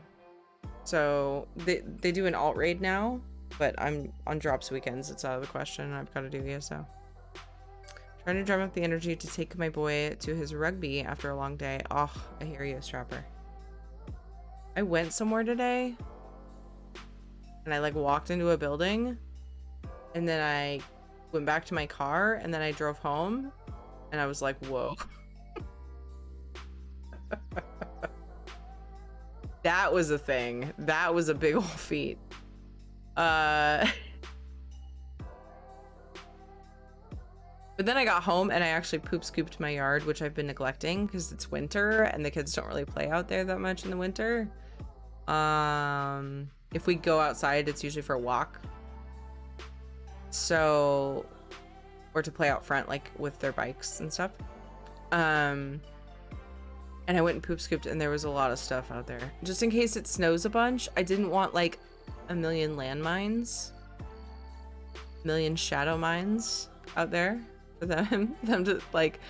So they do an alt raid now, but I'm on drops weekends. It's out of the question. I've got to do ESO. Trying to drum up the energy to take my boy to his rugby after a long day. Oh, I hear you, Strapper. I went somewhere today and I like walked into a building and then I went back to my car and then I drove home and I was like, whoa. That was a thing. That was a big old feat. But then I got home and I actually poop scooped my yard, which I've been neglecting because it's winter and the kids don't really play out there that much in the winter. If we go outside, it's usually for a walk. So, or to play out front, like with their bikes and stuff. And I went and poop scooped and there was a lot of stuff out there. Just in case it snows a bunch, I didn't want like a million landmines, a million shadow mines out there for them to like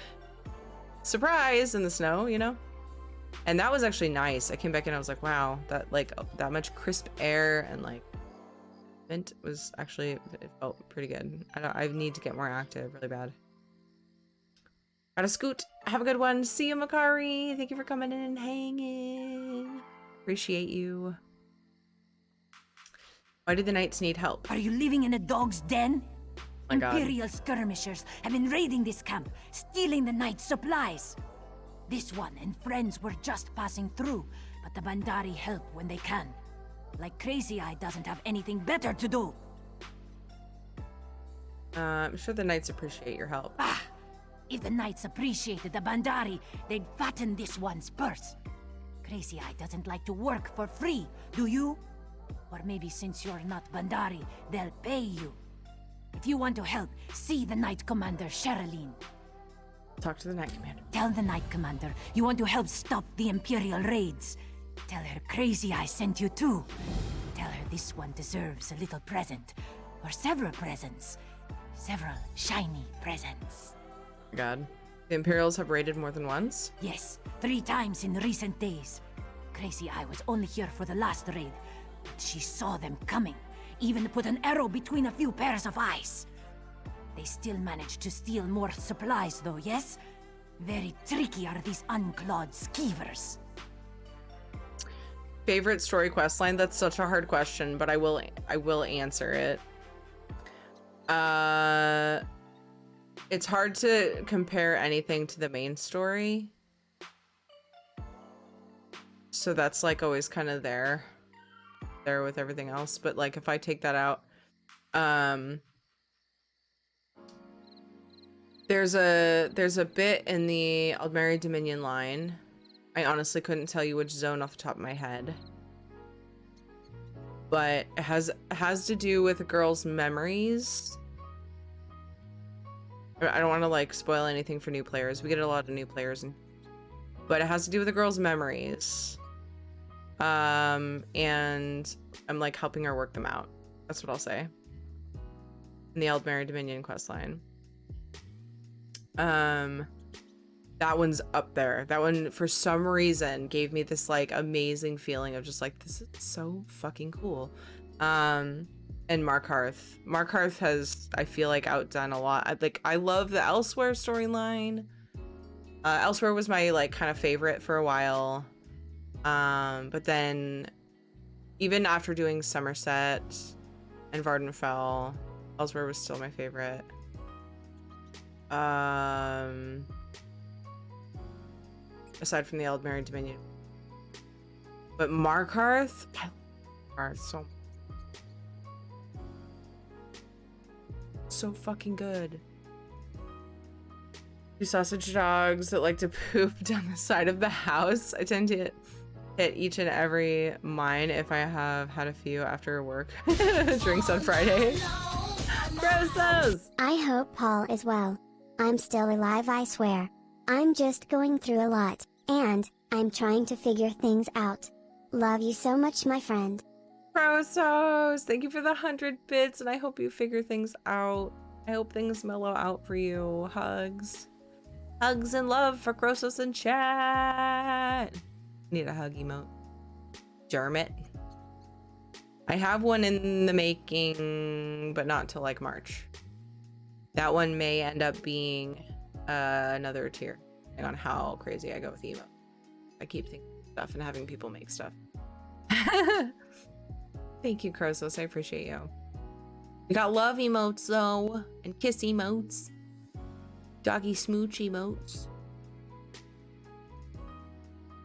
surprise in the snow, you know? And that was actually nice. I came back and I was like, wow, that like that much crisp air and like mint was actually, it felt pretty good. I need to get more active really bad. Gotta scoot. Have a good one. See you, Makari. Thank you for coming in and hanging. Appreciate you. Why do the knights need help? Are you living in a dog's den? My God. Imperial skirmishers have been raiding this camp, stealing the knight's supplies. This one and friends were just passing through, but the Bandari help when they can. Like Crazy Eye doesn't have anything better to do. I'm sure the knights appreciate your help. Ah! If the knights appreciated the Bandari, they'd fatten this one's purse. Crazy Eye doesn't like to work for free, do you? Or maybe since you're not Bandari, they'll pay you. If you want to help, see the Knight Commander, Sherilyn. Talk to the Knight Commander. Tell the Knight Commander you want to help stop the Imperial raids. Tell her Crazy Eye sent you too. Tell her this one deserves a little present. Or several presents. Several shiny presents. God. The Imperials have raided more than once? Yes, 3 times in recent days. Crazy Eye was only here for the last raid, but she saw them coming. Even put an arrow between a few pairs of eyes. They still managed to steal more supplies though, yes? Very tricky are these unclawed skeevers. Favorite story quest line? That's such a hard question, but I will answer it. It's hard to compare anything to the main story. So that's like always kind of there with everything else. But like if I take that out, there's a bit in the Aldmeri Dominion line. I honestly couldn't tell you which zone off the top of my head. But it has to do with a girl's memories. I don't want to like spoil anything for new players. We get a lot of new players, but it has to do with a girl's memories. And I'm like helping her work them out. That's what I'll say. In the Aldmeri Dominion questline. That one's up there. That one for some reason gave me this like amazing feeling of just like, this is so fucking cool. And Markarth. Markarth has, I feel like, outdone a lot. I love the Elsewhere storyline. Elsewhere was my like kind of favorite for a while. But then even after doing Somerset and Vardenfell, Elsewhere was still my favorite. Aside from the Aldmeri Dominion. But Markarth, so fucking good. 2 sausage dogs that like to poop down the side of the house. I tend to hit each and every mine if I have had a few after work. Drinks on Friday. Grossos! I hope Paul is well. I'm still alive, I swear. I'm just going through a lot, and I'm trying to figure things out. Love you so much, my friend. Grossos! Thank you for the 100 bits, and I hope you figure things out. I hope things mellow out for you. Hugs. Hugs and love for Grossos in chat. Need a hug emote. Dermot. I have one in the making, but not till like March. That one may end up being another tier, depending on how crazy I go with emote. I keep thinking stuff and having people make stuff. Thank you, Krosos. I appreciate you. We got love emotes though, and kiss emotes, doggy smooch emotes.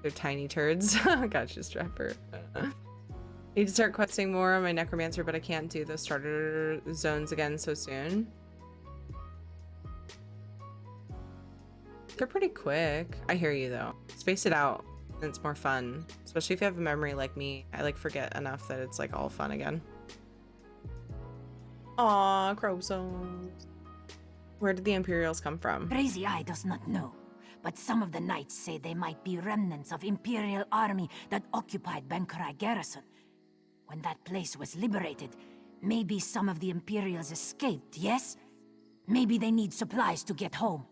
They're tiny turds. Gotcha, Strapper. Need to start questing more on my necromancer, but I can't do the starter zones again so soon. They're pretty quick. I hear you though. Space it out and it's more fun. Especially if you have a memory like me. I like forget enough that it's like all fun again. Aw, Crobsos. Where did the Imperials come from? Crazy Eye does not know, but some of the knights say they might be remnants of Imperial army that occupied Bankorai garrison. When that place was liberated, maybe some of the Imperials escaped, yes? Maybe they need supplies to get home.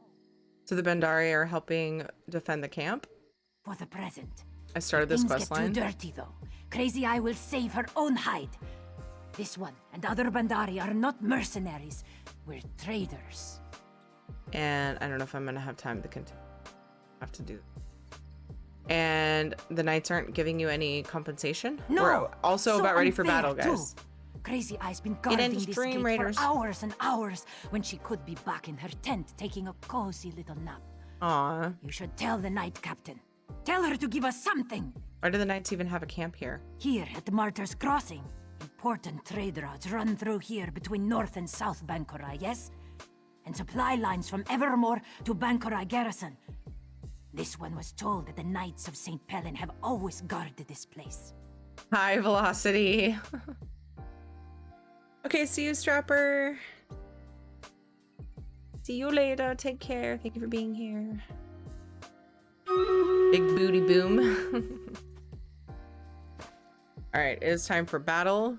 So the Bandari are helping defend the camp? For the present. I started this quest line. Things get too dirty though. Crazy Eye will save her own hide. This one and other Bandari are not mercenaries. We're traders. And I don't know if I'm gonna have time to continue. I have to do. And the knights aren't giving you any compensation? No. We're also so about ready for unfair, battle, guys. Too. Crazy Eye's been guarding this Dream gate Raiders. for hours and hours when she could be back in her tent taking a cozy little nap. Aw. You should tell the knight captain. Tell her to give us something. Why do the knights even have a camp here? Here at the Martyr's Crossing. Important trade routes run through here between North and South Bankorai, yes? And supply lines from Evermore to Bankorai Garrison. This one was told that the Knights of St. Pellen have always guarded this place. High velocity. Okay, see you, Strapper. See you later. Take care. Thank you for being here. Big booty boom. All right, it is time for battle.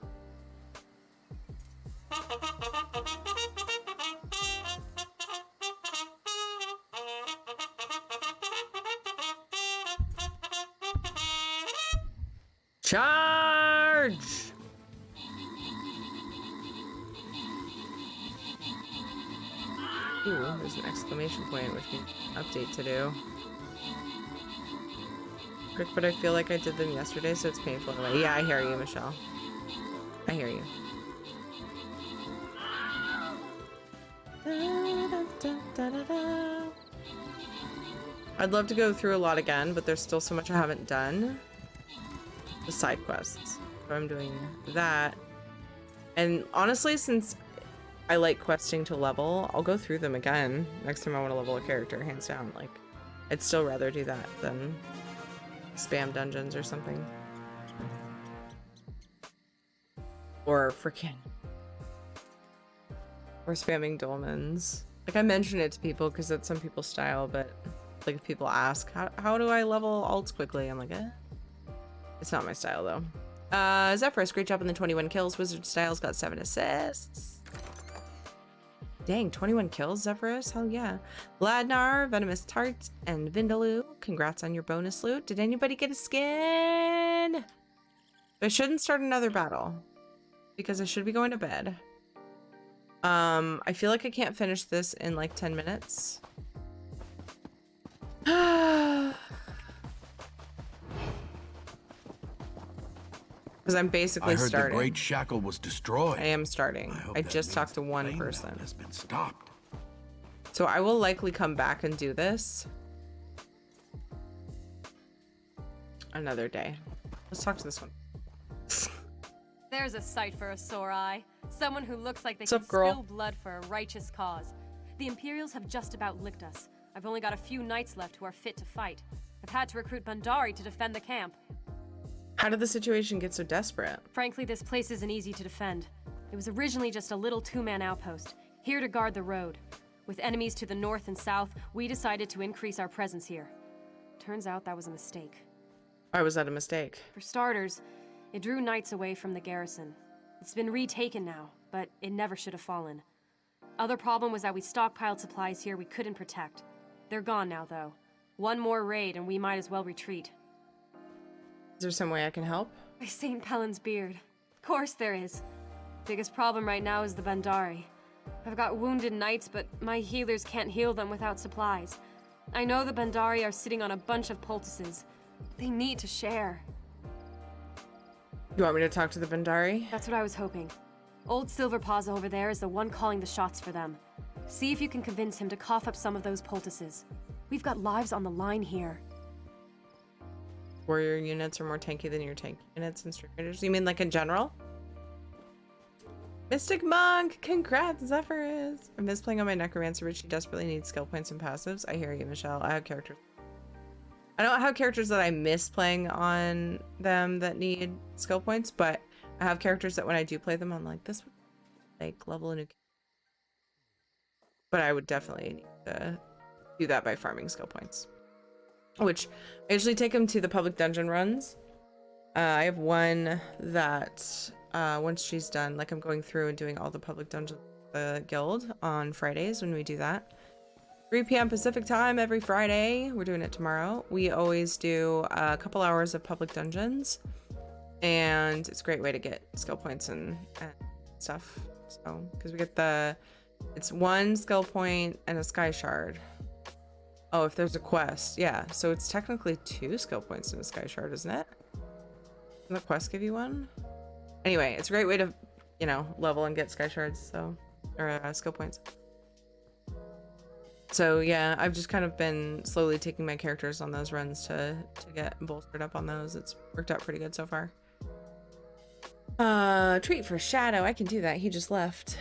Charge! Ooh, there's an exclamation point, which means update to do. Quick, but I feel like I did them yesterday, so it's painful in a way. Yeah, I hear you, Michelle. I hear you. I'd love to go through a lot again, but there's still so much I haven't done. The side quests. So I'm doing that. And honestly, since I like questing to level, I'll go through them again next time I want to level a character, hands down. Like, I'd still rather do that than spam dungeons or something. Or freaking. Or spamming dolmens. Like, I mention it to people because that's some people's style, but like if people ask, how do I level alts quickly? I'm like, eh. It's not my style though. Zephyrus, great job on the 21 kills. Wizard Styles got 7 assists. Dang, 21 kills, Zephyrus? Hell yeah. Vladnar, Venomous Tart, and Vindaloo, congrats on your bonus loot. Did anybody get a skin? I shouldn't start another battle because I should be going to bed. I feel like I can't finish this in like 10 minutes. Because I'm basically starting. I heard the Great Shackle was destroyed. I am starting. I just talked to one person. Has been stopped. So I will likely come back and do this another day. Let's talk to this one. There's a sight for a sore eye. Someone who looks like they What's can up, girl? spill blood for a righteous cause. The Imperials have just about licked us. I've only got a few knights left who are fit to fight. I've had to recruit Bandari to defend the camp. How did the situation get so desperate? Frankly, this place isn't easy to defend. It was originally just a little two-man outpost, here to guard the road. With enemies to the north and south, we decided to increase our presence here. Turns out that was a mistake. Why was that a mistake? For starters, it drew knights away from the garrison. It's been retaken now, but it never should have fallen. Other problem was that we stockpiled supplies here we couldn't protect. They're gone now, though. One more raid and we might as well retreat. Is there some way I can help? By St. Pellen's beard. Of course there is. Biggest problem right now is the Bandari. I've got wounded knights, but my healers can't heal them without supplies. I know the Bandari are sitting on a bunch of poultices. They need to share. You want me to talk to the Bandari? That's what I was hoping. Old Silver Paws over there is the one calling the shots for them. See if you can convince him to cough up some of those poultices. We've got lives on the line here. Warrior units are more tanky than your tank units and Street Raiders? You mean like in general? Mystic Monk! Congrats, Zephyrus! I miss playing on my Necromancer, but she desperately needs skill points and passives. I hear you, Michelle. I have characters. I don't have characters that I miss playing on them that need skill points, but I have characters that when I do play them, I'm like, this would like level a new. But I would definitely need to do that by farming skill points, which I usually take them to the public dungeon runs. I have one that once she's done, like I'm going through and doing all the public dungeons, the guild on Fridays when we do that. 3 p.m. Pacific time every Friday. We're doing it tomorrow. We always do a couple hours of public dungeons, and it's a great way to get skill points and stuff. So, because we get it's 1 skill point and a sky shard. Oh, if there's a quest, yeah. So it's technically 2 skill points and a sky shard, isn't it? Doesn't the quest give you 1? Anyway, it's a great way to, you know, level and get sky shards. So, or skill points. So yeah, I've just kind of been slowly taking my characters on those runs to get bolstered up on those. It's worked out pretty good so far. Treat for Shadow. I can do that. He just left.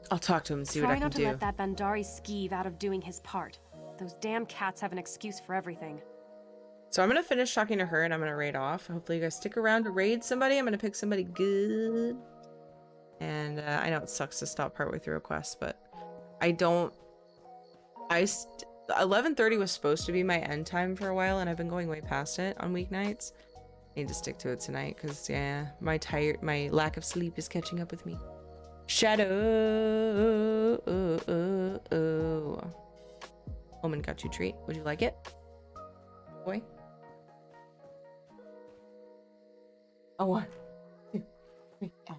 I'll talk to him and see what I can do. Try not to let that Bandari skeeve out of doing his part. Those damn cats have an excuse for everything. So I'm gonna finish talking to her and I'm gonna raid off. Hopefully you guys stick around to raid somebody. I'm gonna pick somebody good. And I know it sucks to stop partway through a quest, but I don't. 11:30 was supposed to be my end time for a while, and I've been going way past it on weeknights. I need to stick to it tonight because yeah, my lack of sleep is catching up with me. Shadow. Omen got you a treat. Would you like it, boy? Oh, 1, 2, 3, 4.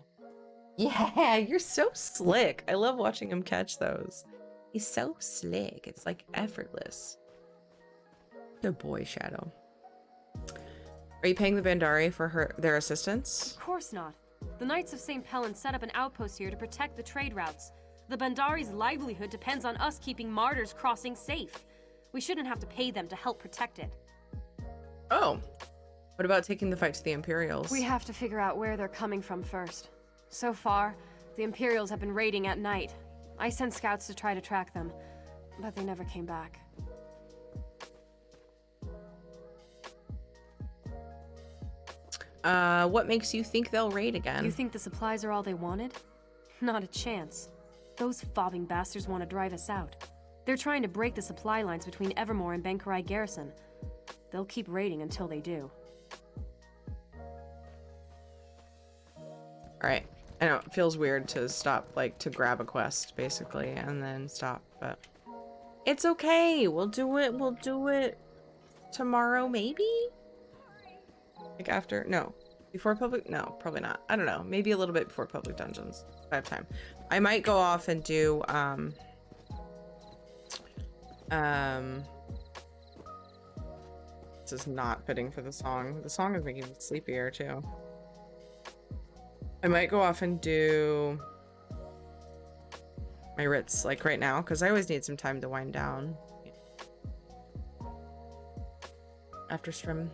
Yeah, you're so slick. I love watching him catch those. He's so slick. It's like effortless. Good boy, Shadow. Are you paying the Bandari for their assistance? Of course not. The Knights of St. Pellen set up an outpost here to protect the trade routes. The Bandari's livelihood depends on us keeping Martyr's Crossing safe. We shouldn't have to pay them to help protect it. Oh. What about taking the fight to the Imperials? We have to figure out where they're coming from first. So far, the Imperials have been raiding at night. I sent scouts to try to track them, but they never came back. What makes you think they'll raid again? You think the supplies are all they wanted? Not a chance. Those fobbing bastards want to drive us out. They're trying to break the supply lines between Evermore and Bankorai Garrison. They'll keep raiding until they do. Alright. I know, it feels weird to stop, like, to grab a quest, basically, and then stop, but... It's okay! We'll do it tomorrow, maybe? Like, after? No. Before public? No, probably not. I don't know. Maybe a little bit before public dungeons. I have time. I might go off and do, This is not fitting for the song. The song is making me sleepier, too. I might go off and do my writs like right now because I always need some time to wind down after stream,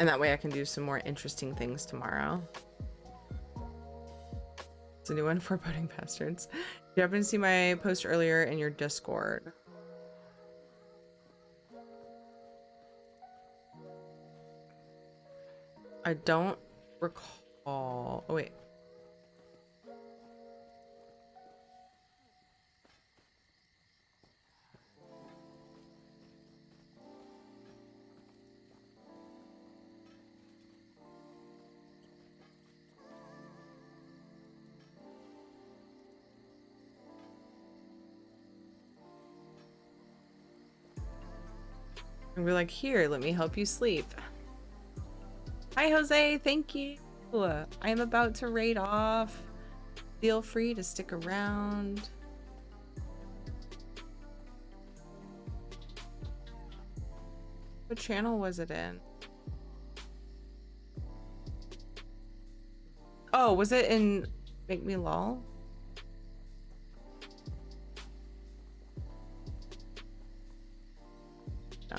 and that way I can do some more interesting things tomorrow. It's a new one for Foreboding Bastards. You happen to see my post earlier in your Discord. I don't recall. Oh, wait. And we're like, here, let me help you sleep. Hi, Jose. Thank you. I am about to raid off. Feel free to stick around. What channel was it in? Oh, was it in Make Me Lol? No.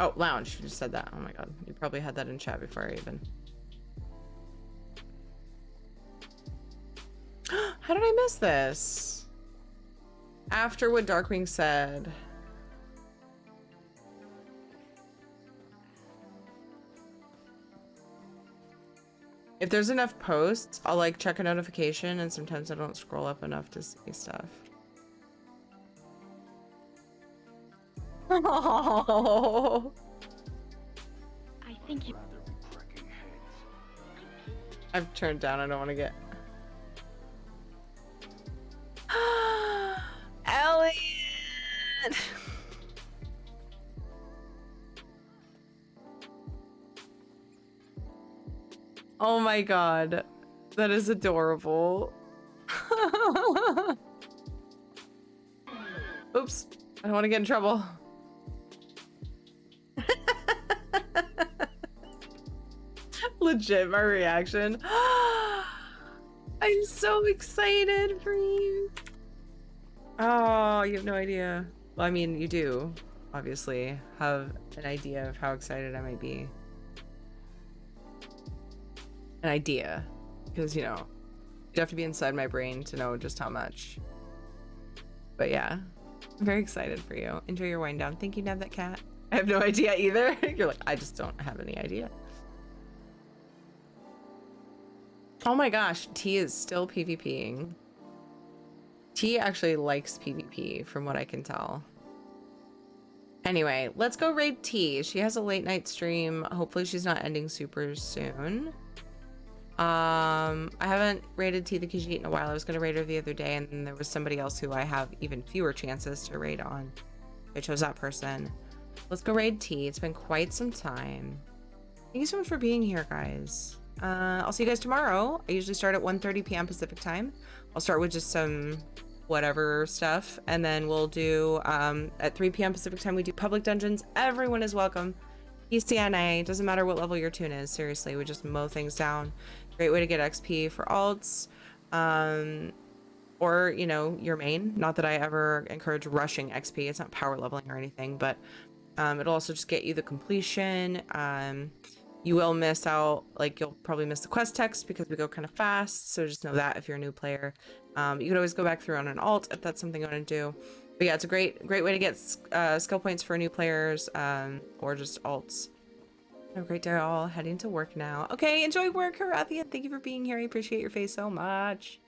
Oh, lounge. You just said that. Oh my god. You probably had that in chat before I even. How did I miss this? After what Darkwing said. If there's enough posts, I'll like check a notification, and sometimes I don't scroll up enough to see stuff. Oh. I think you. I've turned down. I don't want to get. Elliot. Oh my god. That is adorable. Oops. I don't want to get in trouble. Legit, my reaction. I'm so excited for you. Oh, you have no idea. Well, I mean, you do, obviously, have an idea of how excited I might be. An idea. Because, you know, you'd have to be inside my brain to know just how much. But yeah, I'm very excited for you. Enjoy your wind down. Thank you, Nev, that cat. I have no idea either. You're like, I just don't have any idea. Oh my gosh, T is still PvPing. T actually likes PvP from what I can tell. Anyway, let's go raid T. She has a late night stream. Hopefully she's not ending super soon. I haven't raided T the Khajiit in a while. I was gonna raid her the other day, and then there was somebody else who I have even fewer chances to raid on. I chose that person. Let's go raid T. It's been quite some time. Thank you so much for being here, guys. I'll see you guys tomorrow. I usually start at 1:30 p.m. Pacific time. I'll start with just some whatever stuff, and then we'll do at 3 p.m. Pacific time we do public dungeons. Everyone is welcome. ECNA, doesn't matter what level your tune is, seriously, we just mow things down. Great way to get XP for alts, or you know, your main. Not that I ever encourage rushing XP, it's not power leveling or anything, but it'll also just get you the completion. You will miss out, like you'll probably miss the quest text because we go kind of fast, so just know that if you're a new player. You could always go back through on an alt if that's something you want to do. But yeah, it's a great way to get skill points for new players, or just alts. Have a great day all. Heading to work now. Okay, enjoy work, Harathia. Thank you for being here. I appreciate your face so much.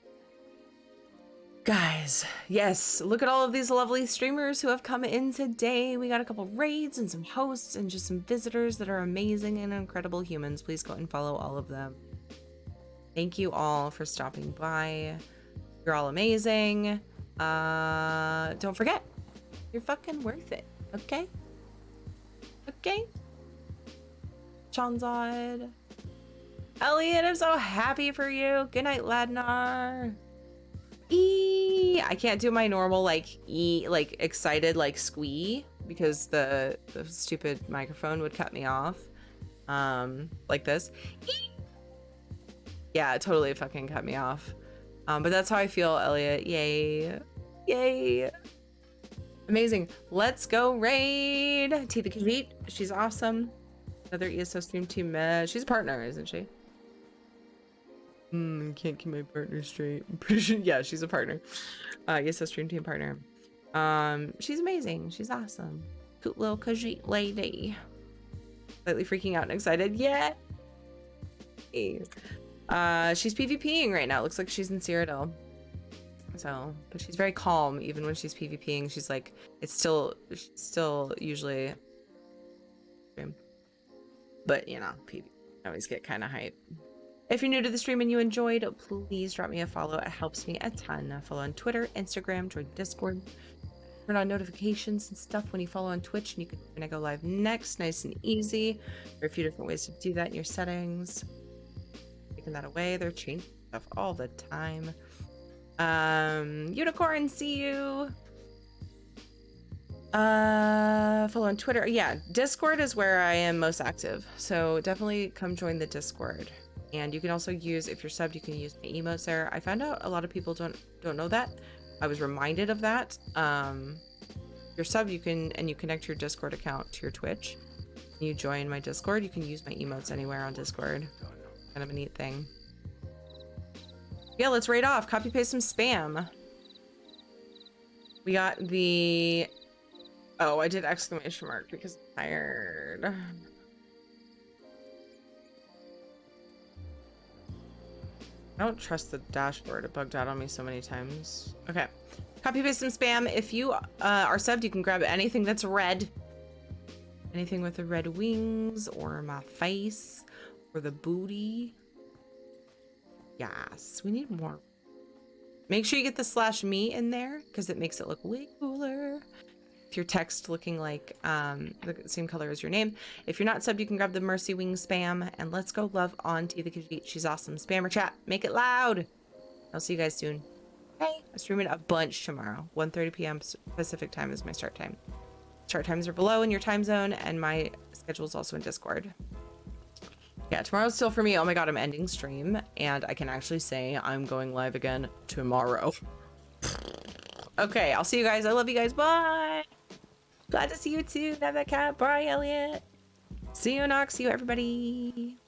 Guys, yes, look at all of these lovely streamers who have come in today. We got a couple raids and some hosts and just some visitors that are amazing and incredible humans. Please go and follow all of them. Thank you all for stopping by. You're all amazing. Don't forget, you're fucking worth it, okay? Okay? Chanzad. Elliot, I'm so happy for you. Good night, Ladnar. I can't do my normal like excited like squee because the stupid microphone would cut me off. Like this. Yeah, it totally fucking cut me off. But that's how I feel, Elliot. Yay. Yay. Amazing. Let's go raid T the Khajiit. She's awesome. Another ESO stream team. She's a partner, isn't she? Can't keep my partner straight. I'm pretty sure, yeah, she's a partner. ESO stream team partner. She's amazing. She's awesome. Cute little Khajiit lady. Slightly freaking out and excited. Yeah. She's PvPing right now. It looks like she's in Cyrodiil. So, but she's very calm even when she's PvPing. She's like, it's still usually. But you know, PvP I always get kind of hype. If you're new to the stream and you enjoyed, please drop me a follow. It helps me a ton. Follow on Twitter, Instagram, join Discord. Turn on notifications and stuff when you follow on Twitch, and you can when I go live next, nice and easy. There are a few different ways to do that in your settings. Taking that away, they're changing stuff all the time. Unicorn, see you. Follow on Twitter. Yeah, Discord is where I am most active, so definitely come join the Discord. And you can also use, if you're subbed, you can use my emotes there. I found out a lot of people don't know that. I was reminded of that. You're subbed, you can, and you connect your Discord account to your Twitch. You join my Discord. You can use my emotes anywhere on Discord. Kind of a neat thing. Yeah, let's raid off. Copy paste some spam. We got the... Oh, I did exclamation mark because I'm tired. I don't trust the dashboard. It bugged out on me so many times. Okay. Copy paste some spam. If you are subbed, you can grab anything that's red. Anything with the red wings or my face or the booty. Yes, we need more. Make sure you get the /me in there because it makes it look way cooler. If your text looking like the same color as your name. If you're not subbed, you can grab the Mercy Wing spam. And let's go love Auntie the Khajiit. She's awesome. Spammer chat. Make it loud. I'll see you guys soon. Hey, I'm streaming a bunch tomorrow. 1:30 p.m. Pacific time is my start time. Start times are below in your time zone, and my schedule is also in Discord. Yeah, tomorrow's still for me. Oh my god, I'm ending stream, and I can actually say I'm going live again tomorrow. Okay, I'll see you guys. I love you guys. Bye. Glad to see you too, Nevacat. Bye, Elliot. See you, Nox. See you, everybody.